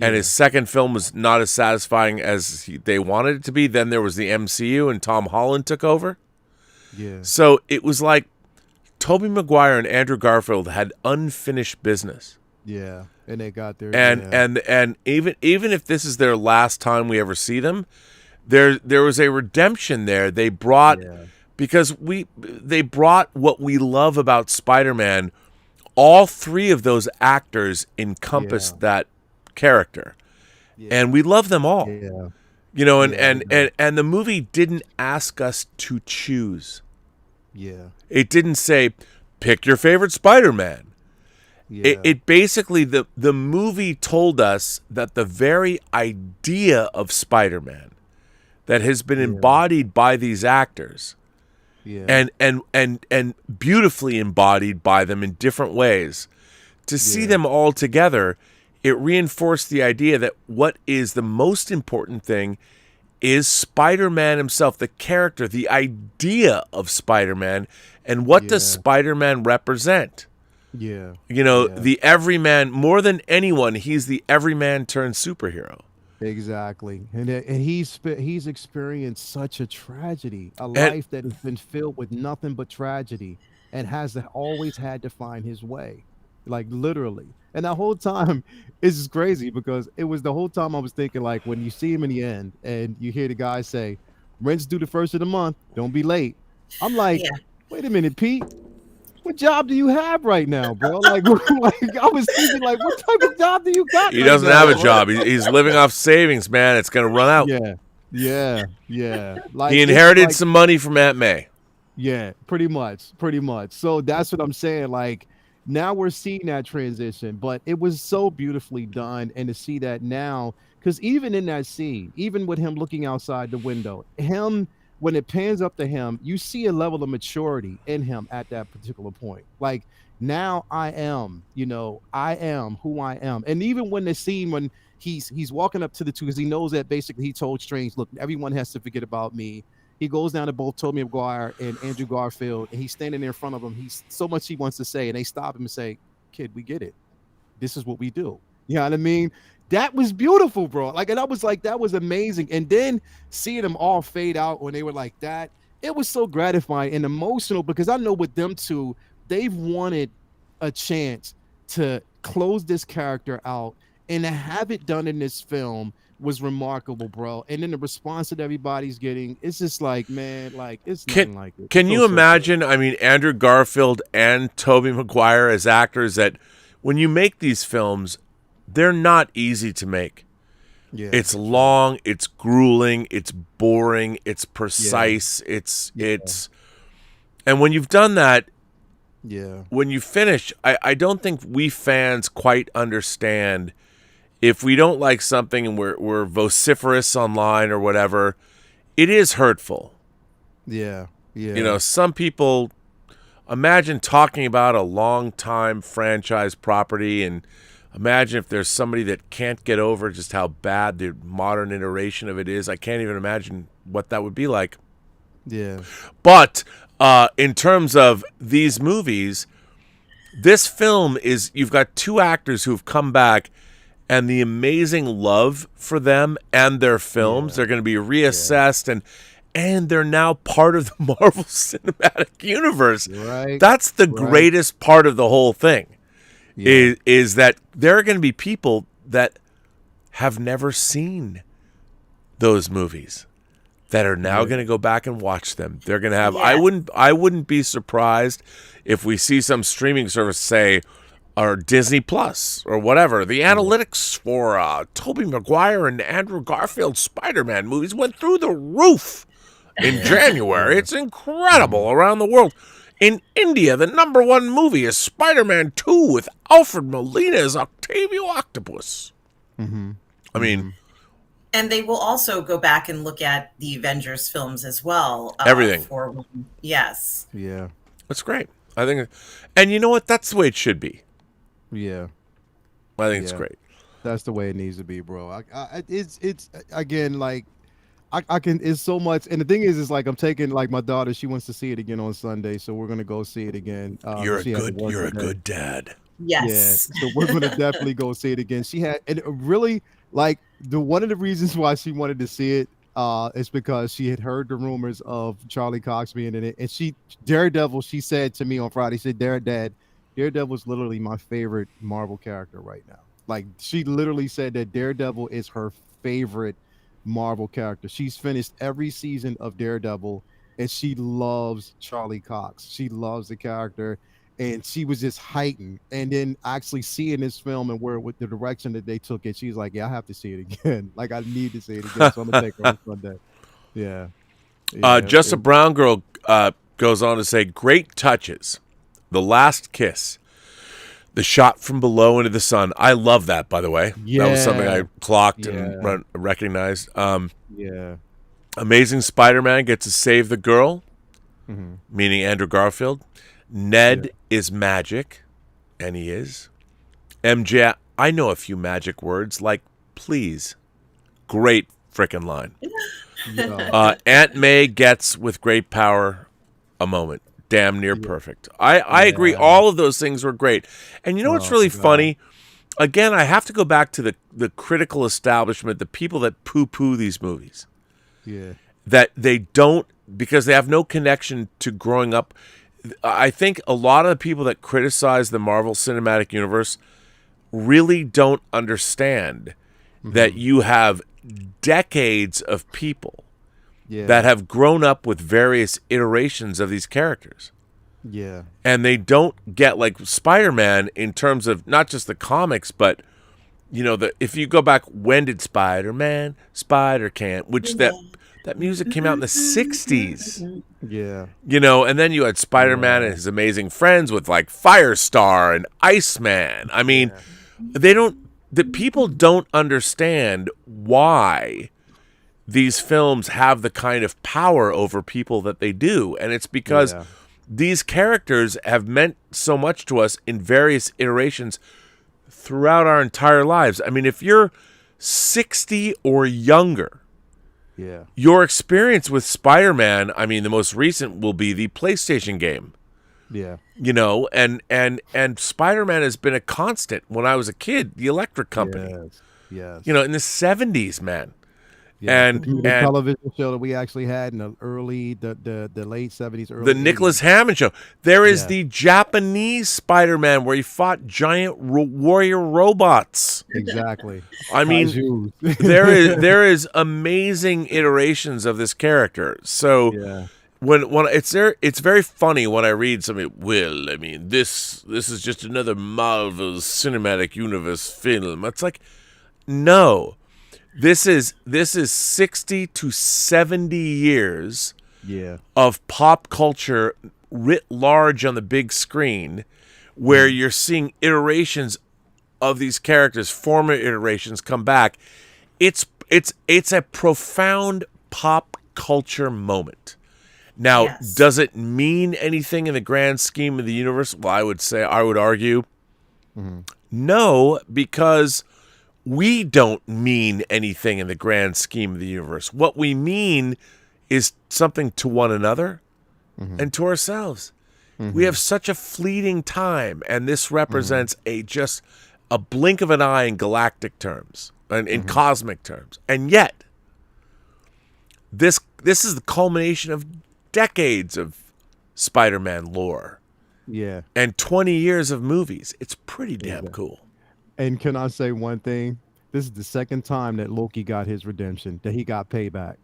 S1: And his second film was not as satisfying as they wanted it to be. Then there was the MCU, and Tom Holland took over.
S6: Yeah.
S1: So it was like Tobey Maguire and Andrew Garfield had unfinished business.
S6: Yeah. And they got their.
S1: And even if this is their last time we ever see them, there was a redemption there. They brought because they brought what we love about Spider-Man. All three of those actors encompassed that character, and we love them all. And the movie didn't ask us to choose. It didn't say pick your favorite Spider-Man. It basically, the movie told us that the very idea of Spider-Man that has been embodied by these actors and beautifully embodied by them in different ways, to see them all together, it reinforced the idea that what is the most important thing is Spider-Man himself, the character, the idea of Spider-Man, and what does Spider-Man represent? The everyman, more than anyone, he's the everyman turned superhero.
S6: Exactly, and he's experienced such a tragedy, a life that has been filled with nothing but tragedy, and has always had to find his way, like literally. And that whole time, it's just crazy because it was the whole time I was thinking, like, when you see him in the end and you hear the guy say, "Rent's due the first of the month, don't be late." I'm like, wait a minute, Pete. What job do you have right now, bro? Like I was thinking, like, what type of job do you got?
S1: He doesn't have a job. He's living off savings, man. It's gonna run out.
S6: Yeah. Like,
S1: he inherited some money from Aunt May.
S6: Yeah, pretty much. So that's what I'm saying. Like, now we're seeing that transition, but it was so beautifully done. And to see that now, because even in that scene, even with him looking outside the window, him, when it pans up to him, you see a level of maturity in him at that particular point. Like, now I am who I am. And even when the scene when he's walking up to the two, because he knows that basically he told Strange, look, everyone has to forget about me. He goes down to both Tobey Maguire and Andrew Garfield, and he's standing there in front of them. He's so much he wants to say, and they stop him and say, "Kid, we get it. This is what we do." You know what I mean? That was beautiful, bro. Like, and I was like, that was amazing. And then seeing them all fade out when they were like that, it was so gratifying and emotional, because I know with them two, they've wanted a chance to close this character out, and to have it done in this film was remarkable, bro. And then the response that everybody's getting, it's just like, man, like, it's nothing like it.
S1: Can
S6: So,
S1: you
S6: so good.
S1: imagine? I mean, Andrew Garfield and Tobey Maguire as actors, that when you make these films, they're not easy to make.
S6: Yeah,
S1: It's long, it's grueling, it's boring, it's precise, it's and when you've done that,
S6: yeah,
S1: when you finish, I don't think we fans quite understand. If we don't like something and we're vociferous online or whatever, it is hurtful.
S6: yeah.
S1: You know, some people, imagine talking about a long time franchise property, and imagine if there's somebody that can't get over just how bad the modern iteration of it is. I can't even imagine what that would be like.
S6: Yeah.
S1: But in terms of these movies, this film is, you've got two actors who've come back, and the amazing love for them and their films. They're going to be reassessed, and they're now part of the Marvel Cinematic Universe.
S6: Right.
S1: That's the greatest part of the whole thing.
S6: Yeah.
S1: Is that there are going to be people that have never seen those movies that are now going to go back and watch them. They're going to have.
S5: Yes.
S1: I wouldn't be surprised if we see some streaming service say, or Disney Plus or whatever. The analytics for Tobey Maguire and Andrew Garfield Spider-Man movies went through the roof in January. It's incredible around the world. In India, the #1 movie is Spider-Man 2 with Alfred Molina as Octavio Octopus.
S6: Mm-hmm.
S1: I mean,
S5: And they will also go back and look at the Avengers films as well.
S1: Everything.
S5: Yes.
S6: Yeah.
S1: that's great. I think, and you know what? That's the way it should be.
S6: Yeah.
S1: I think it's
S6: Yeah.
S1: great.
S6: That's the way it needs to be, bro. It's again, like, I can. It's so much, and the thing is like, I'm taking, like, my daughter. She wants to see it again on Sunday, so we're gonna go see it again.
S1: You're a
S6: she has to work
S1: good
S6: today.
S1: dad.
S5: Yes.
S6: Yeah, so we're gonna definitely go see it again. She had, and really, like, one of the reasons why she wanted to see it is because she had heard the rumors of Charlie Cox being in it, and Daredevil. She said to me on Friday, she said, Dad, Daredevil is literally my favorite Marvel character right now. Like, she literally said that Daredevil is her favorite Marvel character. She's finished every season of Daredevil, and she loves Charlie Cox. She loves the character, and she was just heightened. And then actually seeing this film and with the direction that they took it, she's like, yeah, I have to see it again. Like, I need to see it again. So I'm gonna take her on Sunday. Yeah.
S1: Just a Brown Girl goes on to say, great touches. The last kiss. The shot from below into the sun. I love that, by the way.
S6: Yeah.
S1: That was something I clocked and recognized. Amazing Spider-Man gets to save the girl, meaning Andrew Garfield. Ned is magic, and he is. MJ, I know a few magic words, like please. Great frickin' line. Aunt May gets, with great power, a moment. Damn near perfect. I agree. All of those things were great. And you know what's really funny? Again, I have to go back to the critical establishment, the people that poo-poo these movies.
S6: Yeah.
S1: That they don't, because they have no connection to growing up. I think a lot of the people that criticize the Marvel Cinematic Universe really don't understand that you have decades of people that have grown up with various iterations of these characters.
S6: Yeah.
S1: And they don't get, like, Spider-Man in terms of not just the comics, but, you know, if you go back, when did Spider-Man, Spider-Can, which That music came out in the 60s.
S6: Yeah.
S1: You know, and then you had Spider-Man and his amazing friends with like Firestar and Iceman. I mean, the people don't understand why these films have the kind of power over people that they do. And it's because these characters have meant so much to us in various iterations throughout our entire lives. I mean, if you're 60 or younger, your experience with Spider-Man, I mean, the most recent will be the PlayStation game.
S6: Yeah.
S1: You know, and Spider-Man has been a constant when I was a kid, the Electric Company.
S6: Yes.
S1: You know, in the 70s, man.
S6: Yeah,
S1: And
S6: the television show that we actually had in the late 70s, early
S1: the Nicholas
S6: 80s.
S1: Hammond show. There is the Japanese Spider-Man where he fought giant warrior robots.
S6: Exactly.
S1: I mean, there is amazing iterations of this character. So when it's there, it's very funny when I read something. Well, I mean, this is just another Marvel Cinematic Universe film. It's like, no. This is 60 to 70 years of pop culture writ large on the big screen, where you're seeing iterations of these characters, former iterations, come back. It's a profound pop culture moment. Now, does it mean anything in the grand scheme of the universe? Well, I would argue no, because we don't mean anything in the grand scheme of the universe. What we mean is something to one another and to ourselves. We have such a fleeting time, and this represents just a blink of an eye in galactic terms and in cosmic terms. And yet, this is the culmination of decades of Spider-Man lore.
S6: Yeah.
S1: And 20 years of movies. It's pretty damn cool.
S6: And can I say one thing? This is the second time that Loki got his redemption, that he got payback.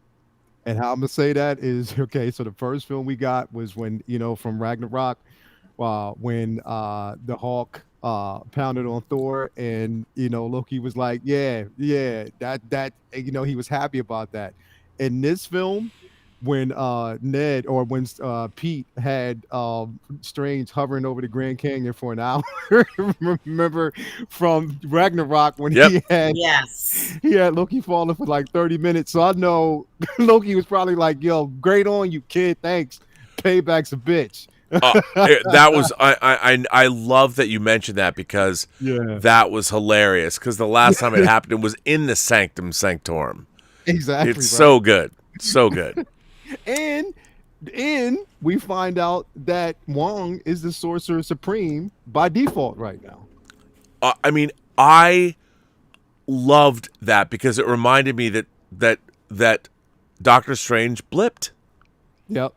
S6: And how I'm going to say that is, okay, so the first film we got was when, from Ragnarok, when the Hulk pounded on Thor, and, Loki was like, that he was happy about that. In this film, when Pete had Strange hovering over the Grand Canyon for an hour. Remember from Ragnarok when he had Loki falling for like 30 minutes. So I know Loki was probably like, "Yo, great on you, kid. Thanks. Payback's a bitch."
S1: That was I love that you mentioned that, because that was hilarious, because the last time it happened, it was in the Sanctum Sanctorum.
S6: Exactly.
S1: It's so good. So good.
S6: And we find out that Wong is the Sorcerer Supreme by default right now.
S1: I mean, I loved that because it reminded me that Doctor Strange blipped.
S6: Yep.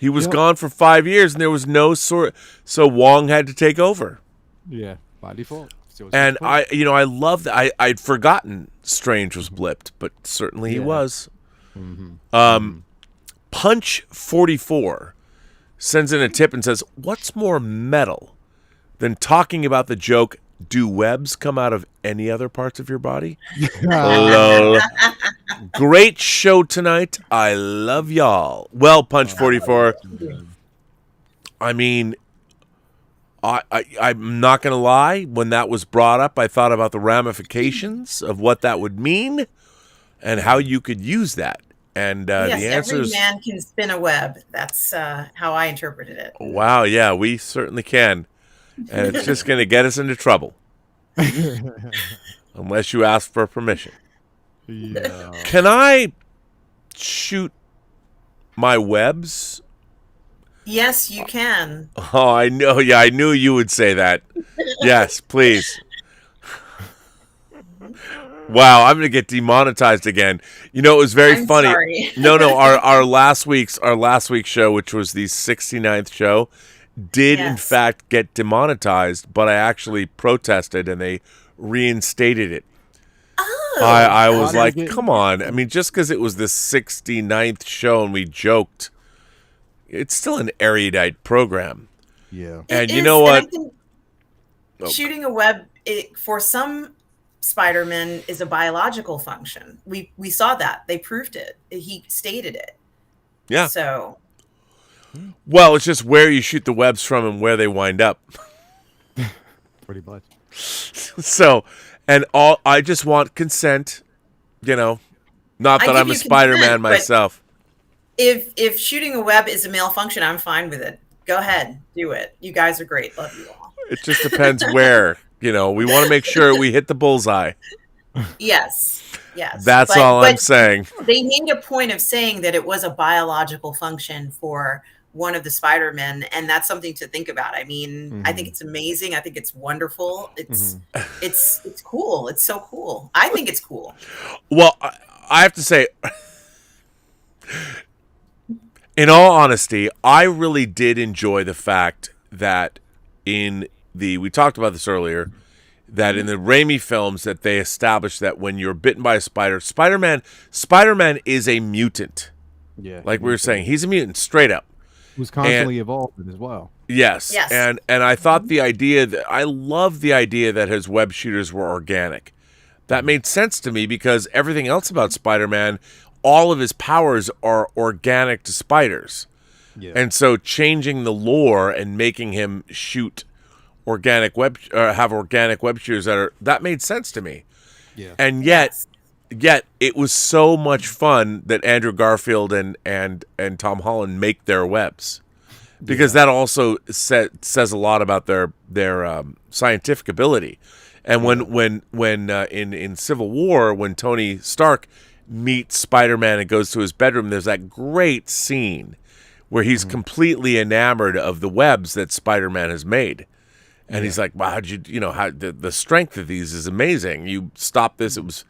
S1: He was gone for 5 years, and there was no so Wong had to take over.
S6: Yeah, by default.
S1: And I love that. I'd forgotten Strange was blipped, but certainly he was. Punch 44 sends in a tip and says, "What's more metal than talking about the joke, do webs come out of any other parts of your body?" Lol. Great show tonight. I love y'all. Well, Punch 44, I mean, I'm not going to lie. When that was brought up, I thought about the ramifications of what that would mean and how you could use that. And the answer is,
S5: every man can spin a web. That's how I interpreted it.
S1: Wow, yeah, we certainly can. And it's just going to get us into trouble. Unless you ask for permission.
S6: Yeah.
S1: Can I shoot my webs?
S5: Yes, you can.
S1: Oh, I know. Yeah, I knew you would say that. Yes, please. Wow, I'm gonna get demonetized again. It was very funny.
S5: Sorry.
S1: No, our last week's show, which was the 69th show, did in fact get demonetized, but I actually protested and they reinstated it.
S5: Oh,
S1: I was like, come on. I mean, just because it was the 69th show and we joked, it's still an erudite program.
S6: Yeah.
S1: And you know what?
S5: Shooting a web, for some Spider-Man is a biological function. We saw that. They proved it. He stated it.
S1: Yeah.
S5: So
S1: Well, it's just where you shoot the webs from and where they wind up.
S6: Pretty much.
S1: So, and I just want consent, you know. Not
S5: I
S1: that
S5: give
S1: I'm a
S5: you
S1: Spider-Man
S5: consent, but
S1: myself.
S5: if shooting a web is a male function, I'm fine with it. Go ahead, do it. You guys are great. Love you all.
S1: It just depends where, you know. We want to make sure we hit the bullseye.
S5: Yes.
S1: That's all I'm saying.
S5: They made a point of saying that it was a biological function for one of the Spider-Men, and that's something to think about. I mean, I think it's amazing. I think it's wonderful. It's cool. It's so cool. I think it's cool.
S1: Well, I have to say, in all honesty, I really did enjoy the fact that we talked about this earlier, that in the Raimi films that they established that when you're bitten by a spider, Spider-Man is a mutant.
S6: Yeah.
S1: Like we were saying, he's a mutant straight up.
S6: Who's constantly evolving as well.
S1: Yes. And I thought I love the idea that his web shooters were organic. That made sense to me because everything else about Spider-Man, all of his powers are organic to spiders.
S6: Yeah.
S1: And so changing the lore and making him shoot have organic web shooters that made sense to me.
S6: Yeah.
S1: And yet it was so much fun that Andrew Garfield and Tom Holland make their webs, because that also says a lot about their scientific ability. And when in Civil War, when Tony Stark meets Spider-Man and goes to his bedroom, there's that great scene where he's completely enamored of the webs that Spider-Man has made. And he's like, wow, the strength of these is amazing. You stopped this. It was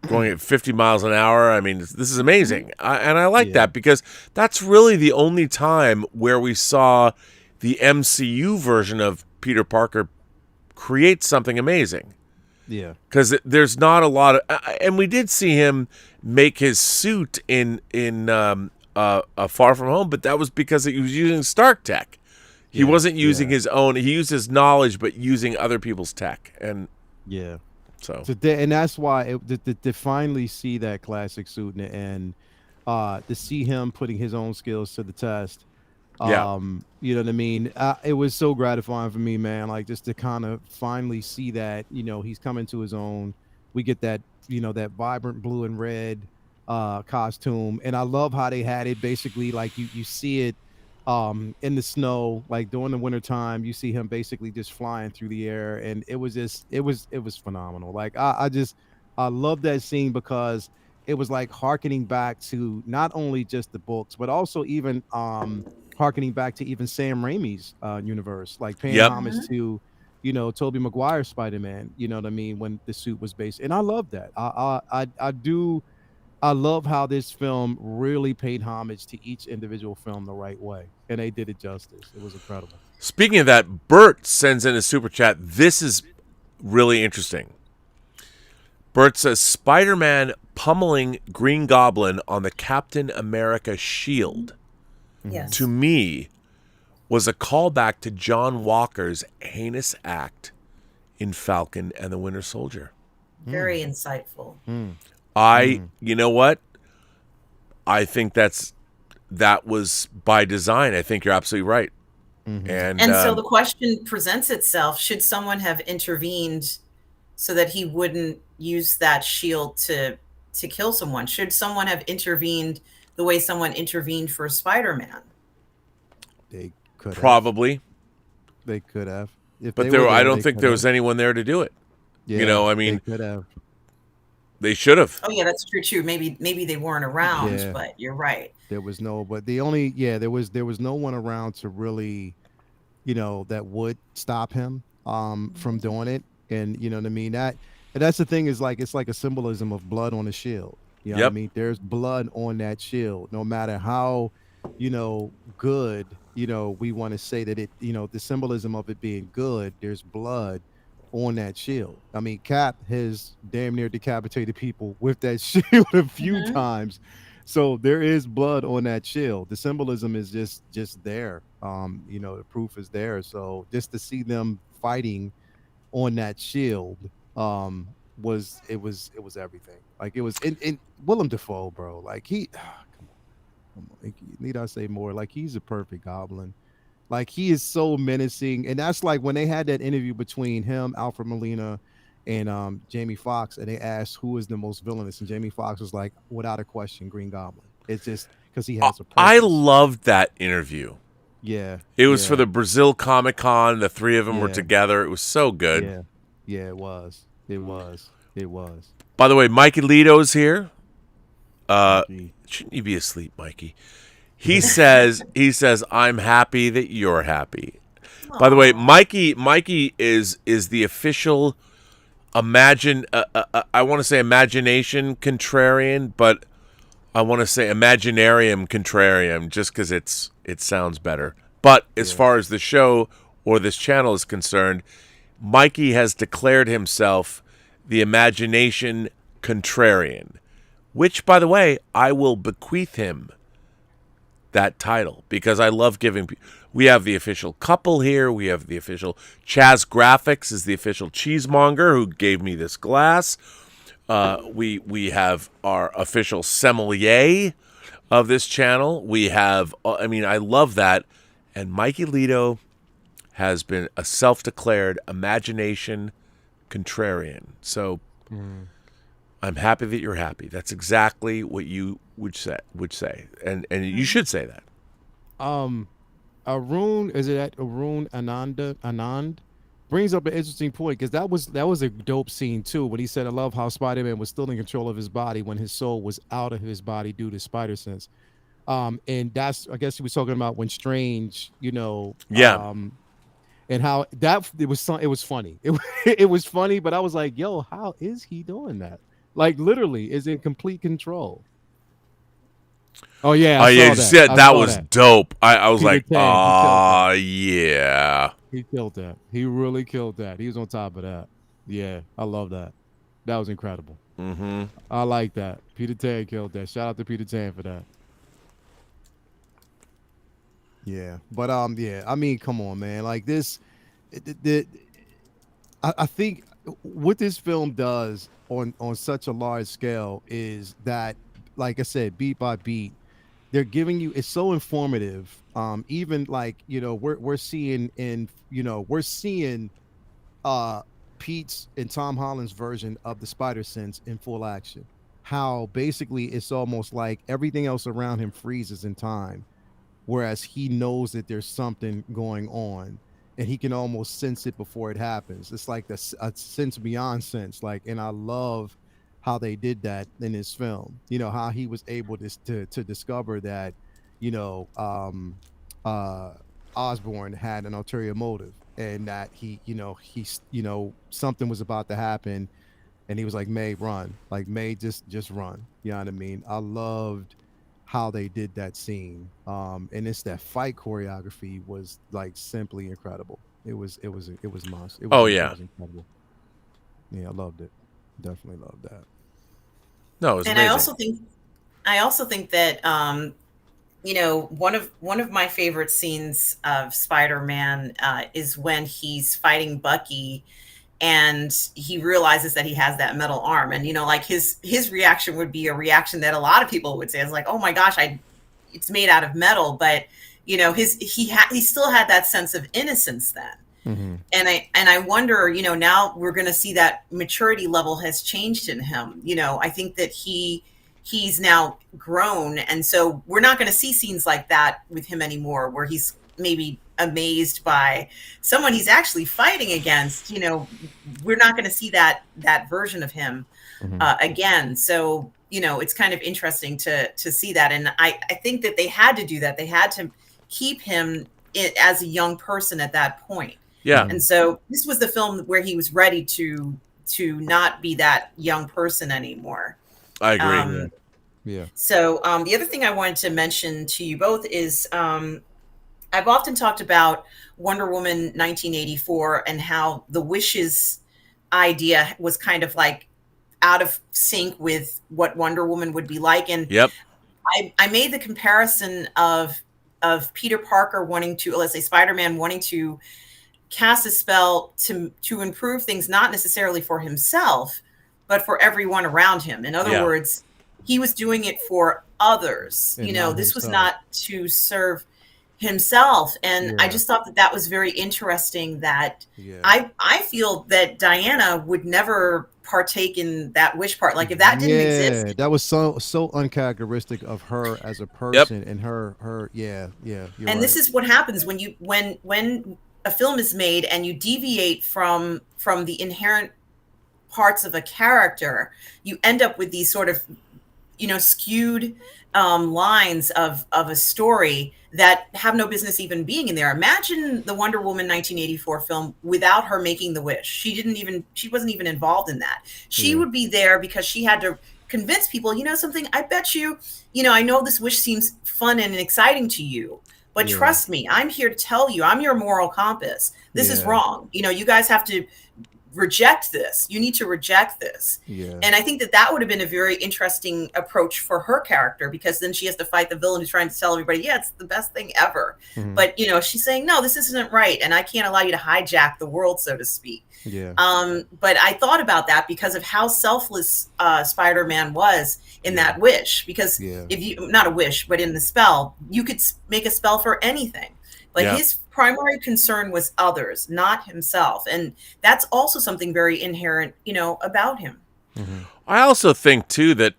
S1: going at 50 miles an hour. I mean, this is amazing. And I like that because that's really the only time where we saw the MCU version of Peter Parker create something amazing.
S6: Yeah.
S1: Because there's not a lot of... And we did see him make his suit in Far From Home, but that was because he was using Stark tech. He wasn't using his own. He used his knowledge, but using other people's tech. And so
S6: and that's why to finally see that classic suit and to see him putting his own skills to the test. You know what I mean? It was so gratifying for me, man. Like just to kind of finally see that, he's coming to his own. We get that, that vibrant blue and red costume, and I love how they had it basically like you see it. In the snow, like during the wintertime, you see him basically just flying through the air, and it was phenomenal. Like I love that scene because it was like hearkening back to not only just the books, but also even hearkening back to even Sam Raimi's universe, like paying homage to, Tobey Maguire's Spider-Man, you know what I mean, when the suit was based. And I love that. I love how this film really paid homage to each individual film the right way, and they did it justice. It was incredible.
S1: Speaking of that, Bert sends in a super chat. This is really interesting. Bert says, Spider-Man pummeling Green Goblin on the Captain America shield, to me, was a callback to John Walker's heinous act in Falcon and the Winter Soldier.
S5: Very insightful.
S1: You know what? I think that was by design. I think you're absolutely right. And
S5: so the question presents itself: should someone have intervened so that he wouldn't use that shield to kill someone? Should someone have intervened the way someone intervened for Spider-Man?
S6: They could
S1: probably.
S6: They could have.
S1: But I don't think there was anyone there to do it.
S6: Yeah,
S1: I mean,
S6: they could have.
S1: They should have.
S5: Oh yeah, that's true too. Maybe they weren't around, but you're right.
S6: There was no, but there was no one around to really, that would stop him from doing it. And you know what I mean? That's the thing is like it's like a symbolism of blood on a shield. You know what I mean? There's blood on that shield. No matter how, good, we want to say that it, the symbolism of it being good, there's blood on that shield. I mean, Cap has damn near decapitated people with that shield a few times. So there is blood on that shield. The symbolism is just there. The proof is there. So just to see them fighting on that shield, was everything. Like it was in Willem Dafoe, bro. Like he, come on, like, need I say more? Like he's a perfect Goblin. Like he is so menacing, and that's like when they had that interview between him, Alfred Molina, and Jamie Foxx, and they asked who is the most villainous, and Jamie Foxx was like, without a question, Green Goblin. It's just because he has a purpose.
S1: I loved that interview.
S6: Yeah,
S1: It was for the Brazil Comic Con. The three of them were
S6: Yeah.
S1: together. It was so good.
S6: Yeah, it was. It was.
S1: By the way, Mikey Lito's here.
S6: Gee.
S1: Shouldn't you be asleep, Mikey? He says, I'm happy that you're happy. By the way, Mikey is the official I want to say imagination contrarian, but I want to say imaginarium contrarium just because it sounds better. But as far as the show or this channel is concerned, Mikey has declared himself the imagination contrarian, which, by the way, I will bequeath him that title because I love giving. We have the official couple here. We have the official Chaz Graphics is the official cheesemonger who gave me this glass. We have our official sommelier of this channel. We have, I love that. And Mikey Lito has been a self-declared imagination contrarian. So I'm happy that you're happy. That's exactly what you would say. And you should say that.
S6: Arun, is it at Arun Anand brings up an interesting point because that was a dope scene too when he said, I love how Spider-Man was still in control of his body when his soul was out of his body due to spider sense. And that's, I guess he was talking about when Strange, and how that it was funny. It was funny, but I was like, yo, how is he doing that? Like literally is in complete control. Oh yeah,
S1: that was dope. I was
S6: Peter
S1: like, yeah.
S6: He killed that. He really killed that. He was on top of that. Yeah, I love that. That was incredible.
S1: Mm-hmm.
S6: I like that. Peter Tan killed that. Shout out to Peter Tan for that. Yeah, but come on, man. Like this, I think what this film does on such a large scale is that, like I said, beat by beat, they're giving you. It's so informative. Even like we're seeing Pete's and Tom Holland's version of the spider sense in full action. How basically it's almost like everything else around him freezes in time, whereas he knows that there's something going on and he can almost sense it before it happens. It's like a sense beyond sense. Like, and I love how they did that in this film. How he was able to discover that, Osborn had an ulterior motive and that he's something was about to happen, and he was like, May, run. Like, May, just run. You know what I mean? I loved how they did that scene. And it's that fight choreography was like simply incredible. It was monster. It was incredible. Yeah, I loved it. Definitely loved that.
S1: No, it was
S5: and
S1: amazing.
S5: I also think that one of my favorite scenes of Spider-Man is when he's fighting Bucky and he realizes that he has that metal arm, and like his reaction would be a reaction that a lot of people would say is like, oh my gosh, it's made out of metal, but he still had that sense of innocence then.
S6: Mm-hmm.
S5: And I wonder, now we're going to see that maturity level has changed in him. I think that he's now grown, and so we're not going to see scenes like that with him anymore, where he's maybe amazed by someone he's actually fighting against. We're not going to see that version of him again. So it's kind of interesting to see that, and I think that they had to do that. They had to keep him as a young person at that point.
S1: Yeah.
S5: And so this was the film where he was ready to not be that young person anymore.
S1: I agree.
S6: Yeah.
S5: So the other thing I wanted to mention to you both is I've often talked about Wonder Woman 1984 and how the wishes idea was kind of like out of sync with what Wonder Woman would be like. And
S1: Yep.
S5: I made the comparison of Peter Parker wanting to, let's say Spider-Man wanting to cast a spell to improve things, not necessarily for himself, but for everyone around him. In other words, he was doing it for others.
S6: And
S5: you know,
S6: not
S5: this was
S6: himself.
S5: not to serve himself. And I just thought that that was very interesting, that I feel that Diana would never partake in that wish part. Like if that didn't exist.
S6: That was so uncharacteristic of her as a person, and her you're
S5: and this is what happens when you when a film is made and you deviate from the inherent parts of a character. You end up with these sort of, you know, skewed lines of a story that have no business even being in there. Imagine the Wonder Woman 1984 film without her making the wish. She wasn't even involved in that. She would be there because she had to convince people, you know something, I bet you know, I know this wish seems fun and exciting to you, but trust me, I'm here to tell you, I'm your moral compass. This is wrong. You know, you guys have to reject this. You need to reject this. And I think that would have been a very interesting approach for her character, because then she has to fight the villain who's trying to tell everybody, yeah, it's the best thing ever. But, you know, she's saying, no, this isn't right. And I can't allow you to hijack the world, so to speak. But I thought about that because of how selfless Spider-Man was in that wish. Because if you, not a wish, but in the spell, you could make a spell for anything. Like his primary concern was others, not himself. And that's also something very inherent, you know, about him.
S1: I also think, too, that,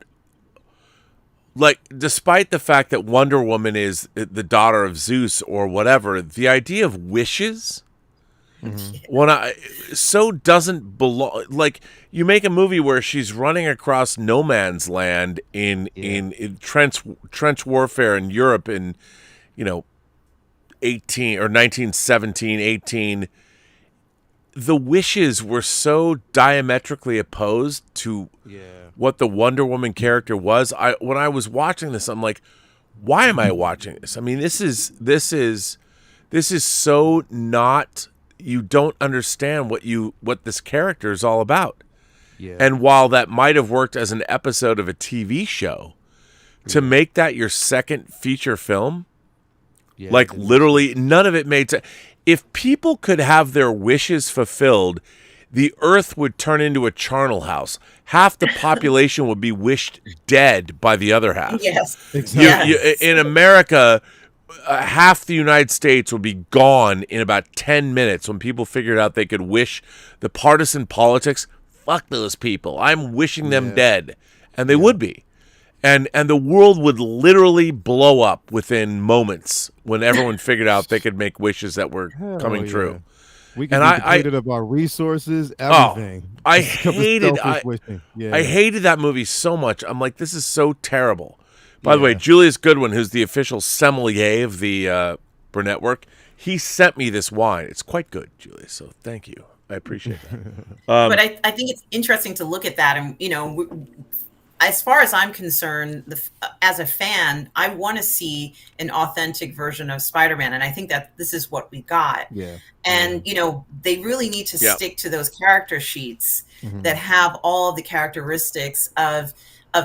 S1: like, despite the fact that Wonder Woman is the daughter of Zeus or whatever, the idea of wishes doesn't belong. Like, you make a movie where she's running across no man's land in trench warfare in Europe in, you know, 1917, 18, the wishes were so diametrically opposed to what the Wonder Woman character was. When I was watching this, I'm like, why am I watching this? I mean, this is so not, you don't understand what this character is all about. And while that might have worked as an episode of a TV show, to make that your second feature film, like literally none of it made sense. If people could have their wishes fulfilled, the earth would turn into a charnel house. Half the population would be wished dead by the other half.
S5: Yes.
S6: Exactly.
S1: In America, half the United States would be gone in about 10 minutes when people figured out they could wish the partisan politics. Fuck those people. I'm wishing them dead. And they would be. And the world would literally blow up within moments when everyone figured out they could make wishes that were coming true.
S6: We can be depleted of our resources, everything.
S1: I hated that movie so much. I'm like, this is so terrible. By the way, Julius Goodwin, who's the official sommelier of the Burnettwork, he sent me this wine. It's quite good, Julius, so thank you. I appreciate that.
S5: But I think it's interesting to look at that. And, you know, as far as I'm concerned, as a fan, I want to see an authentic version of Spider-Man. And I think that this is what we got. And, you know, they really need to stick to those character sheets that have all of the characteristics of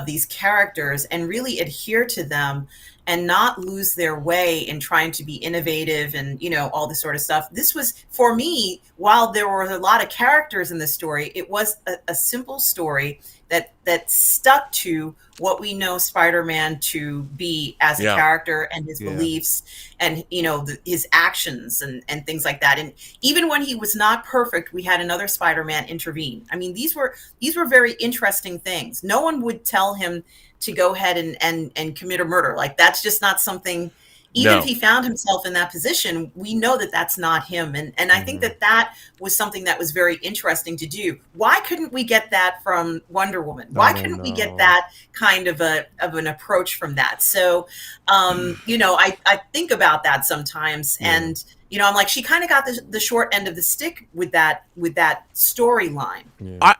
S5: these characters and really adhere to them and not lose their way in trying to be innovative and, you know, all this sort of stuff. This was, for me, while there were a lot of characters in the story, it was a simple story that stuck to what we know Spider-Man to be as a character and his beliefs and, you know, his actions and things like that. And even when he was not perfect, we had another Spider-Man intervene. I mean, these were very interesting things. No one would tell him to go ahead and commit a murder. Like, that's just not something. Even if he found himself in that position, we know that that's not him. And I think that was something that was very interesting to do. Why couldn't we get that from Wonder Woman? Why couldn't we get that kind of an approach from that? So, you know, I think about that sometimes. And, you know, I'm like, she kind of got the short end of the stick with that storyline.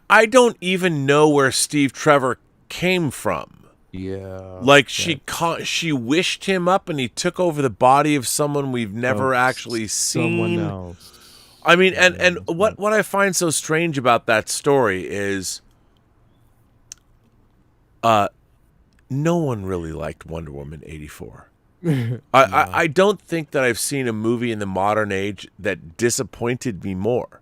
S1: I don't even know where Steve Trevor came from. Like she wished him up and he took over the body of someone we've never actually seen.
S6: Someone else.
S1: I mean, and what I find so strange about that story is no one really liked Wonder Woman 84. I don't think that I've seen a movie in the modern age that disappointed me more.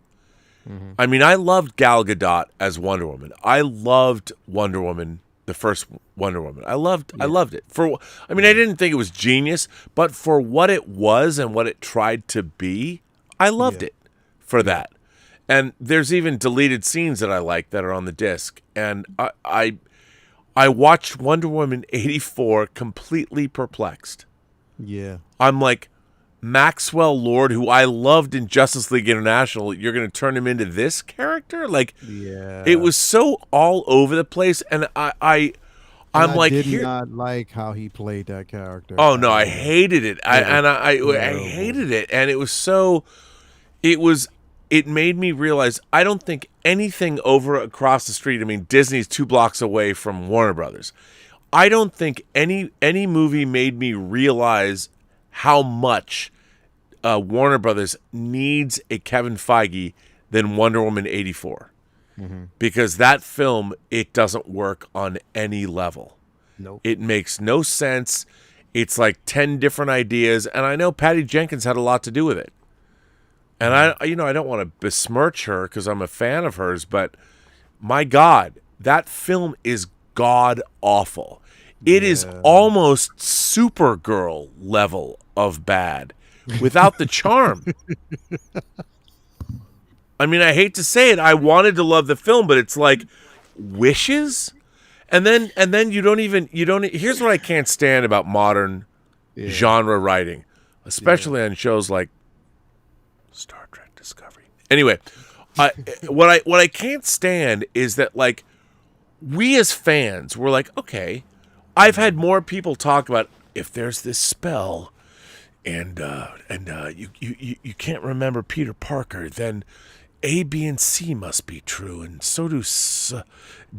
S1: I mean, I loved Gal Gadot as Wonder Woman. I loved Wonder Woman, the first Wonder Woman. I loved it. I didn't think it was genius, but for what it was and what it tried to be, I loved it for that. And there's even deleted scenes that I like that are on the disc. And I watched Wonder Woman 84 completely perplexed.
S6: Yeah.
S1: I'm like, Maxwell Lord, who I loved in Justice League International, you're going to turn him into this character? Like, it was so all over the place. And I
S6: did not like how he played that character.
S1: Oh, no, I hated it. I hated it. And it was so, it made me realize I don't think anything over across the street. I mean, Disney's 2 blocks away from Warner Brothers. I don't think any movie made me realize how much Warner Brothers needs a Kevin Feige than Wonder Woman 84. Because that film, it doesn't work on any level.
S6: Nope.
S1: It makes no sense. It's like 10 different ideas. And I know Patty Jenkins had a lot to do with it. And I don't want to besmirch her because I'm a fan of hers, but my God, that film is god awful. It is almost Supergirl level of bad without the charm. I mean, I hate to say it. I wanted to love the film, but it's like wishes. And then you don't here's what I can't stand about modern genre writing, especially on shows like Star Trek Discovery. Anyway, what I can't stand is that, like, we as fans were like, okay, I've had more people talk about if there's this spell and you can't remember Peter Parker, then A, B, and C must be true, and so do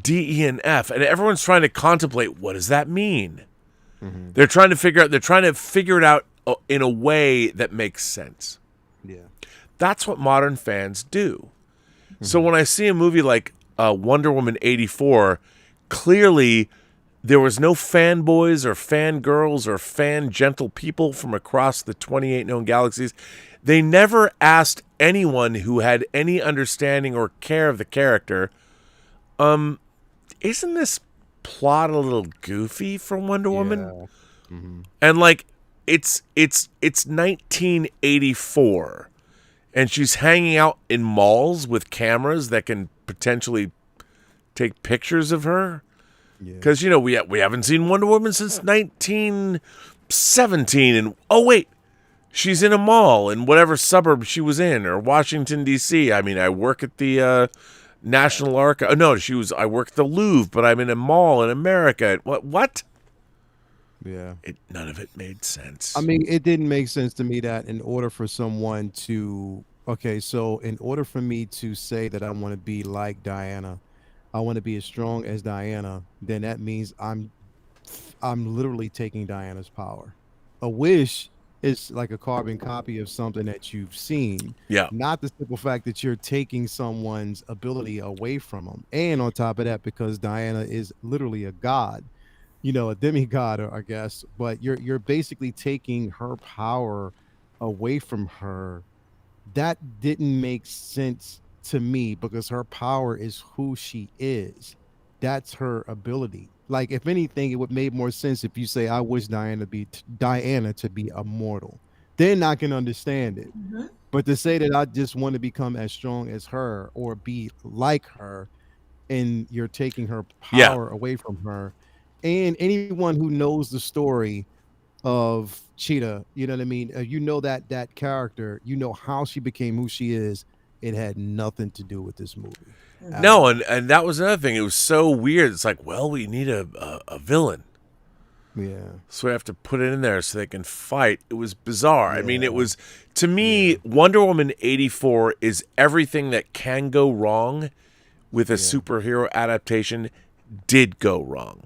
S1: D, E, and F. And everyone's trying to contemplate, what does that mean? They're trying to figure it out in a way that makes sense.
S6: Yeah.
S1: That's what modern fans do. So when I see a movie like Wonder Woman 84, clearly there was no fanboys or fangirls or fan gentle people from across the 28 known galaxies. They never asked anyone who had any understanding or care of the character, isn't this plot a little goofy for Wonder Woman? And like, it's 1984, and she's hanging out in malls with cameras that can potentially take pictures of her. Because, we haven't seen Wonder Woman since 1917. And, oh, wait, she's in a mall in whatever suburb she was in, or Washington, D.C. I mean, I work at the National Archive. No, I work at the Louvre, but I'm in a mall in America. What?
S6: Yeah.
S1: None of it made sense.
S6: I mean, it didn't make sense to me that in order for someone to, in order for me to say that I want to be like Diana, I want to be as strong as Diana, then that means I'm literally taking Diana's power. A wish is like a carbon copy of something that you've seen.
S1: Yeah.
S6: Not the simple fact that you're taking someone's ability away from them. And on top of that, because Diana is literally a god, a demigod, I guess, but you're basically taking her power away from her. That didn't make sense to me, because her power is who she is. That's her ability. Like, if anything, it would make more sense if you say, I wish Diana to be immortal. Then I can understand it. But to say that I just want to become as strong as her or be like her, and you're taking her power away from her. And anyone who knows the story of Cheetah, you know what I mean? That character, how she became who she is. It had nothing to do with this movie.
S1: No, and that was another thing. It was so weird. It's like, well, we need a villain.
S6: Yeah.
S1: So we have to put it in there so they can fight. It was bizarre. I mean, it was, to me, Wonder Woman 84 is everything that can go wrong with a superhero adaptation did go wrong.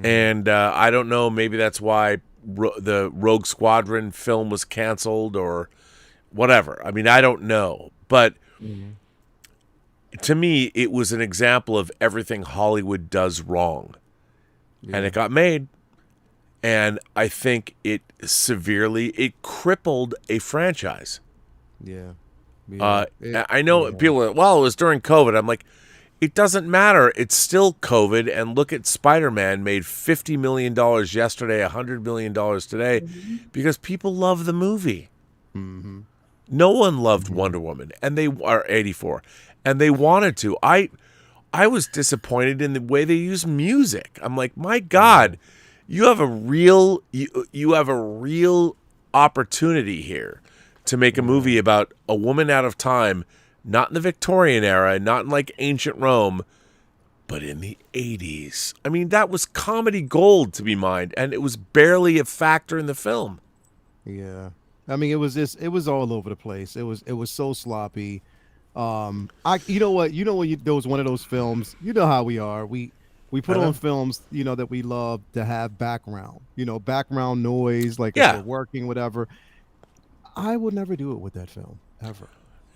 S1: And I don't know, maybe that's why the Rogue Squadron film was canceled or whatever. I mean, I don't know. But to me, it was an example of everything Hollywood does wrong. And it got made. And I think it crippled a franchise.
S6: Yeah.
S1: I know people are, well, it was during COVID. I'm like, it doesn't matter. It's still COVID. And look at Spider-Man made $50 million yesterday, $100 million today, because people love the movie.
S6: Mm-hmm.
S1: No one loved Wonder Woman, and they are 84, and they wanted to. I was disappointed in the way they use music. I'm like, my God, you have a real opportunity here to make a movie about a woman out of time, not in the Victorian era, not in like ancient Rome, but in the 80s. I mean, that was comedy gold to be mined, and it was barely a factor in the film.
S6: Yeah. I mean, it was all over the place. It was so sloppy. You know what? There was one of those films. You know how we are. We put on films, that we love to have background, background noise, like if we're working, whatever. I would never do it with that film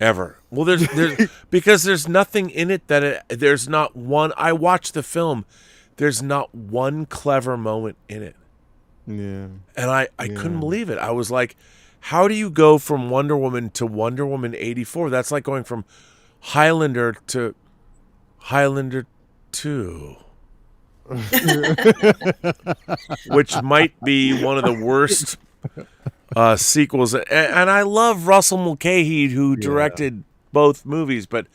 S6: ever.
S1: Well, there's because there's nothing in it there's not one. I watched the film. There's not one clever moment in it.
S6: Yeah.
S1: And I couldn't believe it. I was like, how do you go from Wonder Woman to Wonder Woman 84? That's like going from Highlander to Highlander 2. Which might be one of the worst sequels. And I love Russell Mulcahy, who directed both movies, but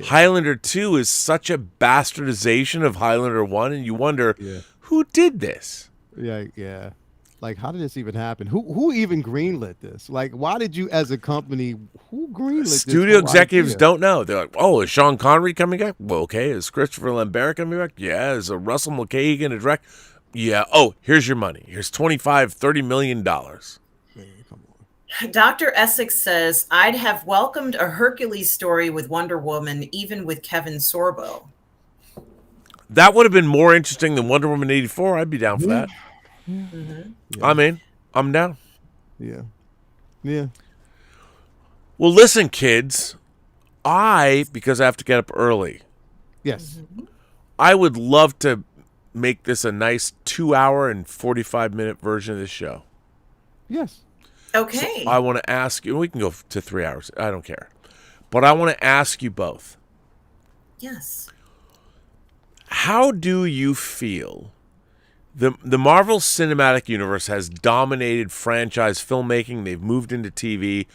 S1: Highlander 2 is such a bastardization of Highlander 1, and you wonder, who did this?
S6: Yeah. Like, how did this even happen? Who even greenlit this? Like, why did you, as a company, who greenlit this?
S1: Studio executives don't know. They're like, oh, is Sean Connery coming back? Well, okay. Is Christopher Lambert coming back? Yeah. Is Russell Mulcahy going to direct? Yeah. Oh, here's your money. Here's $25-30 million.
S6: Come
S5: on. Dr. Essex says, I'd have welcomed a Hercules story with Wonder Woman, even with Kevin Sorbo.
S1: That would have been more interesting than Wonder Woman 84. I'd be down for that. I mean, I'm down.
S6: Yeah.
S1: Well, listen, kids. Because I have to get up early.
S6: Yes.
S1: I would love to make this a nice 2-hour and 45-minute version of this show.
S6: Yes.
S5: Okay.
S1: So I want to ask you. We can go to 3 hours. I don't care. But I want to ask you both.
S5: Yes.
S1: How do you feel? The Marvel Cinematic Universe has dominated franchise filmmaking. They've moved into TV.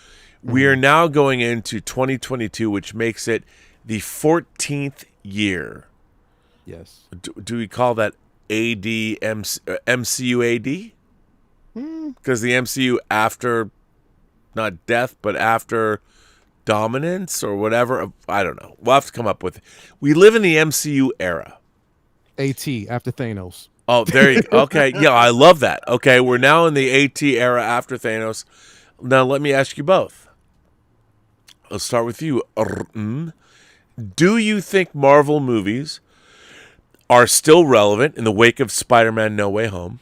S1: We are now going into 2022, which makes it the 14th year.
S6: Yes.
S1: Do we call that MCU AD? Because the MCU after, not death, but after dominance or whatever. I don't know. We'll have to come up with it. We live in the MCU era.
S6: AT, after Thanos.
S1: Oh, there you go. Okay. Yeah, I love that. Okay, we're now in the AT era after Thanos. Now, let me ask you both. I'll start with you. Do you think Marvel movies are still relevant in the wake of Spider-Man No Way Home?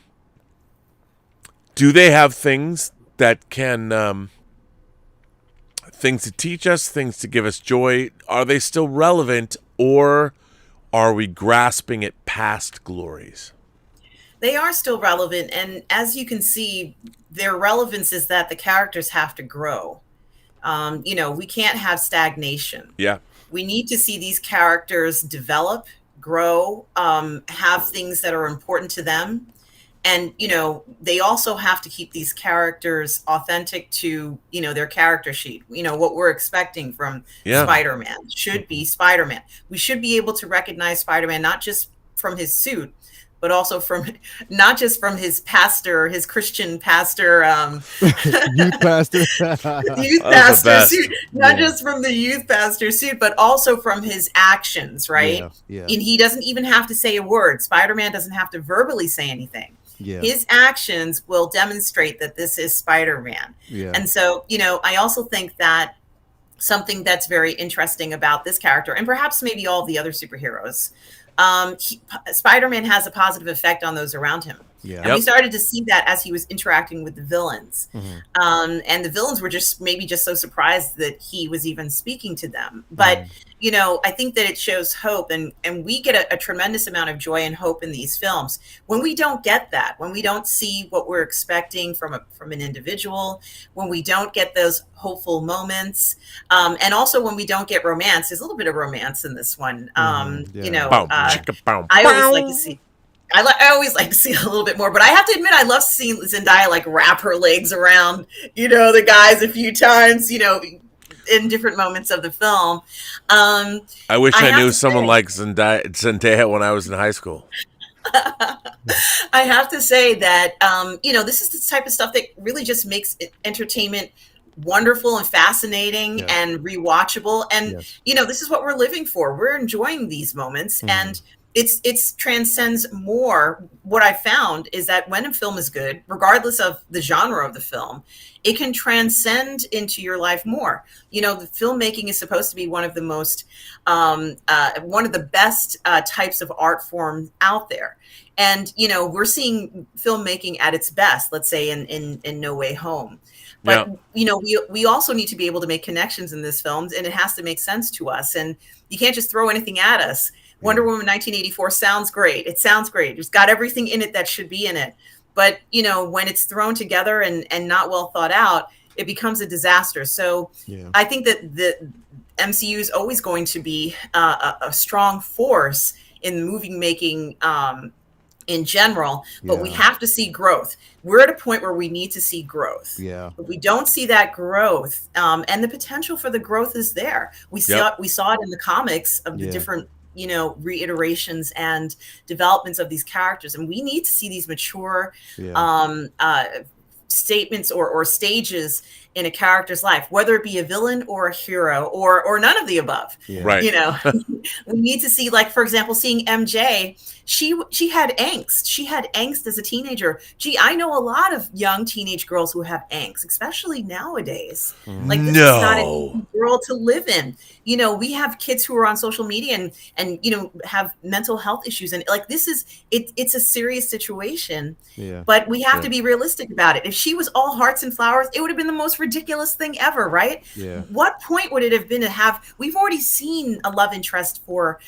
S1: Do they have things that can, things to teach us, things to give us joy? Are they still relevant, or are we grasping at past glories?
S5: They are still relevant, and as you can see, their relevance is that the characters have to grow. We can't have stagnation.
S1: Yeah.
S5: We need to see these characters develop, grow, have things that are important to them. And, they also have to keep these characters authentic to, their character sheet. What we're expecting from Spider-Man should be Spider-Man. We should be able to recognize Spider-Man, not just from his suit, but also not just from his pastor, his Christian pastor,
S6: youth pastor
S5: suit, not just from the youth pastor suit, but also from his actions, right?
S6: Yeah.
S5: And he doesn't even have to say a word. Spider-Man doesn't have to verbally say anything.
S6: Yeah.
S5: His actions will demonstrate that this is Spider-Man.
S6: Yeah.
S5: And so, I also think that something that's very interesting about this character, and perhaps maybe all the other superheroes, Spider-Man has a positive effect on those around him.
S6: Yeah.
S5: And we started to see that as he was interacting with the villains. And the villains were maybe just so surprised that he was even speaking to them. But, you know, I think that it shows hope, and we get a tremendous amount of joy and hope in these films. When we don't get that, when we don't see what we're expecting from an individual, when we don't get those hopeful moments, and also when we don't get romance, there's a little bit of romance in this one. You know, I always like to see. I always like to see a little bit more, but I have to admit, I love seeing Zendaya like wrap her legs around, you know, the guys a few times, you know, in different moments of the film.
S1: I wish I knew someone like Zendaya when I was in high school.
S5: I have to say that, you know, this is the type of stuff that really just makes entertainment wonderful and fascinating and rewatchable. And, you know, this is what we're living for. We're enjoying these moments. And it's transcends more. What I found is that when a film is good, regardless of the genre of the film, it can transcend into your life more. You know, the filmmaking is supposed to be one of the most, one of the best types of art form out there. And, you know, we're seeing filmmaking at its best, let's say in No Way Home. But, you know, we also need to be able to make connections in this film, and it has to make sense to us. And you can't just throw anything at us. Wonder Woman 1984 sounds great. It sounds great. It's got everything in it that should be in it. But, you know, when it's thrown together and not well thought out, it becomes a disaster. So I think that the MCU is always going to be a strong force in movie making in general, but we have to see growth. We're at a point where we need to see growth. But we don't see that growth, and the potential for the growth is there. We saw it in the comics of the different, you know, reiterations and developments of these characters, and we need to see these mature statements or stages in a character's life, whether it be a villain or a hero or none of the above.
S1: Right.
S5: You know, we need to see, like, for example, seeing MJ, she had angst. She had angst as a teenager. Gee, I know a lot of young teenage girls who have angst, especially nowadays. Like, this is not an easy world to live in. You know, we have kids who are on social media and you know, have mental health issues, and like, this is it's a serious situation. But we have to be realistic about it. If she was all hearts and flowers, it would have been the most ridiculous thing ever, right? What point would it have been to have? We've already seen a love interest for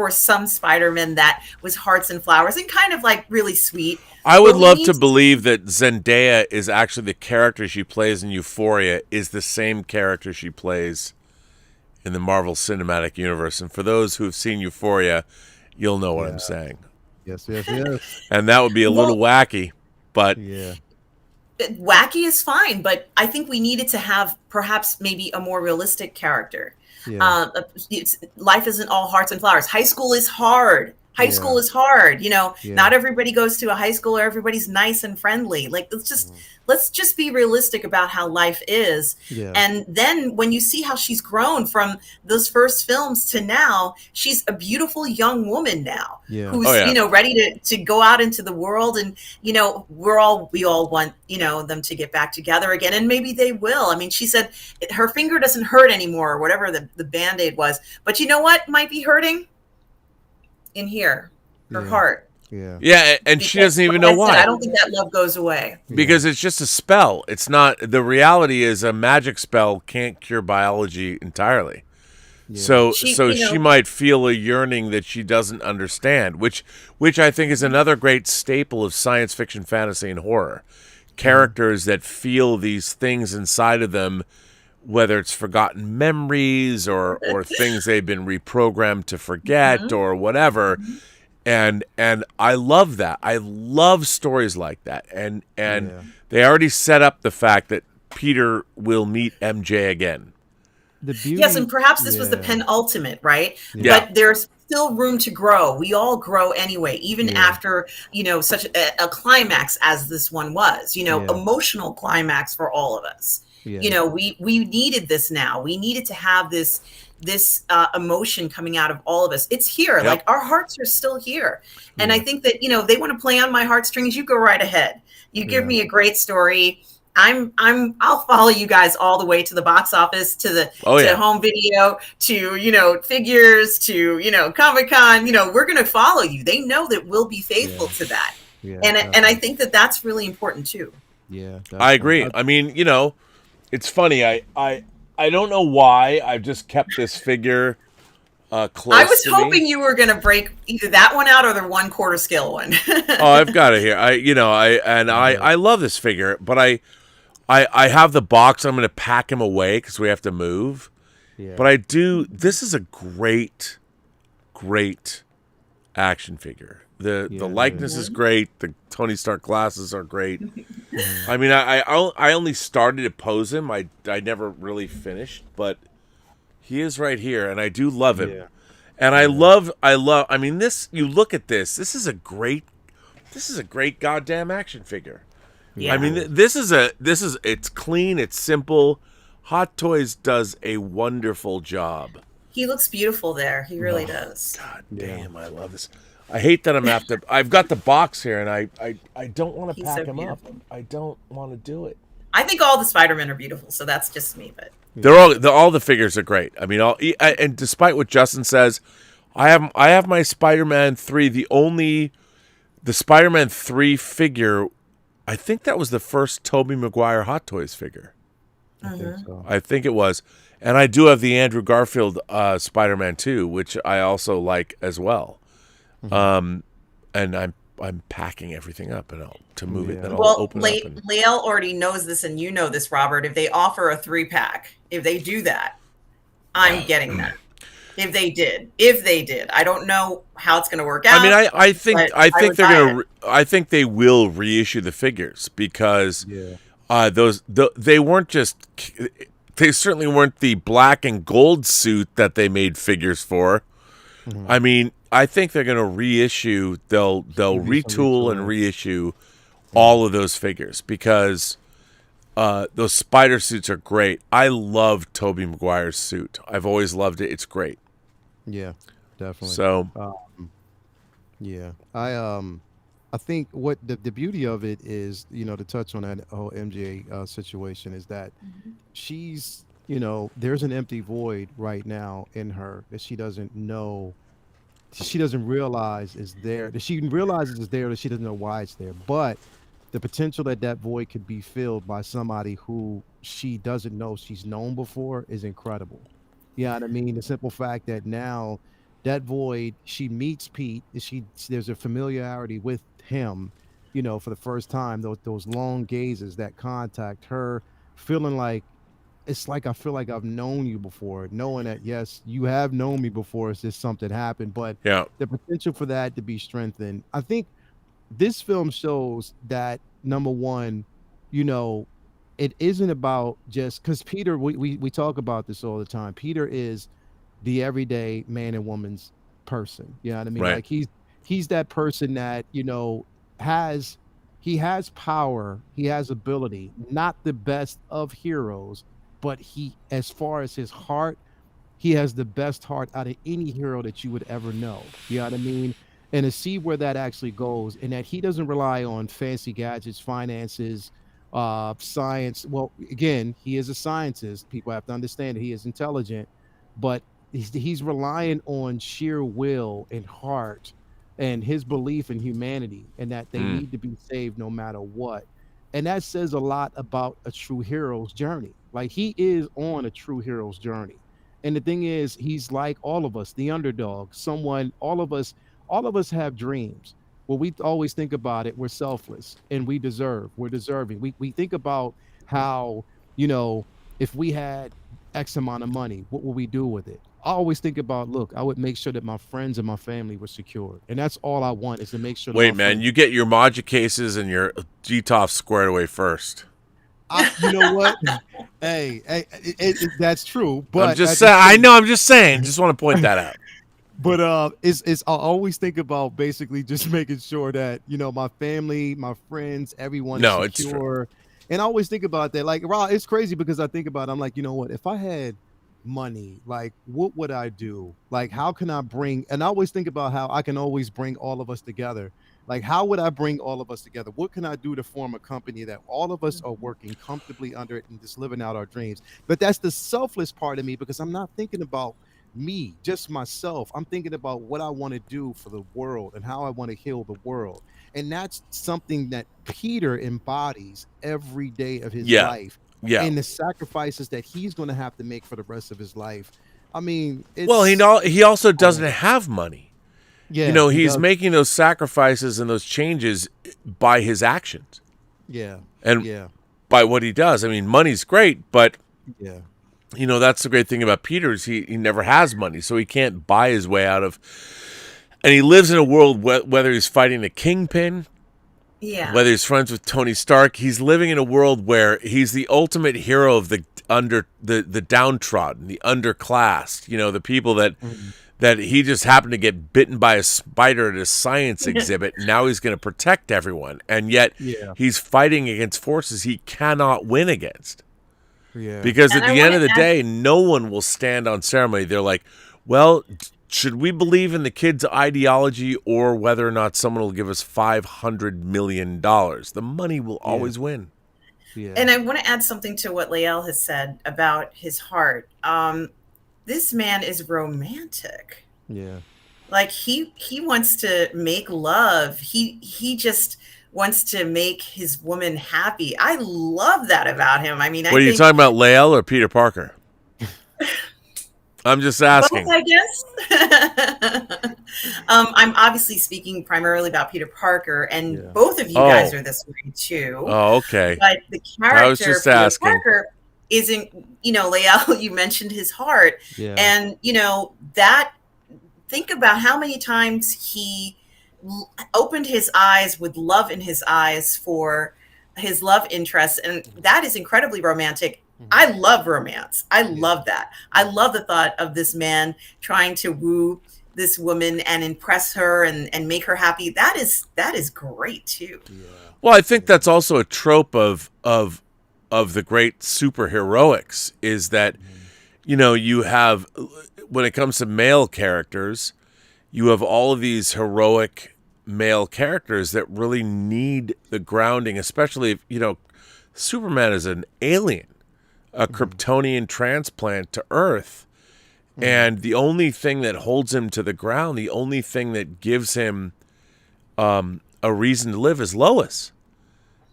S5: some Spider-Man that was hearts and flowers and kind of like really sweet.
S1: I would love to believe that Zendaya is actually the character she plays in Euphoria is the same character she plays in the Marvel Cinematic Universe. And for those who have seen Euphoria, you'll know what I'm saying.
S6: Yes.
S1: And that would be a little wacky, but
S5: wacky is fine, but I think we needed to have perhaps maybe a more realistic character. Life isn't all hearts and flowers. High school is hard. High school is hard. You know, not everybody goes to a high school or everybody's nice and friendly. Like, let's just be realistic about how life is. And then when you see how she's grown from those first films to now, she's a beautiful young woman now who's, you know, ready to go out into the world. And, you know, we all want, you know, them to get back together again. And maybe they will. I mean, she said her finger doesn't hurt anymore, or whatever the Band-Aid was. But you know what might be hurting? In here, her heart.
S1: and
S5: Because,
S1: she doesn't even
S5: like
S1: know
S5: I said,
S1: why.
S5: I don't think that love goes away.
S1: Because it's just a spell. It's not, the reality is a magic spell can't cure biology entirely. So she might feel a yearning that she doesn't understand, which I think is another great staple of science fiction, fantasy, and horror. Characters that feel these things inside of them, whether it's forgotten memories or things they've been reprogrammed to forget or whatever. And I love that. I love stories like that. And they already set up the fact that Peter will meet MJ again.
S6: The beauty,
S5: Yes, and perhaps this was the penultimate, right? But there's still room to grow. We all grow anyway, even after, you know, such a climax as this one was, you know, emotional climax for all of us. You know, we needed this now. We needed to have this emotion coming out of all of us. It's here. Like, our hearts are still here. And I think that, you know, they want to play on my heartstrings. You go right ahead. You give me a great story. I'll follow you guys all the way to the box office, to the to home video, to, you know, figures, to, you know, Comic-Con. You know, we're going to follow you. They know that we'll be faithful to that.
S6: Yeah,
S5: and I
S6: definitely.
S5: think that that's really important too.
S6: Yeah,
S1: I
S6: definitely.
S1: agree. I mean, it's funny. I don't know why I've just kept this figure
S5: I
S1: close
S5: was
S1: to me.
S5: hoping you were going to break either that one out or the 1/4 scale one.
S1: Oh, I've got it here. I love this figure, but I have the box. I'm going to pack him away because we have to move.
S6: Yeah.
S1: But I do. This is a great action figure. The
S6: Yeah, it
S1: likeness is great. The Tony Stark glasses are great. I mean, I only started to pose him. I never really finished, but he is right here, and I do love him.
S6: Yeah.
S1: And I love. I mean, this. You look at this. This is a great goddamn action figure.
S5: Yeah.
S1: I mean, this is. It's clean. It's simple. Hot Toys does a wonderful job.
S5: He looks beautiful there. He really does.
S1: God damn, I love this. I hate that I've got the box here, and I don't want to
S5: He's
S1: pack
S5: so
S1: him up.
S5: beautiful.
S1: I don't want to do it.
S5: I think all the Spider-Men are beautiful, so that's just me. But
S1: All the figures are great. I mean, and despite what Justin says, I have my Spider-Man 3. The Spider-Man 3 figure, I think that was the first Tobey Maguire Hot Toys figure.
S6: I think so.
S1: I think it was. And I do have the Andrew Garfield Spider-Man 2, which I also like as well. And I'm packing everything up to move it. Then I'll open it up.
S5: Lael already knows this, and you know this, Robert. If they offer a 3-pack, if they do that, I'm getting that. If they did, I don't know how it's going to work out.
S1: I mean, I think they're gonna.
S5: it.
S1: I think they will reissue the figures because they weren't just. They certainly weren't the black and gold suit that they made figures for. I mean, I think they're going to reissue. They'll retool and reissue all of those figures because those spider suits are great. I love Tobey Maguire's suit. I've always loved it. It's great.
S6: Yeah, definitely.
S1: So
S6: Yeah, I think what the beauty of it is, to touch on that whole MJ situation is that she's, there's an empty void right now in her that she doesn't know, she doesn't realize is there. That she realizes is there, that she doesn't know why it's there. But the potential that void could be filled by somebody who she doesn't know she's known before is incredible. Yeah, what I mean, the simple fact that now that void, she meets Pete, there's a familiarity with him, for the first time. Those long gazes, that contact, her feeling like it's like I feel like I've known you before, knowing that yes, you have known me before. It's just something happened, but
S1: yeah,
S6: the potential for that to be strengthened. I think this film shows that number one, it isn't about just because Peter. We talk about this all the time. Peter is the everyday man and woman's person. You know what I mean?
S1: Right.
S6: Like he's that person that, has power, he has ability, not the best of heroes, but he, as far as his heart, he has the best heart out of any hero that you would ever know. You know what I mean? And to see where that actually goes, and that he doesn't rely on fancy gadgets, finances, science. Well, again, he is a scientist. People have to understand that he is intelligent, but he's relying on sheer will and heart and his belief in humanity and that they need to be saved no matter what. And that says a lot about a true hero's journey. Like, he is on a true hero's journey. And the thing is, he's like all of us, the underdog, all of us have dreams. Well, we always think about it, we're selfless and we're deserving. We think about how, if we had X amount of money, what would we do with it? I always think about, look, I would make sure that my friends and my family were secured. And that's all I want, is to make sure that
S1: wait, man, you get your Maja cases and your G-Top squared away first.
S6: You know what? Hey, that's true. But
S1: I'm just saying. I know. I'm just saying. Just want to point that out.
S6: But it's I always think about basically just making sure that my family, my friends, everyone is secure.
S1: It's true.
S6: And I always think about that. Like, Rob, it's crazy because I think about it, I'm like, you know what? If I had money, like, what would I do? Like, how can I bring? And I always think about how I can always bring all of us together. Like, how would I bring all of us together? What can I do to form a company that all of us are working comfortably under it and just living out our dreams? But that's the selfless part of me, because I'm not thinking about me, just myself. I'm thinking about what I want to do for the world and how I want to heal the world. And that's something that Peter embodies every day of his
S1: Yeah.
S6: life
S1: Yeah.
S6: and the sacrifices that he's going to have to make for the rest of his life. I mean,
S1: Well,
S6: it's
S1: he also doesn't have money.
S6: yeah, he
S1: He's
S6: does.
S1: making those sacrifices and those changes by his actions
S6: Yeah,
S1: and
S6: yeah,
S1: by what he does. I mean, money's great, but
S6: yeah,
S1: that's the great thing about Peter is he never has money, so he can't buy his way out of. And he lives in a world whether he's fighting the Kingpin,
S5: Yeah.
S1: whether he's friends with Tony Stark, he's living in a world where he's the ultimate hero of the downtrodden, the underclassed. The people that he just happened to get bitten by a spider at a science exhibit, and now he's going to protect everyone, and yet
S6: yeah,
S1: he's fighting against forces he cannot win against.
S6: yeah.
S1: Because
S5: And
S1: at
S5: I
S1: the end of
S5: wanna
S1: the day, no one will stand on ceremony. They're like, well, should we believe in the kid's ideology or whether or not someone will give us $500 million? The money will always win.
S6: Yeah.
S5: And I want to add something to what Lael has said about his heart. This man is romantic.
S6: Yeah.
S5: Like he wants to make love. He just wants to make his woman happy. I love that about him. I mean,
S1: What are you talking about, Lael or Peter Parker? I'm just asking.
S5: Both, I guess. I'm obviously speaking primarily about Peter Parker, and
S6: Yeah.
S5: both of you
S1: Oh.
S5: guys are this way too.
S1: Oh, okay.
S5: But the character
S1: I was just
S5: Peter
S1: asking.
S5: Parker isn't, Lael, you mentioned his heart.
S6: Yeah.
S5: And, that, think about how many times he opened his eyes with love in his eyes for his love interest. And that is incredibly romantic. I love romance. I love that. I love the thought of this man trying to woo this woman and impress her and make her happy. That is great too.
S1: Well, I think that's also a trope of the great superheroics is that, you have, when it comes to male characters, you have all of these heroic male characters that really need the grounding, especially if, Superman is an alien, a Kryptonian transplant to Earth. And the only thing that holds him to the ground, the only thing that gives him a reason to live is Lois.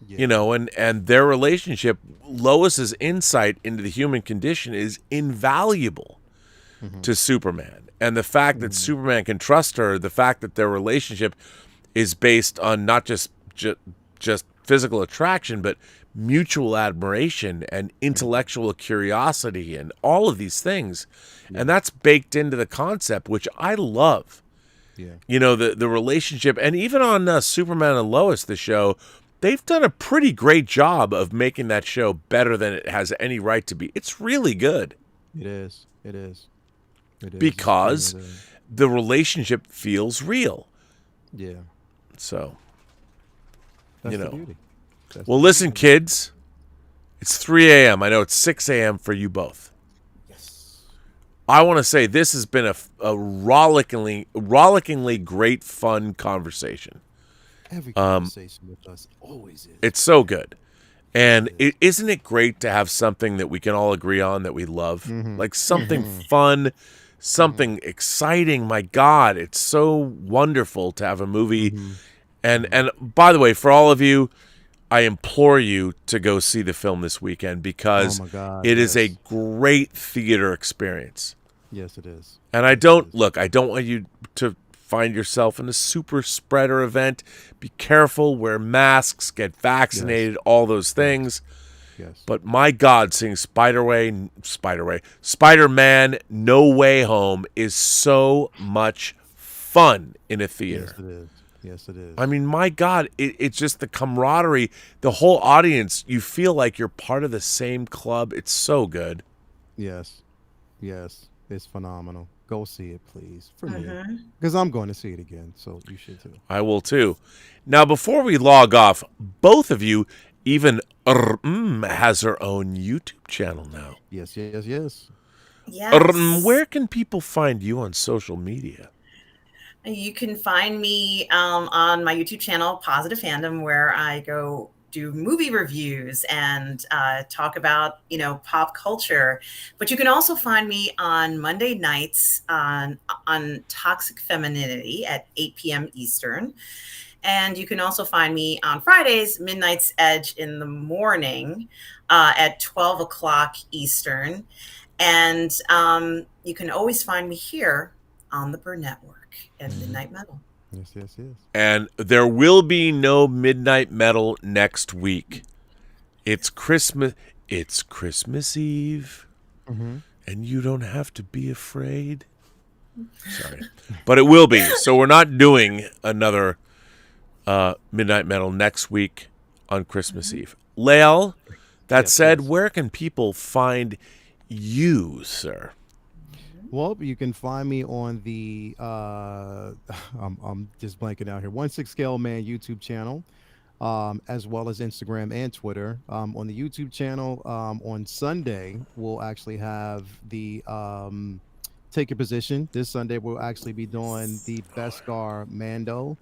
S1: And their relationship, Lois's insight into the human condition is invaluable to Superman. And the fact that Superman can trust her, the fact that their relationship is based on not just physical attraction, but mutual admiration and intellectual curiosity and all of these things. And that's baked into the concept, which I love.
S6: Yeah.
S1: The relationship, and even on Superman and Lois, the show, they've done a pretty great job of making that show better than it has any right to be. It's really good.
S6: It is. It is. It is.
S1: Because
S6: It is.
S1: the relationship feels real.
S6: Yeah.
S1: So,
S6: That's the
S1: know.
S6: beauty. That's
S1: well,
S6: the
S1: listen,
S6: beauty.
S1: kids, it's 3 a.m. I know it's 6 a.m. for you both.
S6: Yes.
S1: I want to say this has been a rollickingly great, fun conversation.
S6: Every conversation with us always is.
S1: It's so good. And isn't it great to have something that we can all agree on that we love? Like something fun, something exciting. My God, it's so wonderful to have a movie. And by the way, for all of you, I implore you to go see the film this weekend because
S6: Oh my God,
S1: it is a
S6: yes.
S1: great theater experience.
S6: Yes, it is.
S1: And I don't want you to find yourself in a super spreader event. Be careful, wear masks, get vaccinated, all those things.
S6: Yes.
S1: But my God, seeing Spider-Man No Way Home is so much fun in a theater.
S6: Yes, it is. Yes, it is.
S1: I mean, my God, it's just the camaraderie, the whole audience. You feel like you're part of the same club. It's so good.
S6: Yes. Yes. It's phenomenal. Go see it, please. For me. Because I'm going to see it again. So you should too.
S1: I will too. Now, before we log off, both of you, even has her own YouTube channel now.
S6: Yes, yes, yes.
S5: Yes.
S1: Where can people find you on social media?
S5: You can find me on my YouTube channel, Positive Fandom, where I go do movie reviews and talk about, pop culture. But you can also find me on Monday nights on Toxic Femininity at 8 p.m. Eastern. And you can also find me on Fridays, Midnight's Edge in the morning at 12 o'clock Eastern. And you can always find me here on the Burnettwork at Midnight Metal.
S6: Yes.
S1: And there will be no Midnight Metal next week. It's Christmas. It's Christmas Eve, and you don't have to be afraid. Sorry, but it will be. So we're not doing another Midnight Metal next week on Christmas Eve. Lael, that said, where can people find you, sir?
S6: Well, you can find me on the I'm just blanking out here. 16 Scale Man YouTube channel, as well as Instagram and Twitter. On the YouTube channel, on Sunday we'll actually have the Take Your Position. This Sunday we'll actually be doing the Beskar Mando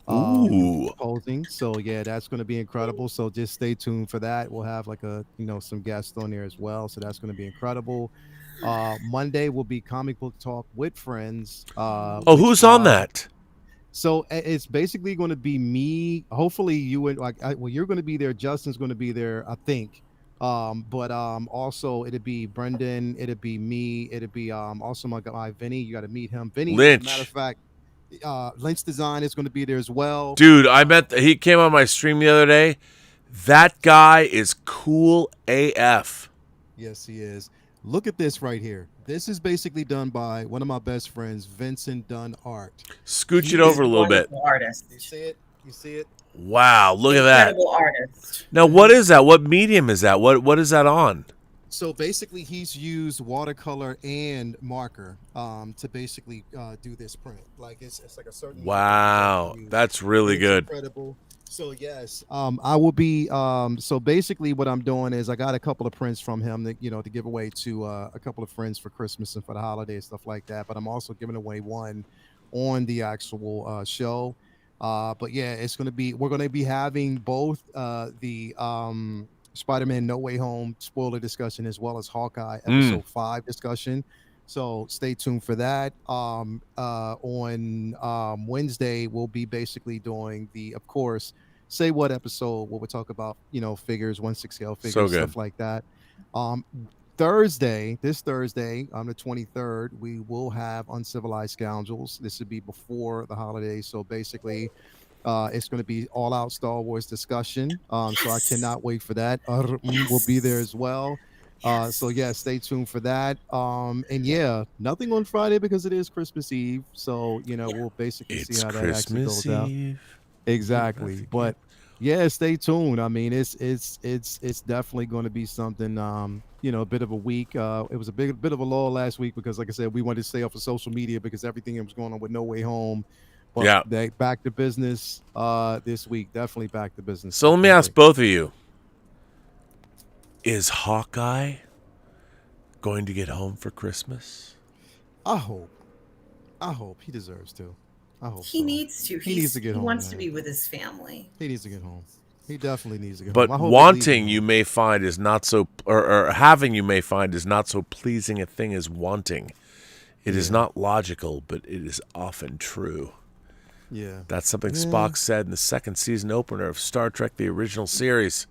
S6: posing. So yeah, that's going to be incredible. So just stay tuned for that. We'll have like some guests on there as well. So that's going to be incredible. Monday will be comic book talk with friends.
S1: Who's on that?
S6: So it's basically going to be me. Hopefully you and you're going to be there. Justin's going to be there, I think. But also it'd be Brendan. It'd be me. It'd be also my guy Vinny. You got to meet him. Vinny.
S1: Lynch.
S6: As a matter of fact, Lynch Design is going to be there as well.
S1: Dude, I met. He came on my stream the other day. That guy is cool AF.
S6: Yes, he is. Look at this right here. This is basically done by one of my best friends, Vincent Dunn Art.
S1: Scooch it over a little bit.
S5: Artist.
S6: You see it? You see it?
S1: Wow, look at that.
S5: Incredible artist.
S1: Now, what is that? What medium is that? What is that on?
S6: So basically, he's used watercolor and marker to basically do this print. Like it's like a certain.
S1: Wow, that's really good.
S6: Incredible. So yes, I will be. So basically, what I'm doing is I got a couple of prints from him that to give away to a couple of friends for Christmas and for the holidays, stuff like that. But I'm also giving away one on the actual show. But yeah, we're going to be having both the Spider-Man No Way Home spoiler discussion as well as Hawkeye episode 5 discussion. So stay tuned for that. On Wednesday, we'll be basically doing of course, Say What episode where we'll talk about, figures, 1/6 figures, stuff like that. This Thursday, on the 23rd, we will have Uncivilized Scoundrels. This would be before the holidays. So basically, it's going to be all out Star Wars discussion. So I cannot wait for that. We'll be there as well. So yeah, stay tuned for that. And yeah, nothing on Friday because it is Christmas Eve. So we'll basically see how that actually goes out. Exactly. But yeah, stay tuned. I mean, it's definitely going to be something. A bit of a week. It was a bit of a lull last week because, like I said, we wanted to stay off of social media because everything that was going on with No Way Home. But back to business this week. Definitely back to business.
S1: So let me ask both of you. Is Hawkeye going to get home for Christmas?
S6: I hope he deserves to. I hope
S5: he needs to.
S6: He needs to get home.
S5: He wants to be with his family.
S6: He needs to get home. He definitely needs to get
S1: home.
S6: But
S1: wanting you may find is not so, or having you may find is not so pleasing a thing as wanting. It is not logical, but it is often true.
S6: Yeah.
S1: That's something Spock said in the second season opener of Star Trek, the original series.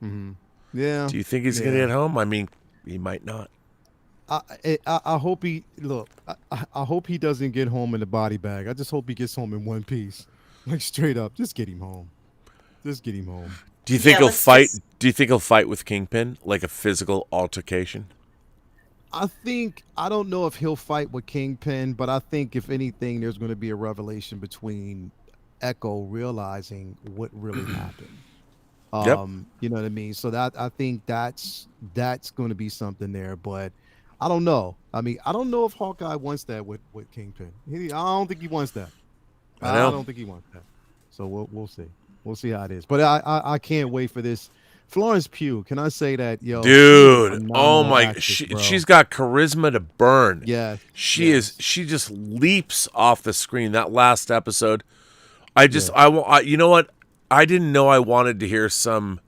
S6: Mm-hmm. Yeah.
S1: Do you think he's going to get home? I mean, he might not.
S6: I hope he I hope he doesn't get home in the body bag. I just hope he gets home in one piece, like straight up. Just get him home. Just get him home.
S1: Do you think he'll fight? Do you think he'll fight with Kingpin, like a physical altercation?
S6: I don't know if he'll fight with Kingpin, but I think if anything, there's going to be a revelation between Echo realizing what really happened. You know what I mean? So that I think that's going to be something there, but I don't know. I mean, I don't know if Hawkeye wants that with Kingpin. I don't think he wants that. I don't think he wants that. So we'll see. We'll see how it is. But I can't wait for this. Florence Pugh, can I say that, yo?
S1: Dude, oh my, she's got charisma to burn.
S6: Yeah,
S1: she is. She just leaps off the screen. That last episode, you know what? I didn't know I wanted to hear some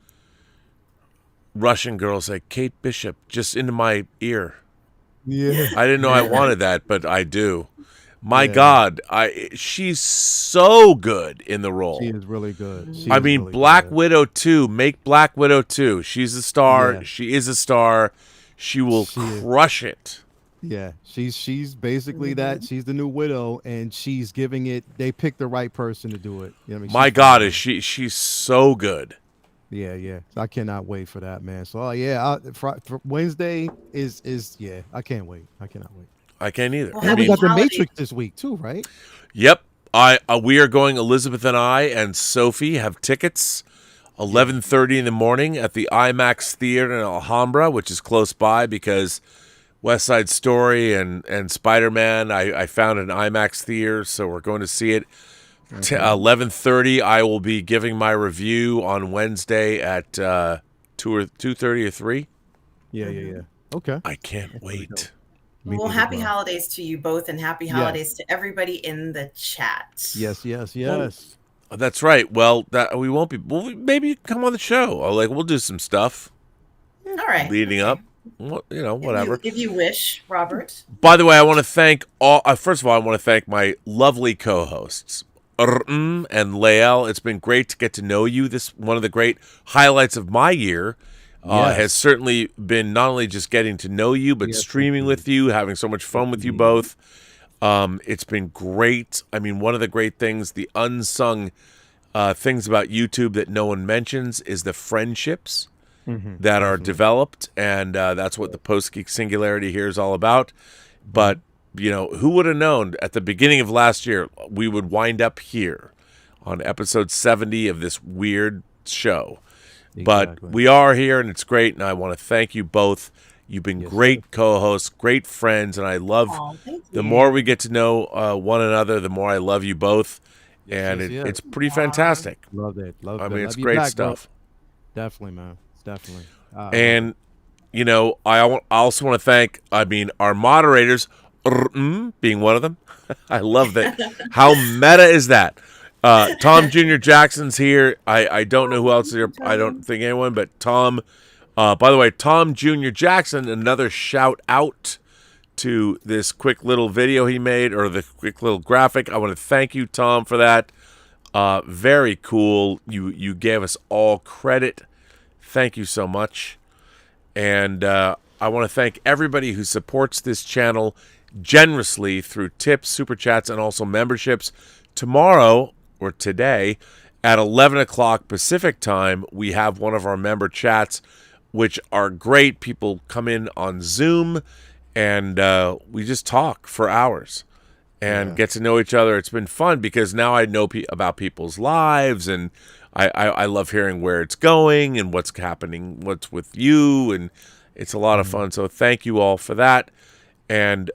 S1: Russian girl say Kate Bishop just into my ear.
S6: Yeah.
S1: I didn't know I wanted that, but I do. My
S6: Yeah.
S1: God, she's so good in the role.
S6: She is really good. She
S1: I
S6: is
S1: mean,
S6: really
S1: Black
S6: good.
S1: Widow 2. Make Black Widow 2. She's a star.
S6: Yeah.
S1: She is a star. She will
S6: She is.
S1: crush it.
S6: Yeah, she's basically that. She's the new Widow, and she's giving it. They picked the right person to do it. You know what I mean?
S1: My
S6: She's
S1: God,
S6: phenomenal.
S1: she's so good.
S6: Yeah, yeah. So I cannot wait for that, man. So yeah, Wednesday is yeah. I can't wait. I cannot wait.
S1: I can't either.
S5: Well,
S1: I
S6: And we
S1: mean,
S6: got the
S5: holiday.
S6: Matrix this week too, right?
S1: yep. We are going. Elizabeth and I and Sophie have tickets. 11:30 in the morning at the IMAX Theater in Alhambra, which is close by because West Side Story and Spider-Man. I found an IMAX theater, so we're going to see it. 11:30. I will be giving my review on Wednesday at 2:30 or 3.
S6: Yeah, yeah, yeah. Okay.
S1: I can't wait.
S6: Me
S5: Well,
S6: neither,
S5: happy
S6: bro.
S5: holidays to you both, and happy holidays to everybody in the chat.
S6: Yes, yes, yes.
S1: That's right. Well, that we won't be. Well, maybe you can come on the show. We'll do some stuff
S5: All right.
S1: leading up. Whatever.
S5: If you wish, Robert.
S1: By the way, I want to thank all. First of all, I want to thank my lovely co-hosts, and Lael. It's been great to get to know you. This one of the great highlights of my year
S6: Yes.
S1: has certainly been not only just getting to know you, but
S6: Yes,
S1: streaming
S6: indeed.
S1: with you, having so much fun with you both. It's been great. I mean, one of the great things, the unsung things about YouTube that no one mentions is the friendships that are developed, and that's what the Post-Geek Singularity here is all about. But, who would have known at the beginning of last year we would wind up here on episode 70 of this weird show. But
S6: Exactly.
S1: we are here, and it's great, and I want to thank you both. You've been great co-hosts, great friends, and I love
S5: Thank
S1: the
S5: you.
S1: more we get to know one another, the more I love you both, and
S6: yes, yes.
S1: it's pretty fantastic.
S6: Love it. Love
S1: I
S6: it.
S1: mean,
S6: Love
S1: it's
S6: you
S1: great
S6: back, bro.
S1: stuff.
S6: Definitely, man. Definitely.
S1: And I also want to thank, our moderators, being one of them. I love that. How meta is that? Tom Jr. Jackson's here. I don't know who else is here. I don't think anyone, but Tom. By the way, Tom Jr. Jackson, another shout out to this quick little video he made, or the quick little graphic. I want to thank you, Tom, for that. Very cool. You gave us all credit. Thank you so much. And I want to thank everybody who supports this channel generously through tips, super chats, and also memberships. Tomorrow, or today, at 11 o'clock Pacific time, we have one of our member chats, which are great. People come in on Zoom, and we just talk for hours and get to know each other. It's been fun because now I know about people's lives, and I love hearing where it's going and what's happening, what's with you, and it's a lot of fun. So thank you all for that. And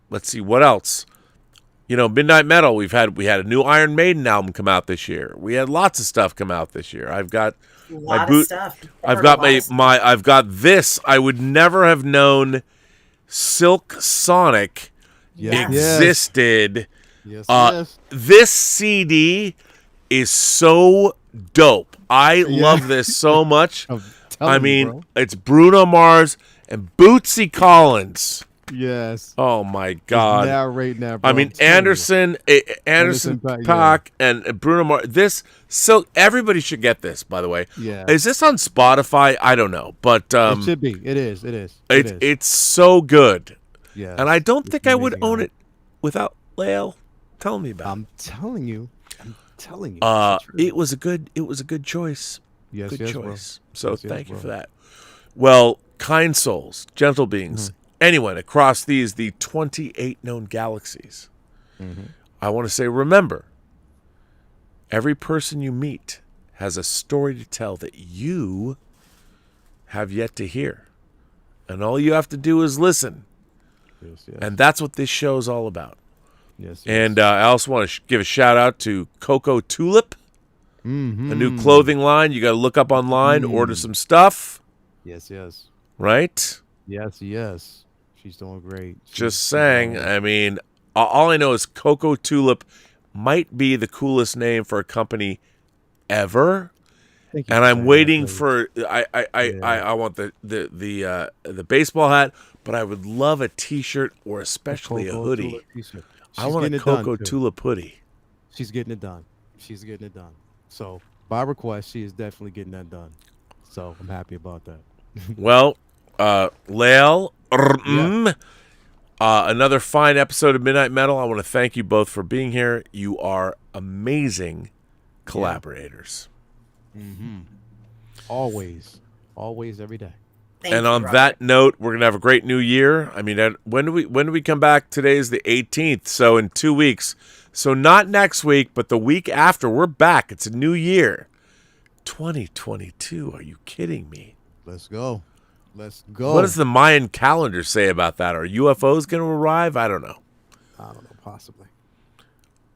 S1: let's see, what else? Midnight Metal, we had a new Iron Maiden album come out this year. We had lots of stuff come out this year. I've got
S5: A
S1: my
S5: lot
S1: boot.
S5: of stuff.
S1: I've got I've got this. I would never have known Silk Sonic
S5: Yes.
S1: existed.
S6: yes, yes.
S1: This CD is so dope. I love this so much.
S6: I'm telling you, bro.
S1: It's Bruno Mars and Bootsy Collins.
S6: Yes.
S1: Oh my God!
S6: Narrating that, bro.
S1: I mean,
S6: I'm telling you.
S1: Anderson
S6: Anderson
S1: Paak,
S6: Paak,
S1: and Bruno Mars. Everybody should get this. By the way,
S6: Yeah.
S1: is this on Spotify? I don't know, but
S6: It should be. It is. It is.
S1: it's so good,
S6: Yeah.
S1: and I don't
S6: It's
S1: think I would
S6: amazing,
S1: own
S6: man.
S1: it without Lael telling me about.
S6: I'm telling you. I'm telling you.
S1: it.
S6: It's the truth.
S1: It was a good choice.
S6: Yes,
S1: Good
S6: yes, bro.
S1: choice. So
S6: Yes, yes,
S1: thank you
S6: bro.
S1: for that. Well, kind souls, gentle beings, anyone across the 28 known galaxies, I want to say, remember, every person you meet has a story to tell that you have yet to hear. And all you have to do is listen.
S6: Yes, yes.
S1: And that's what this show is all about.
S6: Yes, yes.
S1: And I also want to give a shout out to Coco Tulip, a new clothing line. You got to look up online, order some stuff,
S6: Yes, yes.
S1: right?
S6: Yes, yes. She's doing great.
S1: Just saying. I mean, all I know is Coco Tulip might be the coolest name for a company ever.
S6: Thank you
S1: And
S6: for
S1: I'm
S6: saying
S1: waiting
S6: that,
S1: for I want the baseball hat, but I would love a T-shirt or especially a
S6: Coco
S1: hoodie.
S6: Tulip t-shirt.
S1: I
S6: She's
S1: want
S6: getting
S1: a
S6: it done,
S1: Coco
S6: too.
S1: Tulip hoodie.
S6: She's getting it done. She's getting it done. So by request, she is definitely getting that done. So I'm happy about that.
S1: Well, Lael,
S6: Yeah.
S1: another fine episode of Midnight Metal. I want to thank you both for being here. You are amazing collaborators.
S6: Always, every day.
S5: Thank
S1: And
S5: you,
S1: on
S5: Robert.
S1: that note, we're gonna have a great new year. I mean, when do we come back? Today is the 18th, so in 2 weeks. So not next week, but the week after, we're back. It's a new year, 2022. Are you kidding me?
S6: Let's go. Let's go.
S1: What does the Mayan calendar say about that? Are UFOs going to arrive? I don't know.
S6: I don't know. Possibly.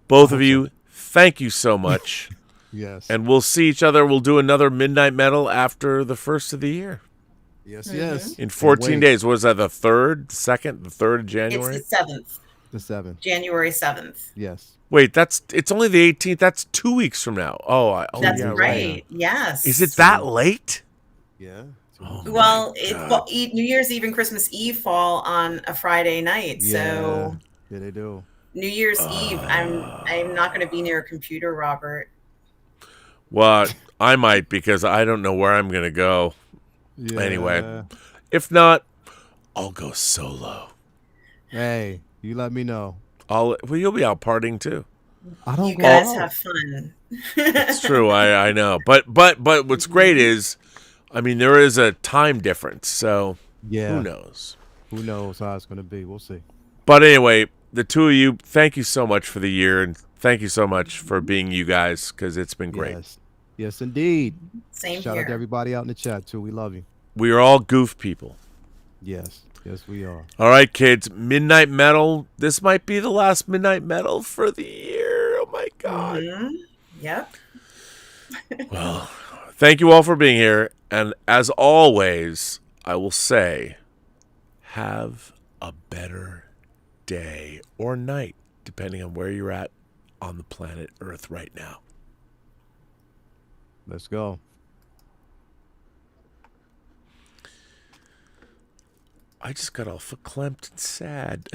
S1: Both of you, thank you so much.
S6: Yes.
S1: And we'll see each other. We'll do another Midnight Metal after the first of the year.
S6: Yes. Yes.
S1: In 14
S6: wait.
S1: days. What is that, the 3rd, 2nd, the 3rd of
S5: It's
S1: January?
S5: the 7th,
S6: The 7th.
S5: January 7th.
S6: Yes.
S1: Wait, it's only the 18th. That's 2 weeks from now.
S5: That's
S1: yeah,
S5: right. Yes.
S1: Is it that late?
S6: Yeah.
S5: Well, New Year's Eve and Christmas Eve fall on a Friday night, so
S6: Yeah, they do.
S5: New Year's Eve, I'm not going to be near a computer, Robert.
S1: Well, I might because I don't know where I'm going to go.
S6: Yeah.
S1: Anyway. If not, I'll go solo.
S6: Hey, you let me know.
S1: Well, you'll be out partying too.
S6: I don't
S5: You
S6: go
S5: guys
S6: out.
S5: have fun.
S1: It's true. I know. But what's great is, I mean, there is a time difference. So
S6: Yeah.
S1: who knows?
S6: Who knows how it's gonna be? We'll see.
S1: But anyway, the two of you, thank you so much for the year, and thank you so much for being you guys because it's been great.
S6: Yes. Yes, indeed.
S5: Same
S6: Shout
S5: here.
S6: out to everybody out in the chat too. We love you.
S1: We are all goof people.
S6: Yes. Yes, we are.
S1: All right, kids. Midnight Metal. This might be the last Midnight Metal for the year. Oh my God.
S5: Yep.
S1: Well, thank you all for being here. And as always, I will say, have a better day or night, depending on where you're at on the planet Earth right now.
S6: Let's go.
S1: I just got all verklempt and sad.